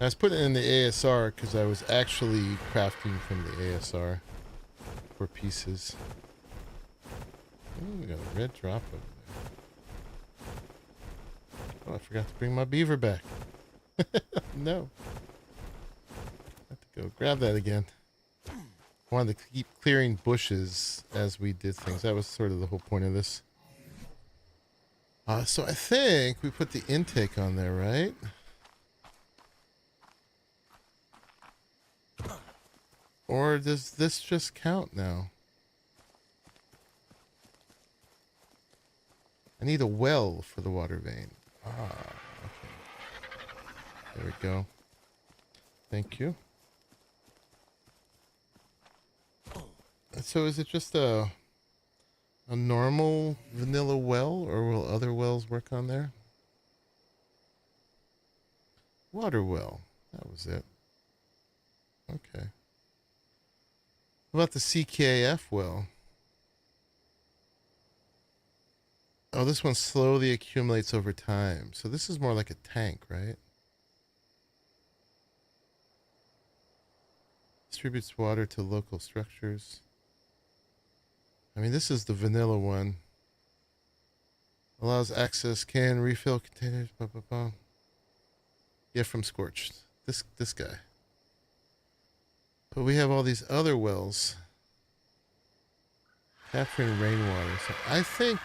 I was putting it in the ASR because I was actually crafting from the ASR for pieces. Oh, we got a red drop over there. Oh, I forgot to bring my beaver back. No. I have to go grab that again. I wanted to keep clearing bushes as we did things. That was sort of the whole point of this. So I think we put the intake on there, right? Or does this just count now? I need a well for the water vein. Ah, okay. There we go. Thank you. So is it just a normal vanilla well, or will other wells work on there? Water well. That was it. Okay. What about the CKF well? Oh, this one slowly accumulates over time. So this is more like a tank, right? Distributes water to local structures. I mean, this is the vanilla one. Allows access, can refill containers, blah, blah, blah. Yeah, from Scorched. This guy. But we have all these other wells. Capturing rainwater. So I think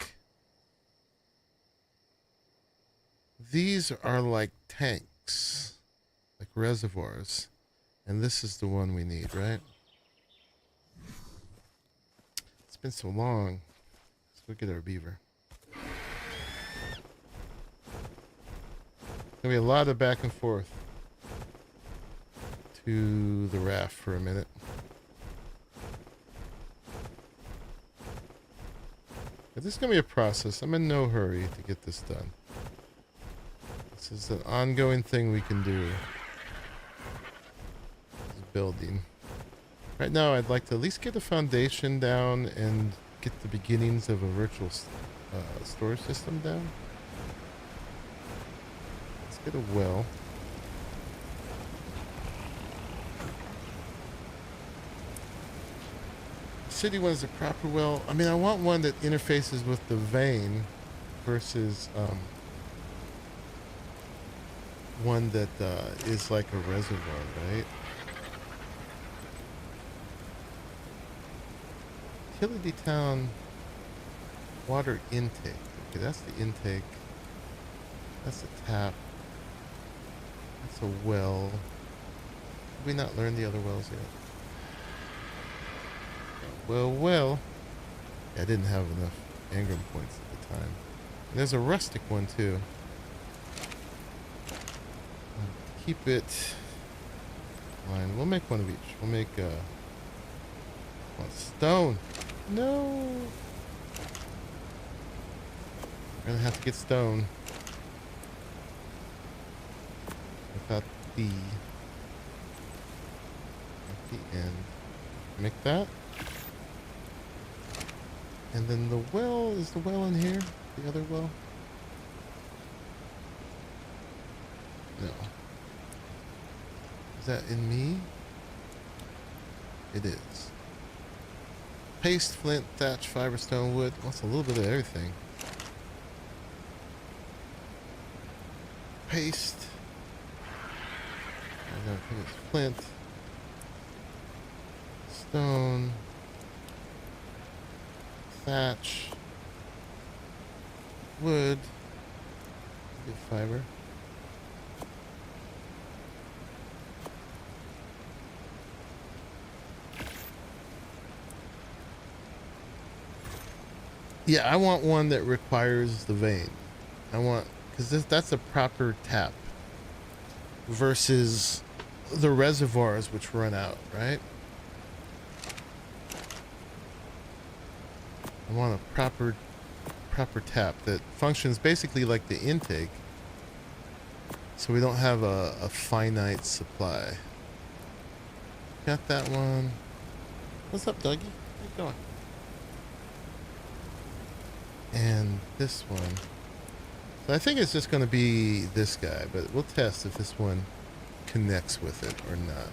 these are like tanks. Like reservoirs. And this is the one we need, right? It's been so long. Let's go get our beaver. Gonna be a lot of back and forth to the raft for a minute. But this is gonna be a process. I'm in no hurry to get this done. This is an ongoing thing we can do. Building. Right now, I'd like to at least get a foundation down and get the beginnings of a virtual storage system down. Let's get a well. City one is a proper well. I mean, I want one that interfaces with the vein versus one that is like a reservoir, right? Utility town water intake. Okay, that's the intake. That's the tap. That's a well. Did we not learn the other wells yet? Well. Yeah, I didn't have enough engram points at the time. And there's a rustic one too. Keep it line. We'll make one of each. We'll make stone. No. We're gonna have to get stone. Without the at the end. Make that. And then the well, is the well in here? The other well? No. Is that in me? It is. Paste, flint, thatch, fiber, stone, wood. What's a little bit of everything? Paste. I think it's flint. Stone. Thatch. Wood. Get fiber. Yeah, I want one that requires the vein. I want, because that's a proper tap versus the reservoirs which run out, right? I want a proper tap that functions basically like the intake, so we don't have a finite supply. Got that one. What's up, Dougie? How you going? And this one. So I think it's just going to be this guy, but we'll test if this one connects with it or not.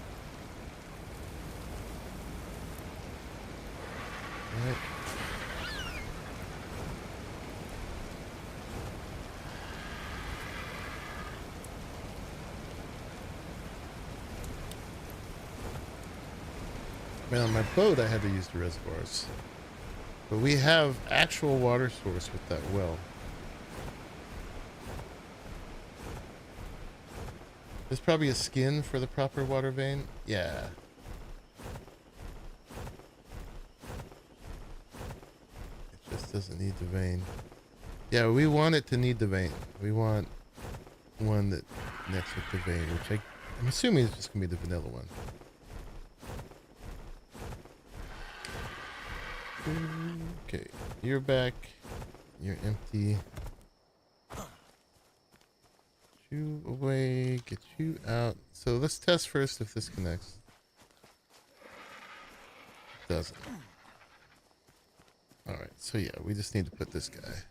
All right. Man, on my boat I had to use the reservoirs. But we have actual water source with that well. There's probably a skin for the proper water vein. Yeah. It just doesn't need the vein. Yeah, we want it to need the vein. We want one that connects with the vein, which I'm assuming is just going to be the vanilla one. Okay, you're back. You're empty. Get you away. Get you out. So let's test first if this connects. It doesn't. Alright, so yeah, we just need to put this guy.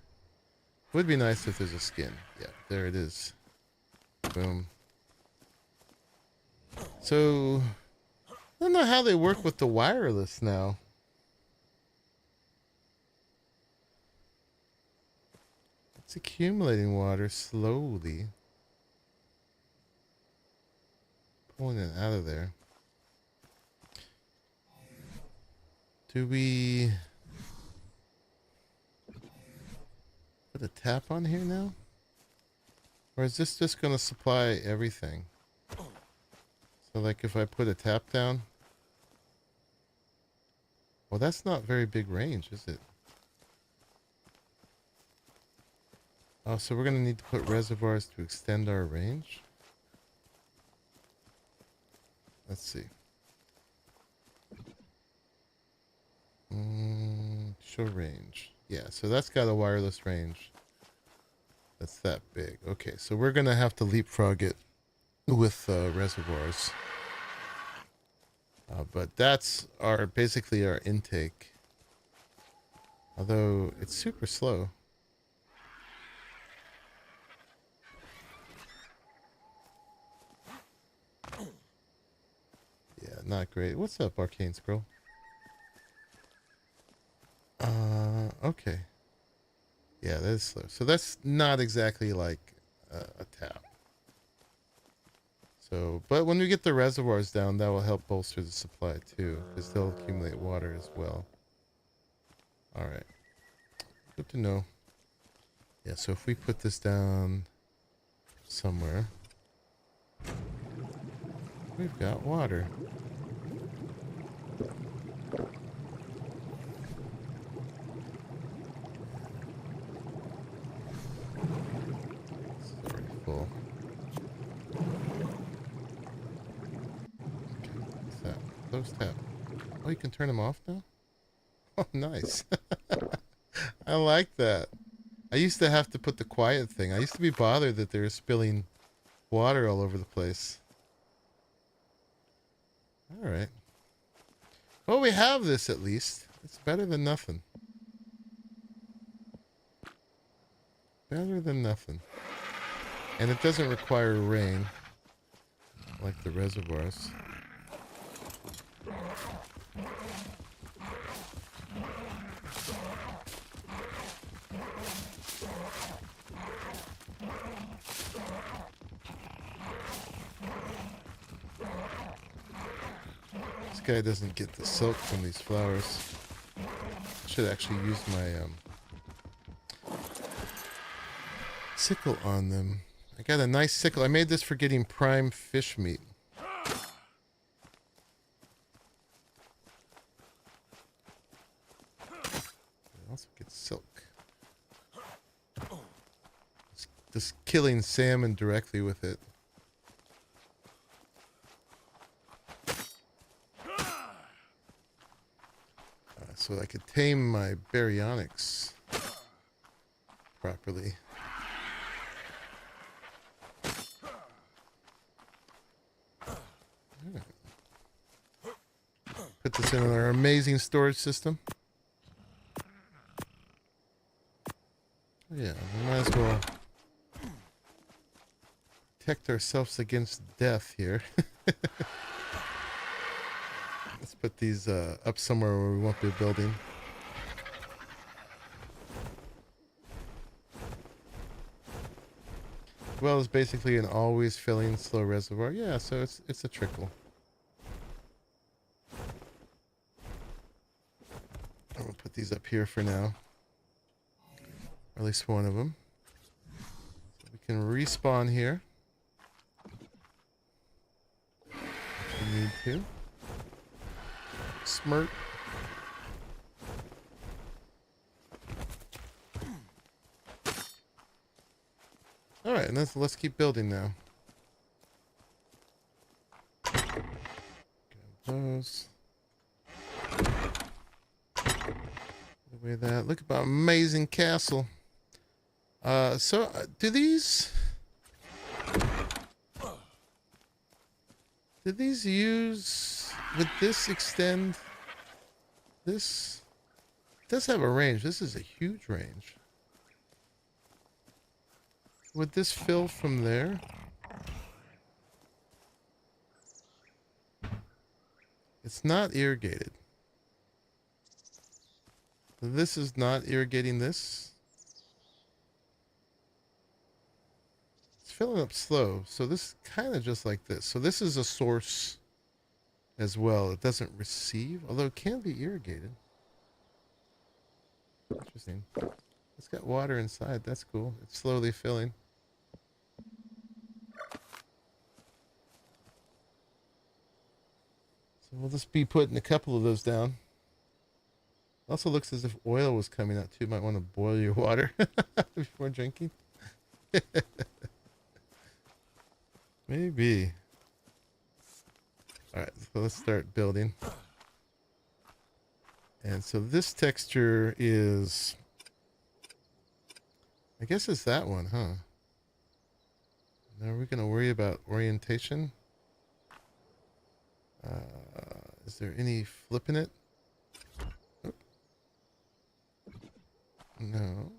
Would be nice if there's a skin. Yeah, there it is. Boom. So, I don't know how they work with the wireless now. It's accumulating water slowly. Pulling it out of there. Do we put a tap on here now? Or is this just going to supply everything? So like if I put a tap down. Well, that's not very big range, is it? Oh, so we're going to need to put reservoirs to extend our range? Let's see. Show range. Yeah, so that's got a wireless range. That's that big. Okay, so we're going to have to leapfrog it with reservoirs. But that's basically our intake. Although it's super slow. Yeah, not great. What's up, Arcane Scroll? Okay. Yeah, that is slow. So that's not exactly like a tap. So, but when we get the reservoirs down, that will help bolster the supply too, because they'll accumulate water as well. All right. Good to know. Yeah, so if we put this down somewhere, we've got water. It's already full. Okay, what's that? Close tap. Oh, you can turn them off now? Oh, nice. I like that. I used to have to put the quiet thing. I used to be bothered that they were spilling water all over the place. All right. Well, we have this at least. It's better than nothing. Better than nothing. And it doesn't require rain like the reservoirs. This guy doesn't get the silk from these flowers. Should actually use my sickle on them. I got a nice sickle. I made this for getting prime fish meat. I also get silk. Just killing salmon directly with it. So I could tame my baryonyx properly. Right. Put this in our amazing storage system. Yeah, we might as well protect ourselves against death here. Let's put these up somewhere where we won't be building. Well, it's basically an always filling slow reservoir. Yeah, so it's a trickle. I'm gonna put these up here for now. Or at least one of them. So we can respawn here if we need to. Smirk. All right, and let's keep building now. Grab those. Away that. Look at that amazing castle. Do these use? Would this extend? This does have a range. This is a huge range. Would this fill from there? It's not irrigated. This is not irrigating this. It's filling up slow. So this is kind of just like this. So this is a source as well. It doesn't receive, although it can be irrigated. Interesting. It's got water inside. That's cool. It's slowly filling. So we'll just be putting a couple of those down. Also looks as if oil was coming out too. Might want to boil your water before drinking. Maybe. Alright, so let's start building. And so this texture is... I guess it's that one, huh? Now are we going to worry about orientation? Is there any flip in it? Oh. No.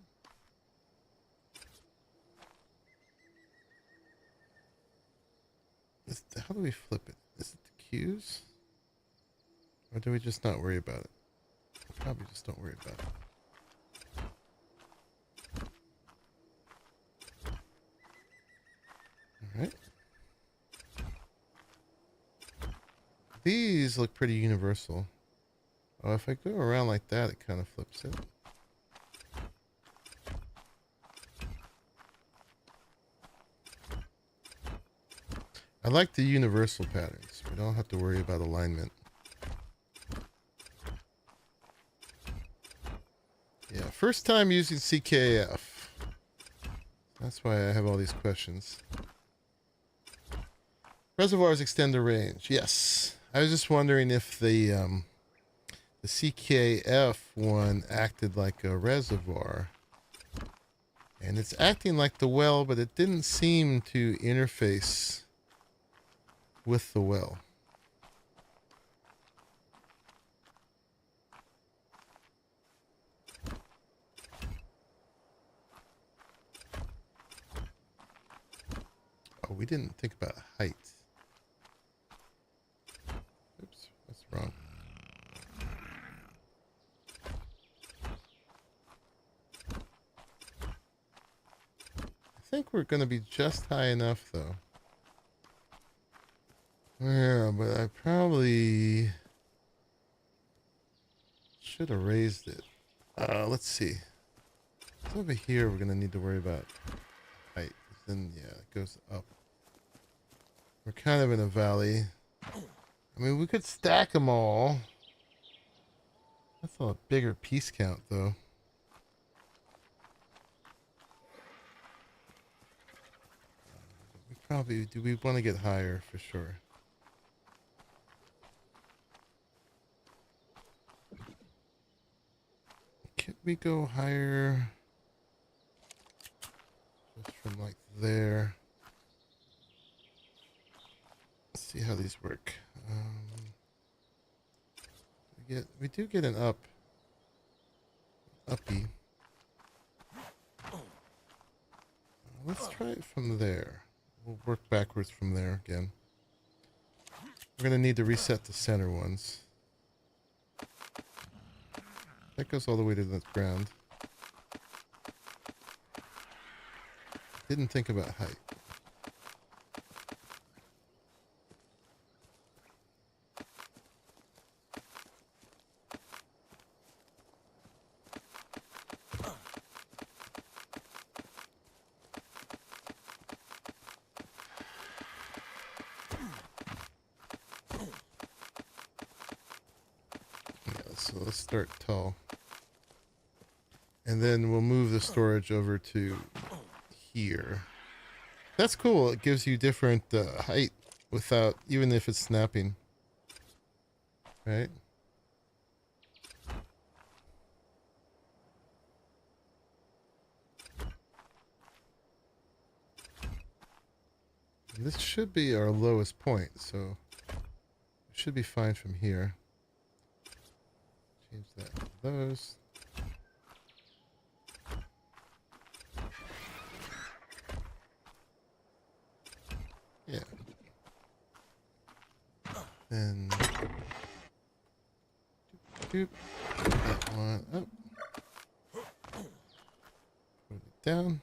How do we flip it? Is it the cues? Or do we just not worry about it? Probably just don't worry about it. Alright. These look pretty universal. Oh, if I go around like that, it kind of flips it. I like the universal patterns. We don't have to worry about alignment. Yeah, first time using CKF. That's why I have all these questions. Reservoirs extend the range. Yes. I was just wondering if the CKF one acted like a reservoir. And it's acting like the well, but it didn't seem to interface with the well. Oh, we didn't think about height. Oops, that's wrong. I think we're going to be just high enough, though. Yeah, but I probably should have raised it. Let's see. It's over here we're going to need to worry about height. Then, yeah, it goes up. We're kind of in a valley. I mean, we could stack them all. That's a bigger piece count, though. We probably... Do we want to get higher for sure? Can we go higher? Just from like there. Let's see how these work. We do get an uppy. Let's try it from there. We'll work backwards from there again. We're gonna need to reset the center ones. That goes all the way to the ground. Didn't think about height. So let's start tall. And then we'll move the storage over to here. That's cool. It gives you different height without, even if it's snapping. Right? And this should be our lowest point, so it should be fine from here. Change that to those. Yeah. Then doop, that one up. Put it down.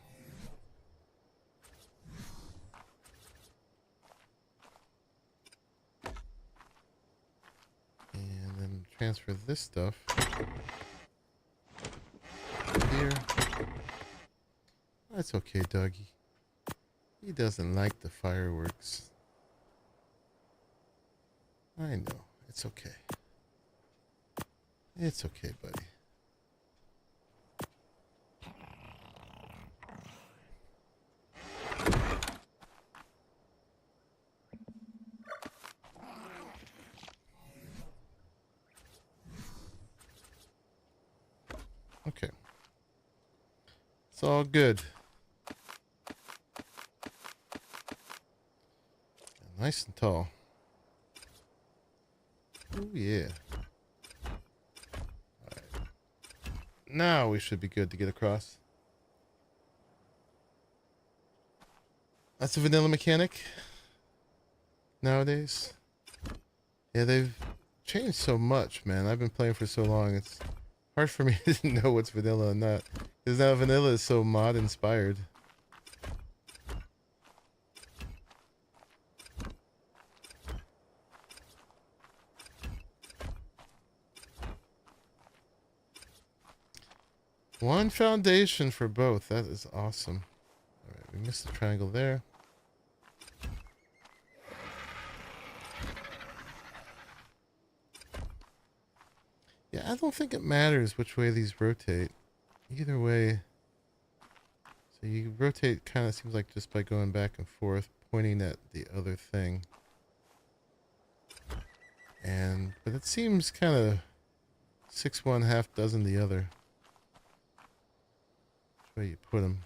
And then transfer this stuff here. That's okay, doggy. He doesn't like the fireworks. I know. It's okay. It's okay, buddy. Okay. It's all good. Nice and tall. Oh yeah. Alright. Now we should be good to get across. That's a vanilla mechanic nowadays. Yeah, they've changed so much, man. I've been playing for so long, it's hard for me to know what's vanilla and not. Because now vanilla is so mod inspired. One foundation for both. That is awesome. Alright, we missed the triangle there. Yeah, I don't think it matters which way these rotate. Either way. So you rotate, kind of seems like just by going back and forth, pointing at the other thing. But it seems kind of 6 one, half dozen the other. Which way you put them.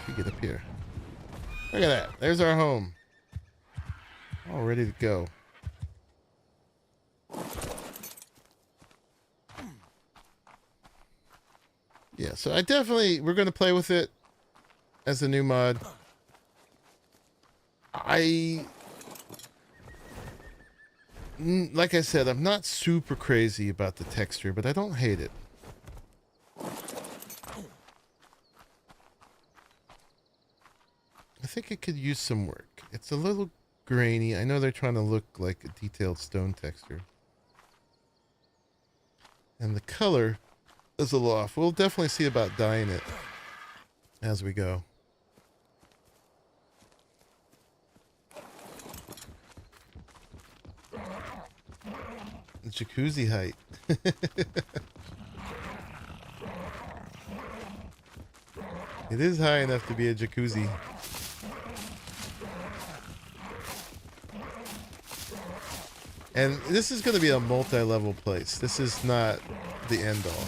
You get up here. Look at that. There's our home. All ready to go. Yeah, so we're going to play with it as a new mod. Like I said, I'm not super crazy about the texture, but I don't hate it. I think it could use some work. It's a little grainy. I know they're trying to look like a detailed stone texture. And the color is a little off. We'll definitely see about dyeing it as we go. The jacuzzi height. It is high enough to be a jacuzzi. And this is going to be a multi-level place. This is not the end-all.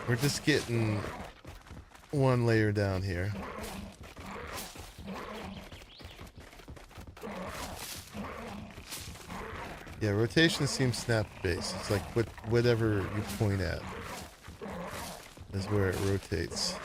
We're just getting one layer down here. Yeah, rotation seems snap-based. It's like whatever you point at is where it rotates.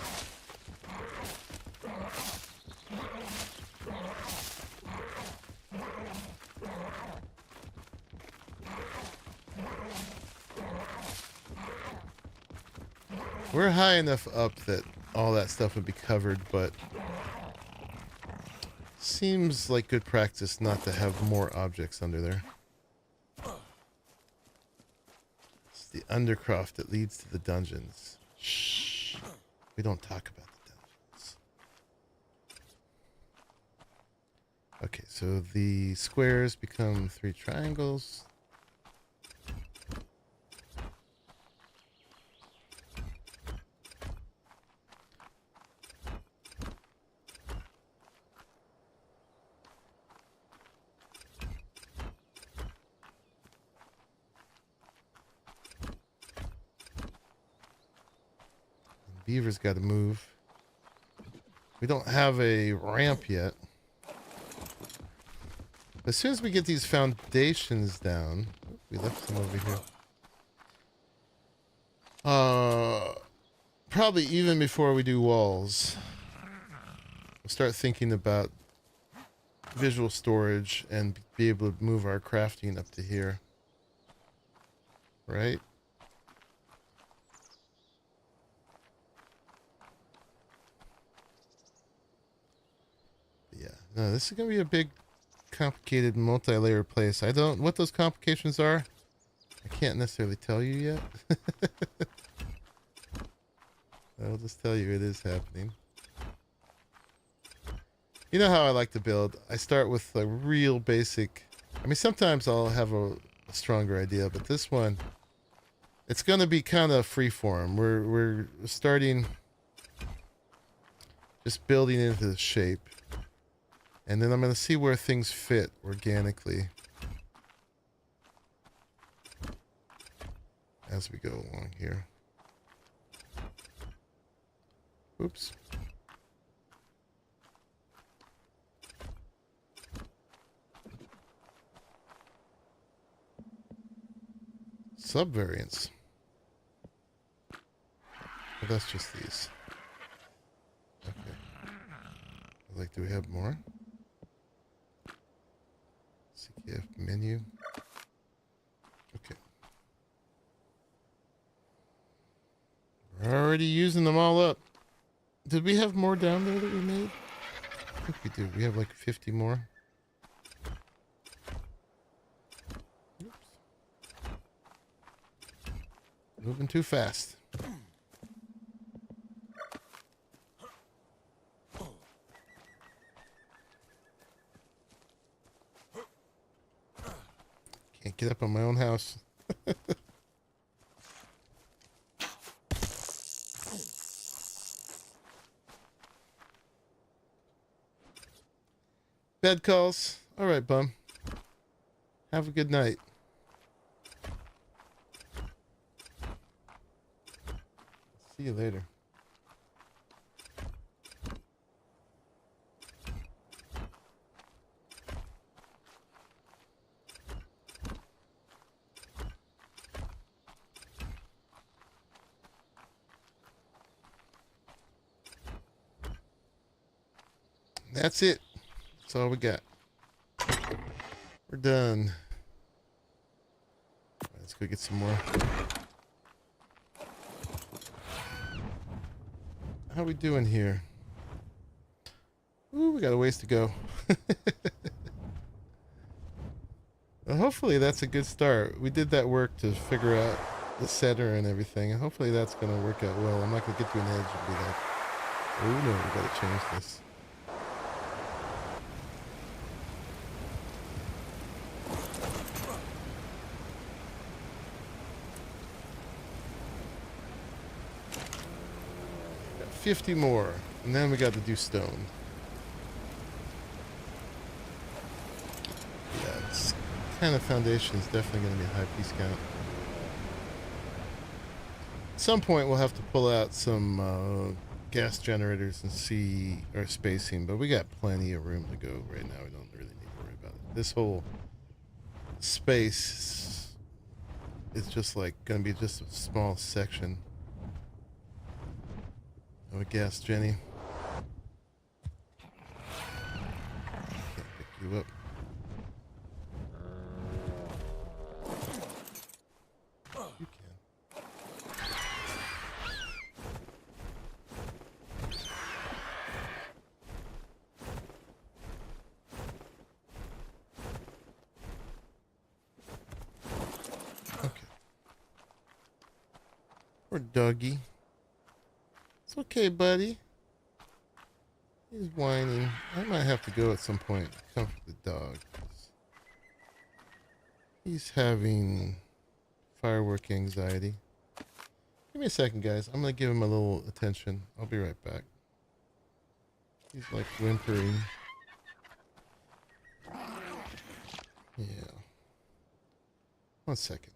We're high enough up that all that stuff would be covered, but seems like good practice not to have more objects under there. It's the undercroft that leads to the dungeons. Shh. We don't talk about the dungeons. Okay, so the squares become 3 triangles. Beaver's got to move. We don't have a ramp yet. As soon as we get these foundations down, we left some over here. Probably even before we do walls, we'll start thinking about visual storage and be able to move our crafting up to here. Right? Yeah. No, this is going to be a big, complicated, multi-layer place. I don't... What those complications are, I can't necessarily tell you yet. I'll just tell you it is happening. You know how I like to build. I start with a real basic... I mean, sometimes I'll have a stronger idea, but this one, it's going to be kind of freeform. We're starting just building into the shape. And then I'm going to see where things fit organically as we go along here. Oops. Subvariants. Well, that's just these. Okay. Like, do we have more? CKF menu. Okay. We're already using them all up. Did we have more down there that we made? I think we do. We have like 50 more. Oops. Moving too fast. Can't get up on my own house. Bed calls. All right, bum. Have a good night. See you later. That's it. That's all we got. We're done. Let's go get some more. How we doing here? Ooh, we got a ways to go. Well, hopefully that's a good start. We did that work to figure out the center and everything, and hopefully that's going to work out well. I'm not going to get to an edge and be like, oh no, we got to change this. Got 50 more, and then we got to do stone. Yeah, this kind of foundation is definitely going to be a high piece count. At some point we'll have to pull out some gas generators and see our spacing, but we got plenty of room to go right now. We don't really need to worry about it. This whole space is just like going to be just a small section of a gas Jenny. Can't pick you up. You can. Okay. Poor doggy. It's okay, buddy. He's whining. I might have to go at some point to comfort the dog. He's having firework anxiety. Give me a second, guys. I'm going to give him a little attention. I'll be right back. He's like whimpering. Yeah. 1 second.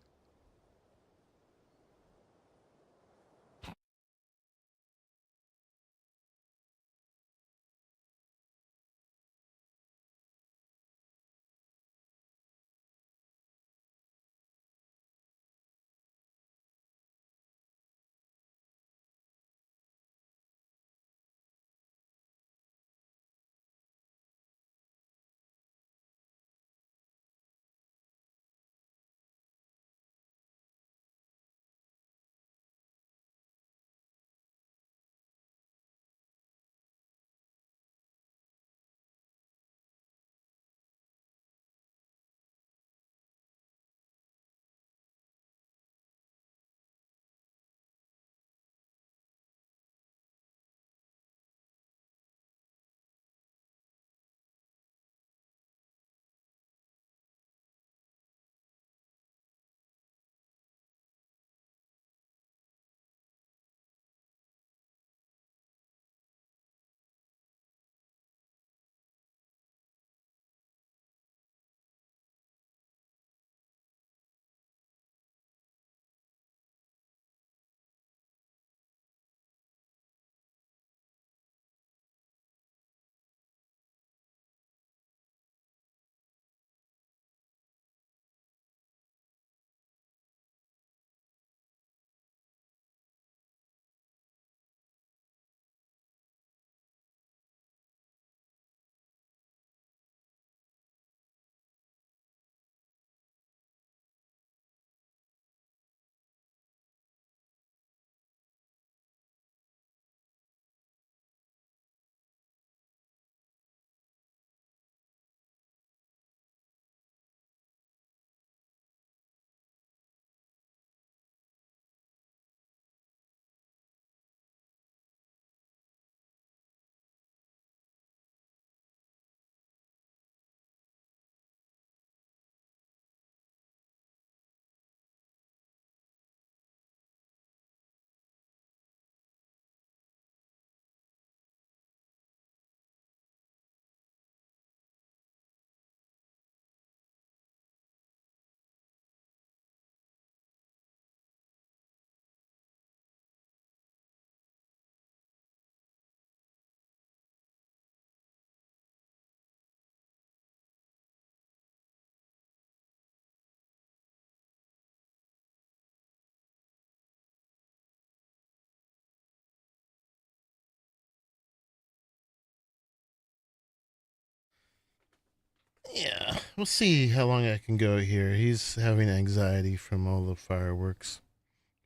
Yeah, we'll see how long I can go here. He's having anxiety from all the fireworks.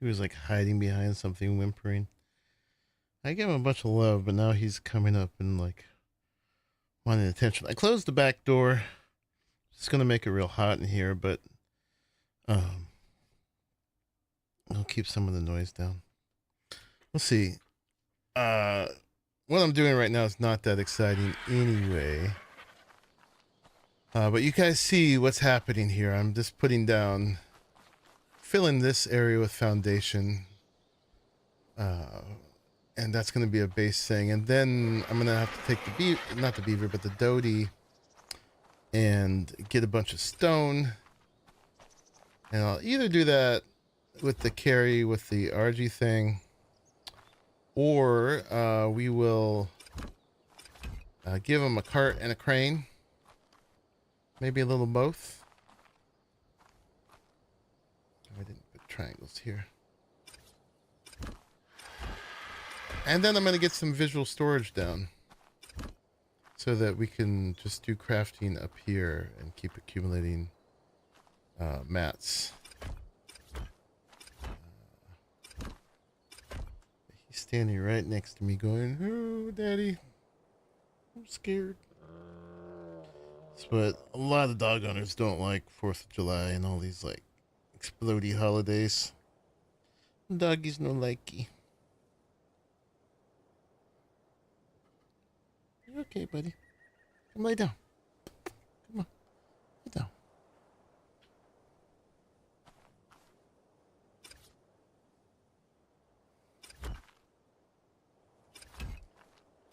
He was like hiding behind something, whimpering. I gave him a bunch of love, but now he's coming up and like wanting attention. I closed the back door. It's gonna make it real hot in here, but um, I'll keep some of the noise down. We'll see. What I'm doing right now is not that exciting anyway. But you guys see what's happening here. I'm just putting down, filling this area with foundation. And that's going to be a base thing. And then I'm going to have to take the beaver, not the beaver, but the Dodie, and get a bunch of stone. And I'll either do that with the carry with the RG thing, or we will give him a cart and a crane. Maybe a little both. I didn't put triangles here. And then I'm going to get some visual storage down so that we can just do crafting up here and keep accumulating mats. He's standing right next to me going, "Oh, Daddy, I'm scared." But a lot of dog owners don't like 4th of July and all these like explodey holidays. Doggies no likey. You okay, buddy? Come lay down. Come on. Lay down.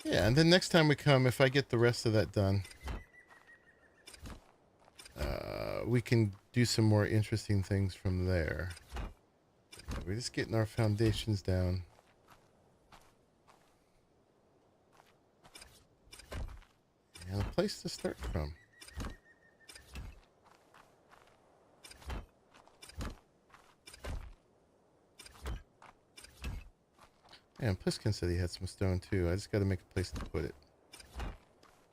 Yeah, and then next time we come, if I get the rest of that done, we can do some more interesting things from there. We're just getting our foundations down. And a place to start from. Yeah, and Pliskin said he had some stone too. I just got to make a place to put it.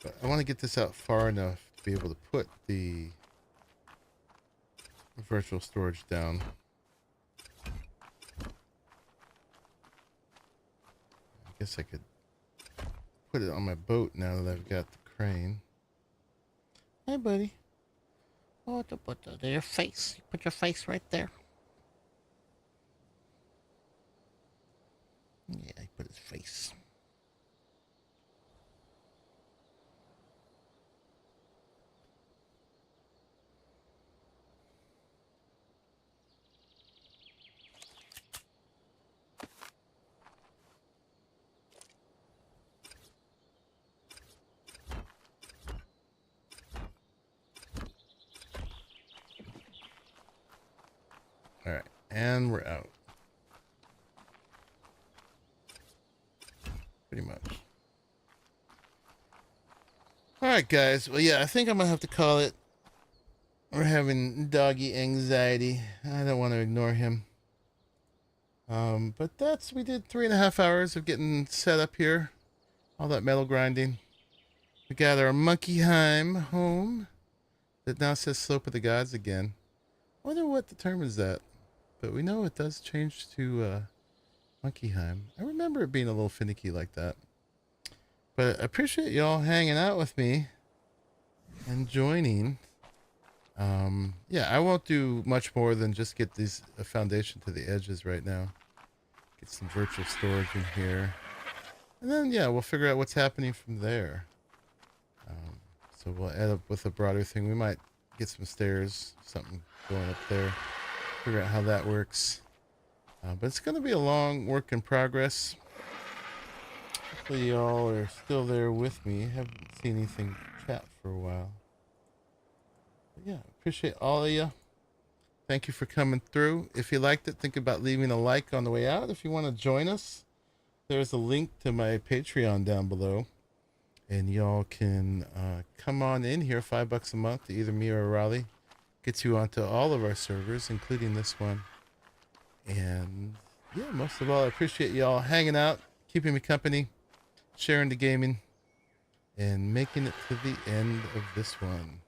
But I want to get this out far enough to be able to put the virtual storage down. I guess I could put it on my boat now that I've got the crane. Hi, buddy. Oh, put your face. Put your face right there. Yeah, I put his face. All right, and we're out. Pretty much. All right, guys. Well, yeah, I think I'm gonna have to call it. We're having doggy anxiety. I don't want to ignore him. But we did 3.5 hours of getting set up here. All that metal grinding. We got our Monkeyheim home that now says Slope of the Gods again. I wonder what determines that. But we know it does change to Monkeyheim. I remember it being a little finicky like that. But I appreciate y'all hanging out with me and joining. Yeah, I won't do much more than just get these a foundation to the edges right now. Get some virtual storage in here. And then, yeah, we'll figure out what's happening from there. So we'll end up with a broader thing. We might get some stairs, something going up there. Figure out how that works. But it's going to be a long work in progress. Hopefully y'all are still there with me. Haven't seen anything chat for a while. But yeah, appreciate all of you. Thank you for coming through. If you liked it, think about leaving a like on the way out. If you want to join us, there's a link to my Patreon down below. And y'all can come on in here, $5 a month to either me or Arahli. Gets you onto all of our servers, including this one. And yeah, most of all, I appreciate y'all hanging out, keeping me company, sharing the gaming, and making it to the end of this one.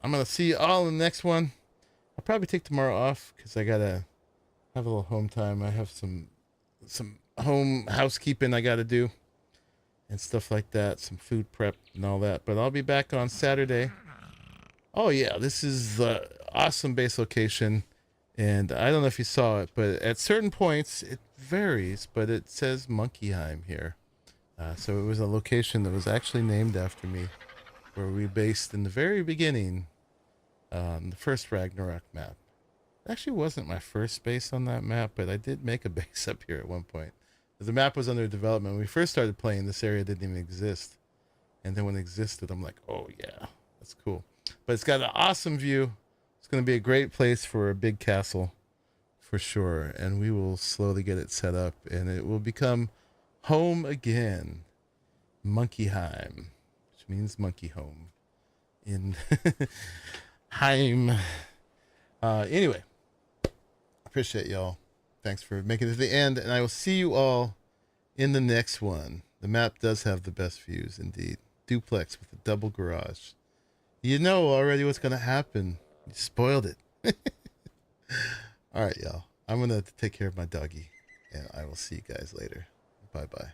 I'm gonna see you all in the next one. I'll probably take tomorrow off because I gotta have a little home time. I have some home housekeeping I gotta do and stuff like that, some food prep and all that. But I'll be back on Saturday. Oh yeah, this is the awesome base location, and I don't know if you saw it, but at certain points it varies, but it says Monkeyheim here. So it was a location that was actually named after me, where we based in the very beginning, the first Ragnarok map. It actually wasn't my first base on that map, but I did make a base up here at one point. The map was under development. When we first started playing, this area didn't even exist. And then when it existed, I'm like, oh yeah, that's cool. But it's got an awesome view. It's going to be a great place for a big castle, for sure. And we will slowly get it set up, and it will become home again. Monkeyheim, which means monkey home in Heim. Anyway, appreciate y'all. Thanks for making it to the end, and I will see you all in the next one. The map does have the best views, indeed. Duplex with a double garage. You know already what's going to happen. You spoiled it. All right, y'all. I'm going to take care of my doggy, and I will see you guys later. Bye-bye.